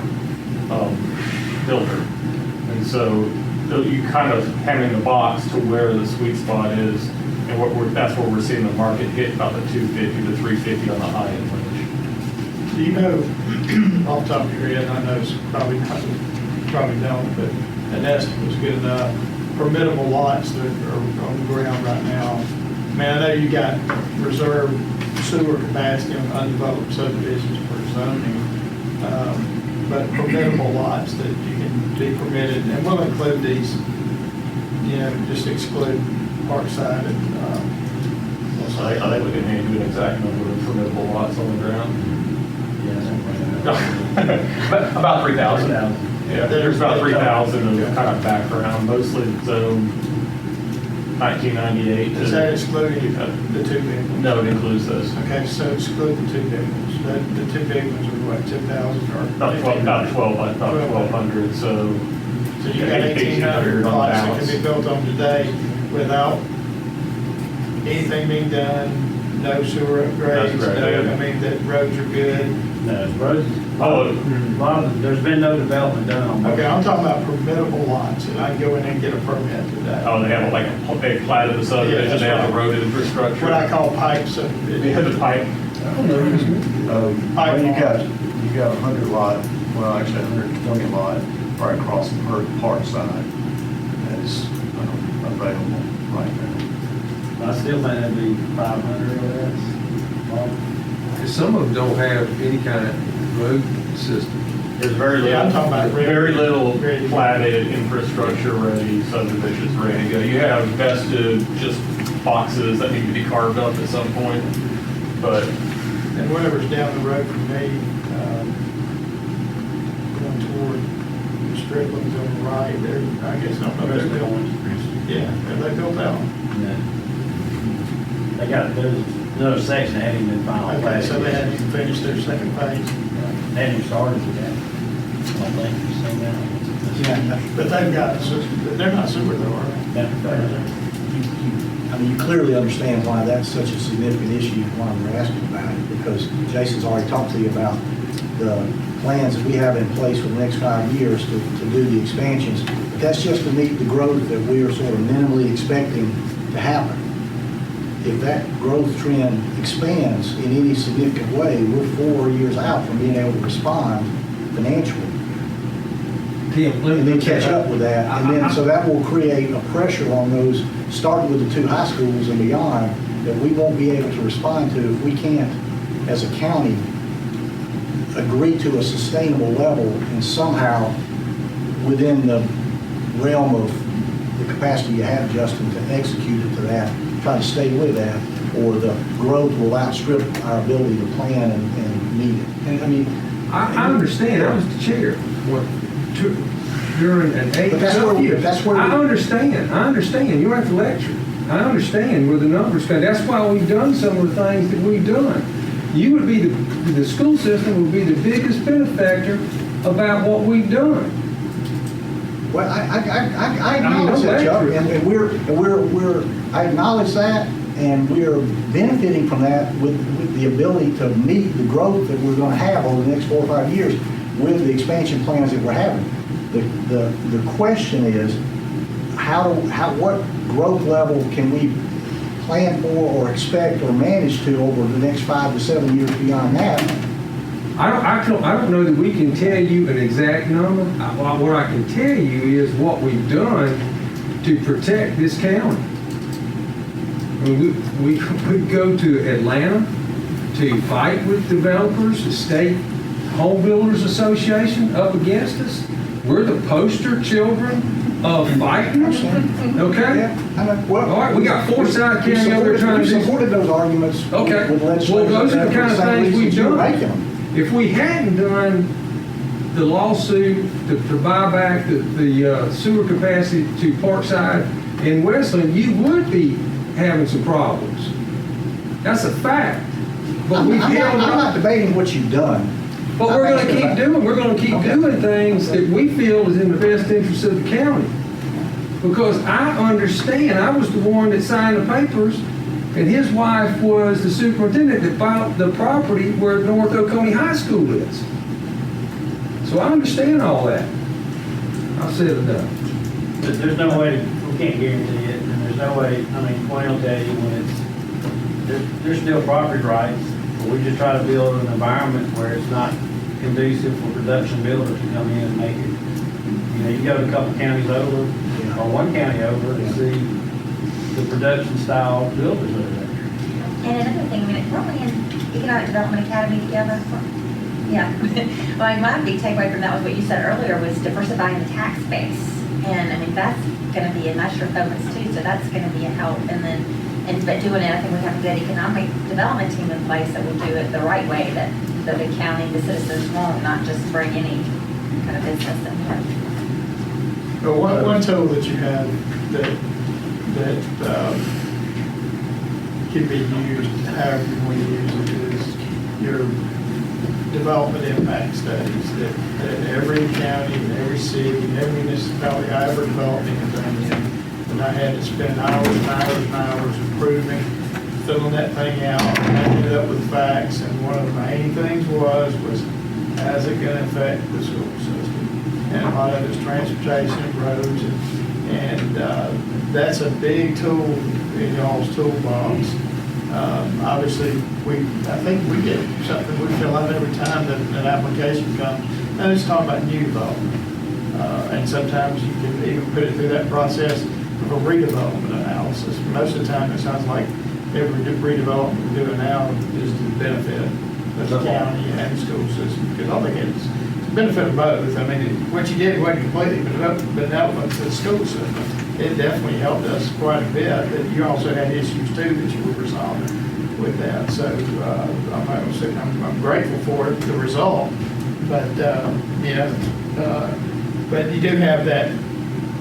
builder. And so you kind of hang in the box to where the sweet spot is, and that's where we're seeing the market hit about the 250 to 350 on the high end range. Do you know, off the top of your head, I know it's probably don't, but an estimate was good enough, permittable lots that are on the ground right now? I mean, I know you got reserved sewer capacity on undeveloped subdivisions for zoning, but permittable lots that you can be permitted, and we'll include these, just exclude Parkside and, I think we can hand you an exact number of permittable lots on the ground. About 3,000. Yeah, there's about 3,000 of kind of background, mostly zone 1998. Is that excluding the two big ones? No, it includes those. Okay, so exclude the two big ones. The two big ones are what, 2,000 or? About 1,200, so you got 1,800 lots that can be built on today without anything being done, no sewer upgrades, That's correct, yeah. I mean, the roads are good. No, roads, there's been no development done on those. Okay, I'm talking about permittable lots, and I can go in and get a permit today. they have they platted the subdivision, Yeah, they have right. the road infrastructure. What I call pipes They subdivision. have the pipe. I don't know. Well, you got 100 lot, well, actually 120 lot right across the park side that's available right now. I still think that'd be 500 or less. Some of them don't have any kind of road system. There's very little. Yeah, I'm talking about very little ready. platted infrastructure ready, subdivisions ready to go. You have vested just boxes that need to be carved up at some point, but And whatever's down the road from me, going toward the Strickland's on the right, I guess, I don't know if they're built. Yeah, have they built out? They got, there's another section that hadn't even been finalized. Okay, so they haven't even finished their second phase. They hadn't even started with that. I don't think you've seen that. Yeah, but they've got, they're not super though, are they? Yeah. I mean, you clearly understand why that's such a significant issue, why we're asking about it, because Jason's already talked to you about the plans that we have in place for the next 5 years to do the expansions. But that's just to meet the growth that we are sort of minimally expecting to happen. if that growth trend expands in any significant way, we're 4 years out from being able to respond financially. And then catch up with that, and then, so that will create a pressure on those, starting with the 2 high schools and beyond, that we won't be able to respond to if we can't, as a county, agree to a sustainable level and somehow, within the realm of the capacity you have, Justin, to execute it to that, try to stay with that, or the growth will outstrip our ability to plan and meet it. And I mean, I understand, I was the chair during an 8 But that's where I understand, you don't have to lecture. I understand where the numbers go. That's why we've done some of the things that we've done. You would be, the school system would be the biggest benefactor about what we've done. Well, I acknowledge that, Chuck, and I acknowledge that, and we're benefiting from that with the ability to meet the growth that we're going to have over the next 4 or 5 years with the expansion plans that we're having. The question is, what growth level can we plan for or expect or manage to over the next 5 to 7 years beyond that? I don't know that we can tell you an exact number. What I can tell you is what we've done to protect this county. I mean, we go to Atlanta to fight with developers, the State Home Builders Association up against us. We're the poster children of fighting. Okay? Yeah, well, all right, we got Forsyth County over there trying to do. We supported those arguments. Okay. With Well, those are the kind of things we've done. If we hadn't done the lawsuit to buy back the sewer capacity to Parkside and Westland, you would be having some problems. That's a fact. But I'm not debating what you've done. But we're going to keep doing. We're going to keep doing things that we feel is in the best interest of the county. Because I understand. I was the one that signed the papers, and his wife was the superintendent that bought the property where North Oconee High School is. So I understand all that. I've said enough. There's no way, we can't guarantee it, and there's no way, I mean, Wayne will tell you when there's still property rights, but we just try to build an environment where it's not conducive for production builders to come in and make it. You know, you go to a couple counties over, or one county over, and see the production style builders over there. And another thing, I mean, weren't we in Economic Development Academy together? Yeah. Well, my big takeaway from that was what you said earlier, was diversifying the tax base. And I mean, that's going to be, and that's your focus too, so that's going to be a help. But doing it, I think we have a good economic development team in place that will do it the right way, that the county, the citizens won't, not just bring any kind of business in here. Well, one tool that you have that can be used however you want to use it is your development impact studies that every county, every city, every municipality I ever developed anything in, and I had to spend hours and hours and hours improving, filling that thing out, matching it up with facts, and one of the main things was how's it going to affect the school system? And a lot of it's transportation, roads, and that's a big tool in y'all's toolbox. Obviously, I think we get something we fill out every time that an application comes. Now, let's talk about new development. And sometimes you can even put it through that process of a redevelopment analysis. Most of the time, it sounds like every redevelopment we're doing now is to the benefit of the county and the school system. Because I think it's a benefit of both. I mean, what you did wasn't completely benevolent to the school system. It definitely helped us quite a bit. But you also had issues too that you were resolving with that. So I'm grateful for the result. But but you do have that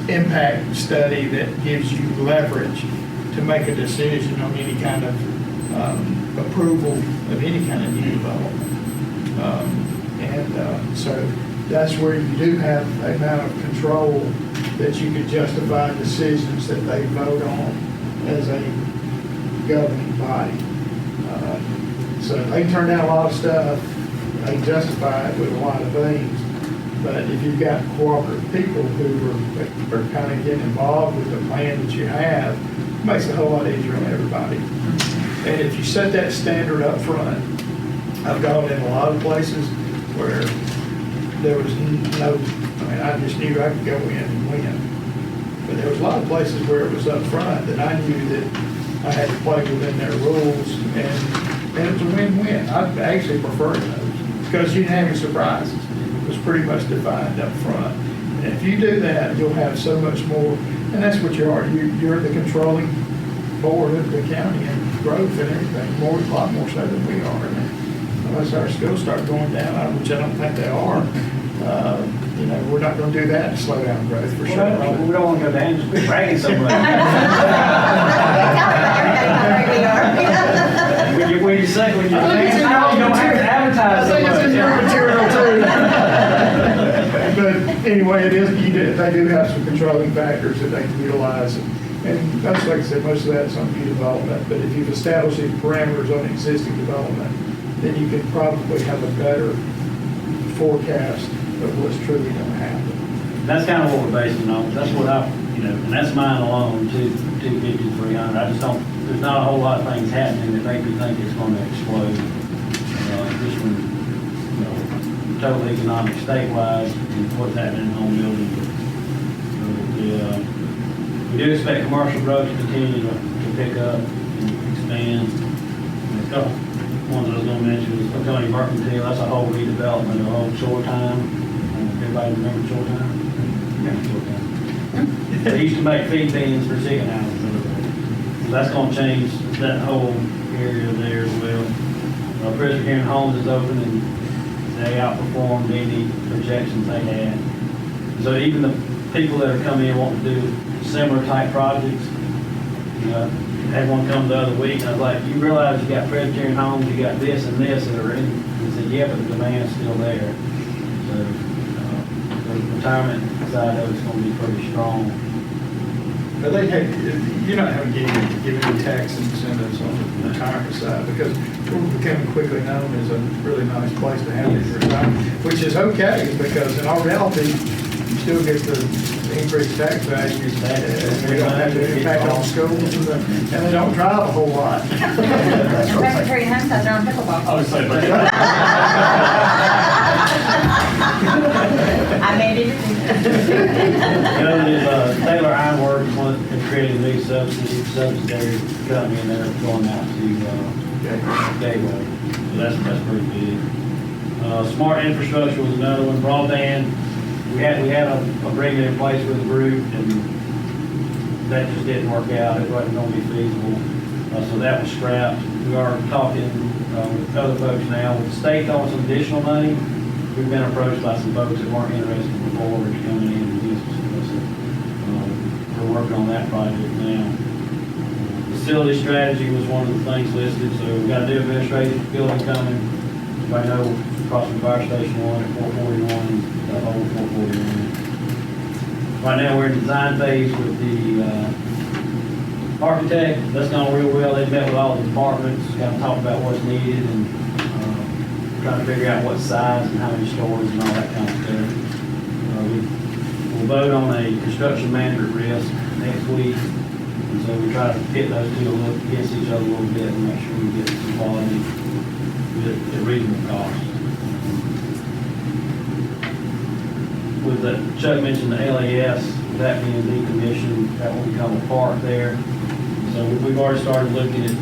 impact study that gives you leverage to make a decision on any kind of approval of any kind of new development. So that's where you do have an amount of control that you could justify decisions that they vote on as a governing body. So they can turn down a lot of stuff, they can justify it with a lot of things. But if you've got cooperative people who are kind of getting involved with the plan that you have, makes it a whole lot easier on everybody. And if you set that standard up front, I've gone in a lot of places where there was no, I just knew I could go in and win. But there was a lot of places where it was up front that I knew that I had to play within their rules, and it was a win-win. I actually preferred those because you didn't have any surprises. It was pretty much defined up front. And if you do that, you'll have so much more, and that's what you are. You're the controlling board of the county and growth and everything, a lot more so than we are. And unless our schools start going down, which I don't think they are, we're not going to do that to slow down growth for sure. Well, we don't want to go down, just quit bragging so much. When you say, when you're saying, you don't have to advertise so much. I think it's in your material too. But anyway, they do have some controlling factors that they can utilize. And that's, like I said, most of that's on new development. But if you've established these parameters on existing development, then you can probably have a better forecast of what's truly going to happen. That's kind of what we're basing on. That's what and that's mine alone, 250, 300. I just don't, there's not a whole lot of things happening that make me think it's going to explode. Just from, total economic statewide and what's happening in home building. We do expect commercial growth to continue to pick up and expand. And a couple ones I was going to mention is Oconee Mercantile. That's a whole redevelopment of old Shore Time. Everybody remember Shore Time? Yeah, Shore Time. They used to make feed bins for chicken houses. So that's going to change that whole area there as well. Presbyterian Homes is open and they outperformed any projections they had. So even the people that are coming in wanting to do similar type projects, had one come the other week, and I was like, you realize you got Presbyterian Homes, you got this and this that are in, and said, yeah, but the demand's still there. So the retirement side of it's going to be pretty strong. But you're not having to give any tax incentives on the retirement side because we're becoming quickly known as a really nice place to have these retirement, which is okay because in all reality, you still get the increased tax values. We don't have to impact on schools and they don't drive a whole lot. Presbyterian Homes has their own pickleball. I was saying, I made it. Taylor Ironworks has created a new subsidiary company, and they're going out to Gateway. So that's pretty big. Smart infrastructure was another one. Broadband, we had an agreement in place with the group, and that just didn't work out. It wasn't going to be feasible, so that was scrapped. We are talking with other folks now. With the state throwing some additional money, we've been approached by some folks that weren't interested before, which are coming in and doing some stuff. We're working on that project now. Facility strategy was one of the things listed, so we've got a new administrative building coming. Everybody know across from Fire Station 1 at 441, the old 441. Right now, we're in design phase with the architect. That's gone real well. They met with all the departments, kind of talked about what's needed and trying to figure out what size and how many stories and all that kind of stuff. We'll vote on a construction manager at risk next week. And so we try to pit those two against each other a little bit and make sure we get some quality at reasonable cost. With the, Chuck mentioned the LAS, that being decommissioned, that will become a park there. So we've already started looking at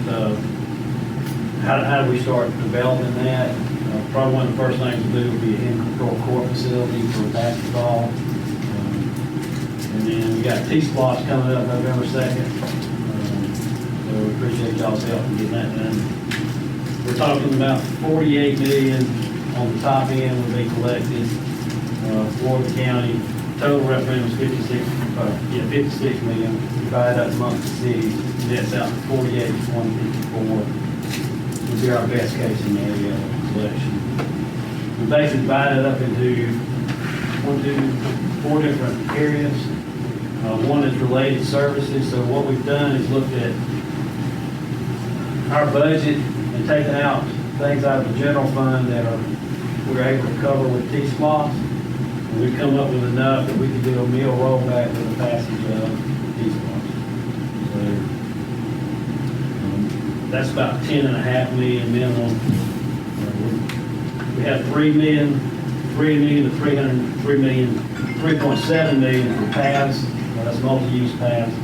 how do we start developing that. Probably one of the first things to do would be an in-control court facility for basketball. And then we got T-Splosh coming up November 2nd. So we appreciate y'all's help in getting that done. We're talking about $48 million on the top end will be collected for the county. Total referendum is 56 million. Divide up amongst the cities, that's out to 48 to 154. Would be our best case scenario collection. We basically divide it up into 4 different areas. One is related services. So what we've done is looked at our budget and taken out things out of the general fund that we're able to cover with T-Splosh. And we've come up with enough that we could do a meal rollback with the passage of T-Splosh. So That's about 10.5 million minimum. We have 3 million to 3.7 million for paths. That's multi-use paths.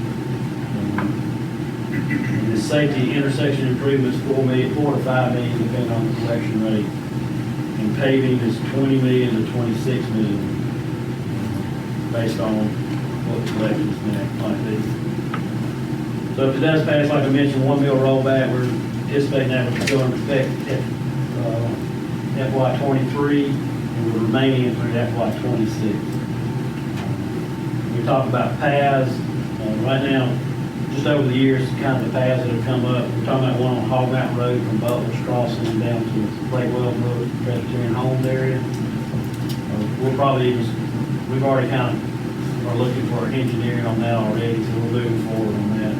And the safety intersection improvements, 4 to 5 million, depending on the collection rate. And paving is 20 million to 26 million, based on what the collections might be. So if it does pass, like I mentioned, 1 mil rollback, we're anticipating that would go into effect at FY '23, and we're remaining through FY '26. We talk about paths. Right now, just over the years, kind of the paths that have come up. We're talking about one on Hog Mountain Road from Butler's Crossing down to Lakewell Road, Presbyterian Homes area. We'll probably, we've already kind of are looking for engineering on that already, so we're moving forward on that.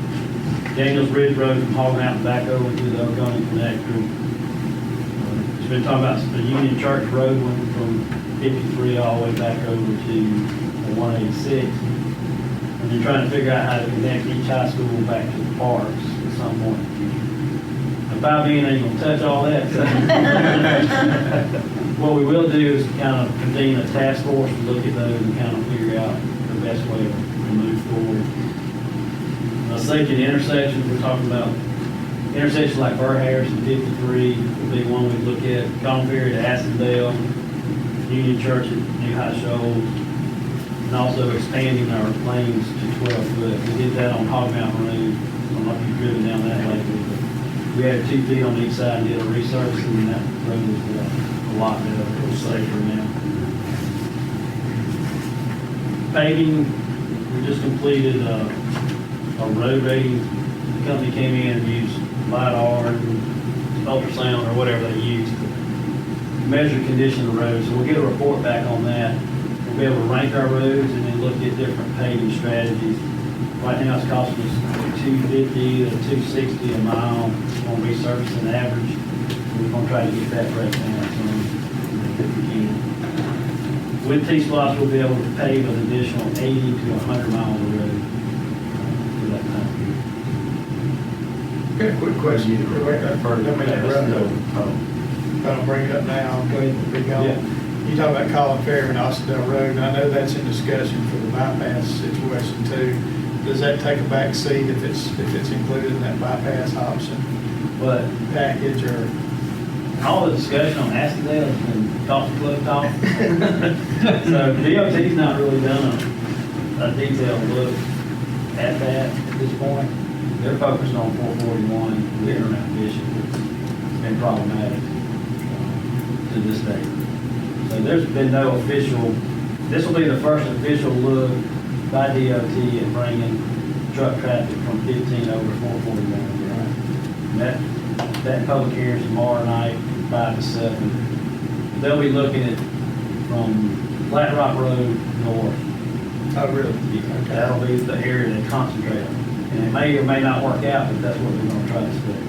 Daniels Ridge Road from Hog Mountain back over to the Oconee connector. It's been talking about the Union Church Road one from 53 all the way back over to 186. And then trying to figure out how to connect each high school back to the parks at some point in the future. If I being ain't gonna touch all that. So. What we will do is kind of convene a task force to look at those and kind of figure out the best way to move forward. Safety and intersections, we're talking about intersections like Burr Harris and 53 would be one we'd look at. Gone Ferry to Assendale, Union Church at New High Shoals, and also expanding our lanes to 12 foot. We did that on Hog Mountain Road. I don't know if you've driven down that lately, but we had 2 feet on each side and did a resurfacing, and that road is a lot better, a little safer now. Paving, we just completed a road rating. The company came in and used LiDAR and ultrasound or whatever they used to measure the condition of the road. So we'll get a report back on that. We'll be able to rank our roads and then look at different paving strategies. Right now it's costing us $250 to $260 a mile on resurfacing average. We're going to try to get that rate down some if we can. With T-Splosh, we'll be able to pave an additional 80 to 100 miles of road for that time period. Got a quick question. Yeah. I'll bring it up now. Go ahead and be gone. Yeah. You talk about Colin Ferry and Austindale Road, and I know that's in discussion for the bypass situation too. Does that take a back seat if it's included in that bypass option But package, or? all the discussion on Austindale has been coffee club talk. So DOT's not really done a detailed look at that at this point. They're focused on 441, the internet issue. It's been problematic to this day. So there's been no official, this will be the first official look by DOT at bringing truck traffic from 15 over 441. Right? That public hearing is tomorrow night, 5 to 7. They'll be looking at from Flat Rock Road north. Oh, really? That'll be the area they concentrate on. And it may or may not work out, but that's what we're going to try to study.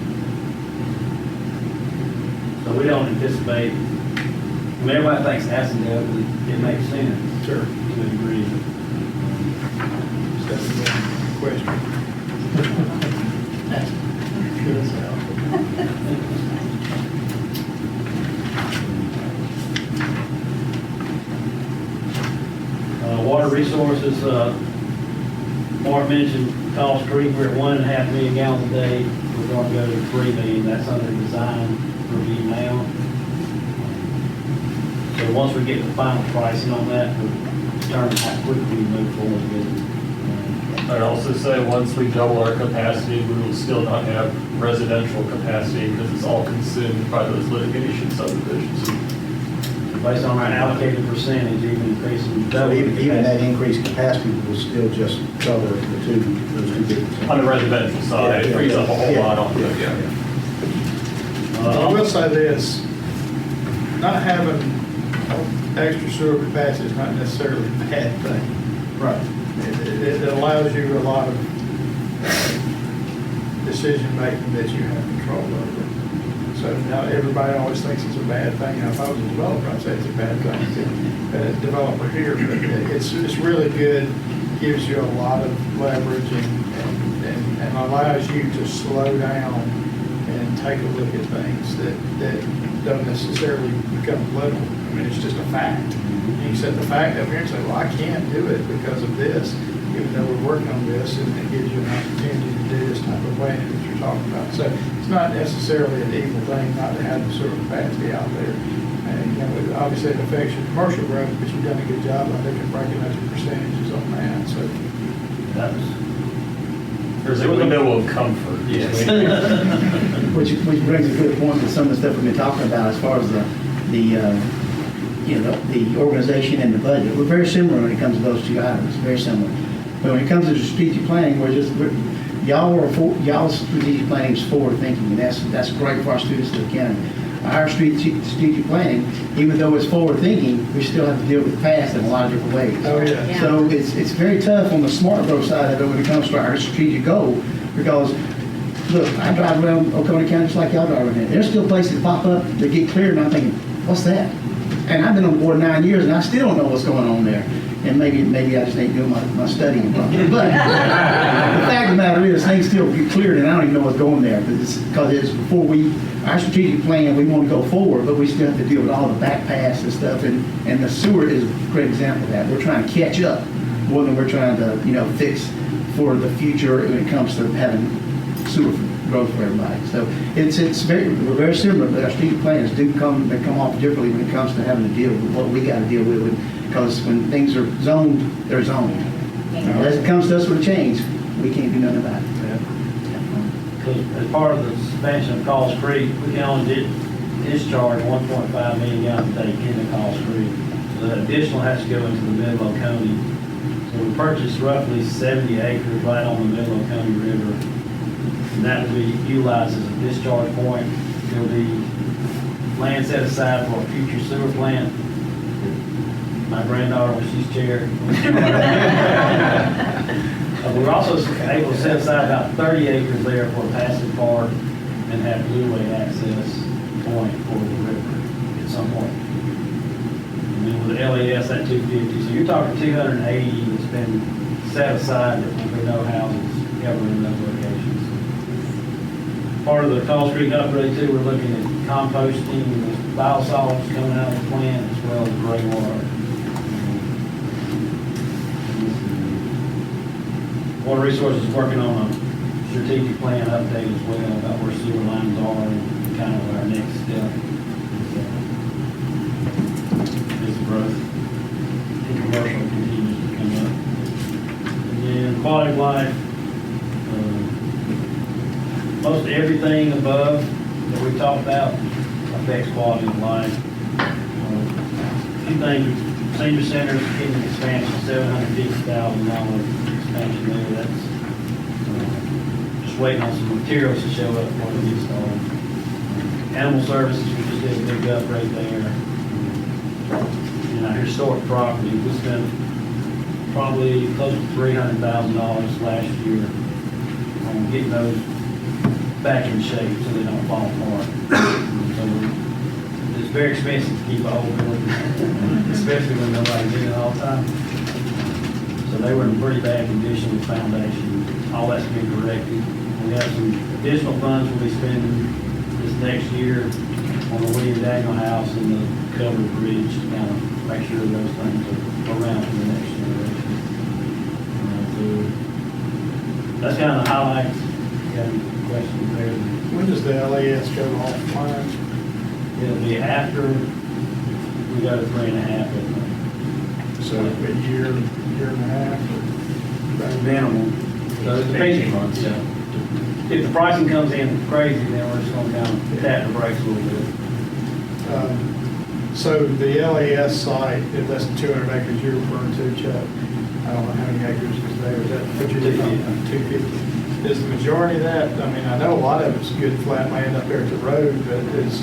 So we don't anticipate, I mean, everybody thinks Assendale, but it makes sense. Sure. To a degree. That's a good question. Good as hell. Water resources, Mark mentioned Cost Creek, we're at 1.5 million gallons a day. We're going to go to 3 million. That's under design review now. So once we get the final pricing on that, we'll determine how quickly we move forward with it. I'd also say, once we double our capacity, we will still not have residential capacity because it's all consumed by those litigation subdivisions. Based on our allocated percentage, even increasing. So even that increased capacity will still just cover those two different. On the residential side, it frees up a whole lot on the, I will say this, not having extra sewer capacity is not necessarily a bad thing. Right. It allows you a lot of decision-making that you have control over. So now everybody always thinks it's a bad thing. Now, if I was a developer, I'd say it's a bad thing. Developer here, but it's really good, gives you a lot of leverage and allows you to slow down and take a look at things that don't necessarily become political. I mean, it's just a fact. You set the fact up here and say, well, I can't do it because of this, even though we're working on this, and it gives you an opportunity to do this type of planning that you're talking about. So it's not necessarily an evil thing not to have the sewer capacity out there. And, you know, obviously it affects your commercial growth, but you've done a good job, I think, of breaking out your percentages on that, so. That was. There's a window of comfort. Yes. Which brings a good point to some of the stuff we've been talking about as far as the organization and the budget. We're very similar when it comes to those two items, very similar. But when it comes to strategic planning, y'all's strategic planning is forward thinking, and that's great for our students at the academy. Our strategic planning, even though it's forward thinking, we still have to deal with the past in a lot of different ways. Oh, yeah. So it's very tough on the smart growth side of it when it comes to our strategic goal, because look, I drive around Oconee County just like y'all drive around. There's still places that pop up that get cleared, and I'm thinking, what's that? And I've been on board 9 years, and I still don't know what's going on there. And maybe I just ain't doing my studying properly. But the fact of the matter is, things still get cleared, and I don't even know what's going there. Because it's before our strategic plan, we want to go forward, but we still have to deal with all the back pass and stuff. And the sewer is a great example of that. We're trying to catch up more than we're trying to, fix for the future when it comes to having sewer growth for everybody. So we're very similar, but our strategic plans do come off differently when it comes to having to deal with what we got to deal with. Because when things are zoned, they're zoned. Unless it comes to us with a change, we can't do nothing about it. Because as part of the expansion of Calls Creek, we can only discharge 1.5 million gallons a day into Calls Creek. So that additional has to go into the middle of Oconee. So we purchased roughly 70 acres right on the middle of Oconee River. And that will be utilized as a discharge point. There'll be land set aside for a future sewer plant. My granddaughter, when she's chaired. We're also able to set aside about 30 acres there for a passive park and have blueway access point for the river at some point. And then with the LAS at 250, so you're talking 280 that's been set aside that will be no houses ever in those locations. Part of the Calls Creek upgrade too, we're looking at composting, and biosolids coming out of the plant as well as gray water. Water Resources is working on a strategic plan update as well about where sewer lines are and kind of our next step as growth in commercial continues to come up. And then quality of life, most everything above that we talked about affects quality of life. A few things, senior centers, getting expansion, $750,000 expansion there. That's just waiting on some materials to show up before we get started. Animal services, we just did a big upgrade there. And our historic property, we spent probably close to $300,000 last year on getting those back in shape so they don't fall apart. So it's very expensive to keep a whole building, especially when nobody's in it all the time. So they were in pretty bad condition with foundation. All that's been corrected. We have some additional funds we'll be spending this next year on the William Daniel House and the covered bridge to kind of make sure those things are around for the next generation. So that's kind of the highlights. You got any questions there? When does the LAS go offline? It'll be after we go to 3.5, I think. So a year and a half? Or Minimal. So it depends. Yeah. If the pricing comes in crazy, then we're just going to kind of tap the brakes a little bit. So the LAS site, if that's the 200 acres you're referring to, Chuck, I don't know how many acres is there. Is that what you're talking about? 250. Is the majority of that, I mean, I know a lot of it's good flat land up there at the road, but is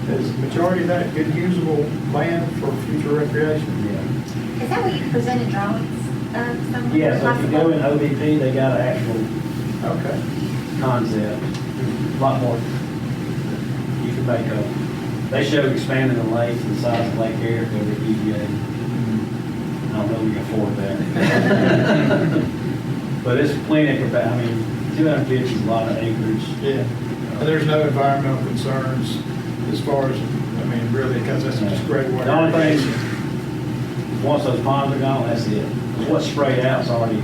the majority of that good usable land for future recreation? Yeah. Is that what you presented drawings of? Some Yeah, so if you go in OVP, they got an actual concept. There's a lot more you can make of. They showed expanding the lakes and the size of Lake Eric over at EPA. I don't know if we can afford that. But it's plenty of capacity. I mean, 250 is a lot of acreage. Yeah. There's no environmental concerns as far as, I mean, really, because that's just great water. The only thing, once those ponds are gone, that's it. 'Cause what's sprayed out is already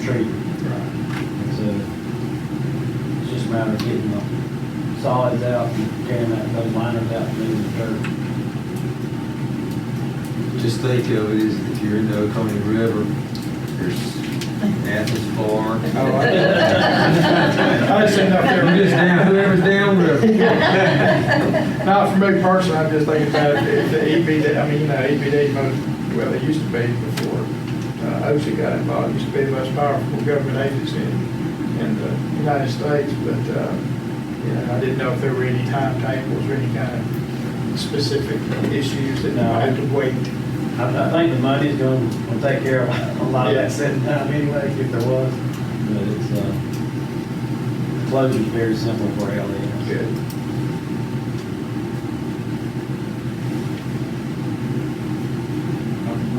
treated. So it's just a matter of getting the solids out and carrying those liners out and moving the dirt. Just think of it as if you're in the Oconee River, there's Athens Farm. Oh, I just didn't know if they were Just down, whoever's downriver. Not for me personally, I'm just thinking about if the EPD, I mean, EPD, well, they used to be before OC got involved, it used to be the most powerful government agency in the United States, but, you know, I didn't know if there were any timetables or any kind of specific issues that I had to wait. I think the money's going to take care of a lot of that setting time anyway, if there was. But it's, the closure's very simple for LDS. Good.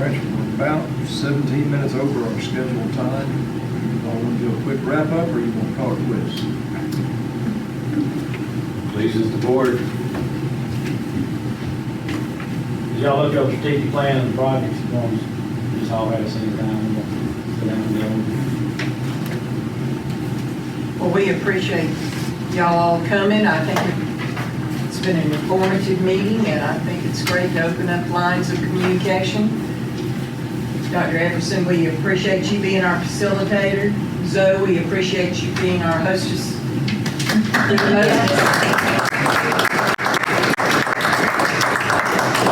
Rich, we're about 17 minutes over our scheduled time. You all want to do a quick wrap-up, or you want to call it quits? Pleases the board. Did y'all look at the strategic plan and the projects, you want to just all have a single time, and we'll sit down and go. Well, we appreciate y'all all coming. I think it's been an informative meeting, and I think it's great to open up lines of communication. Dr. Everson, we appreciate you being our facilitator. Zoe, we appreciate you being our hostess.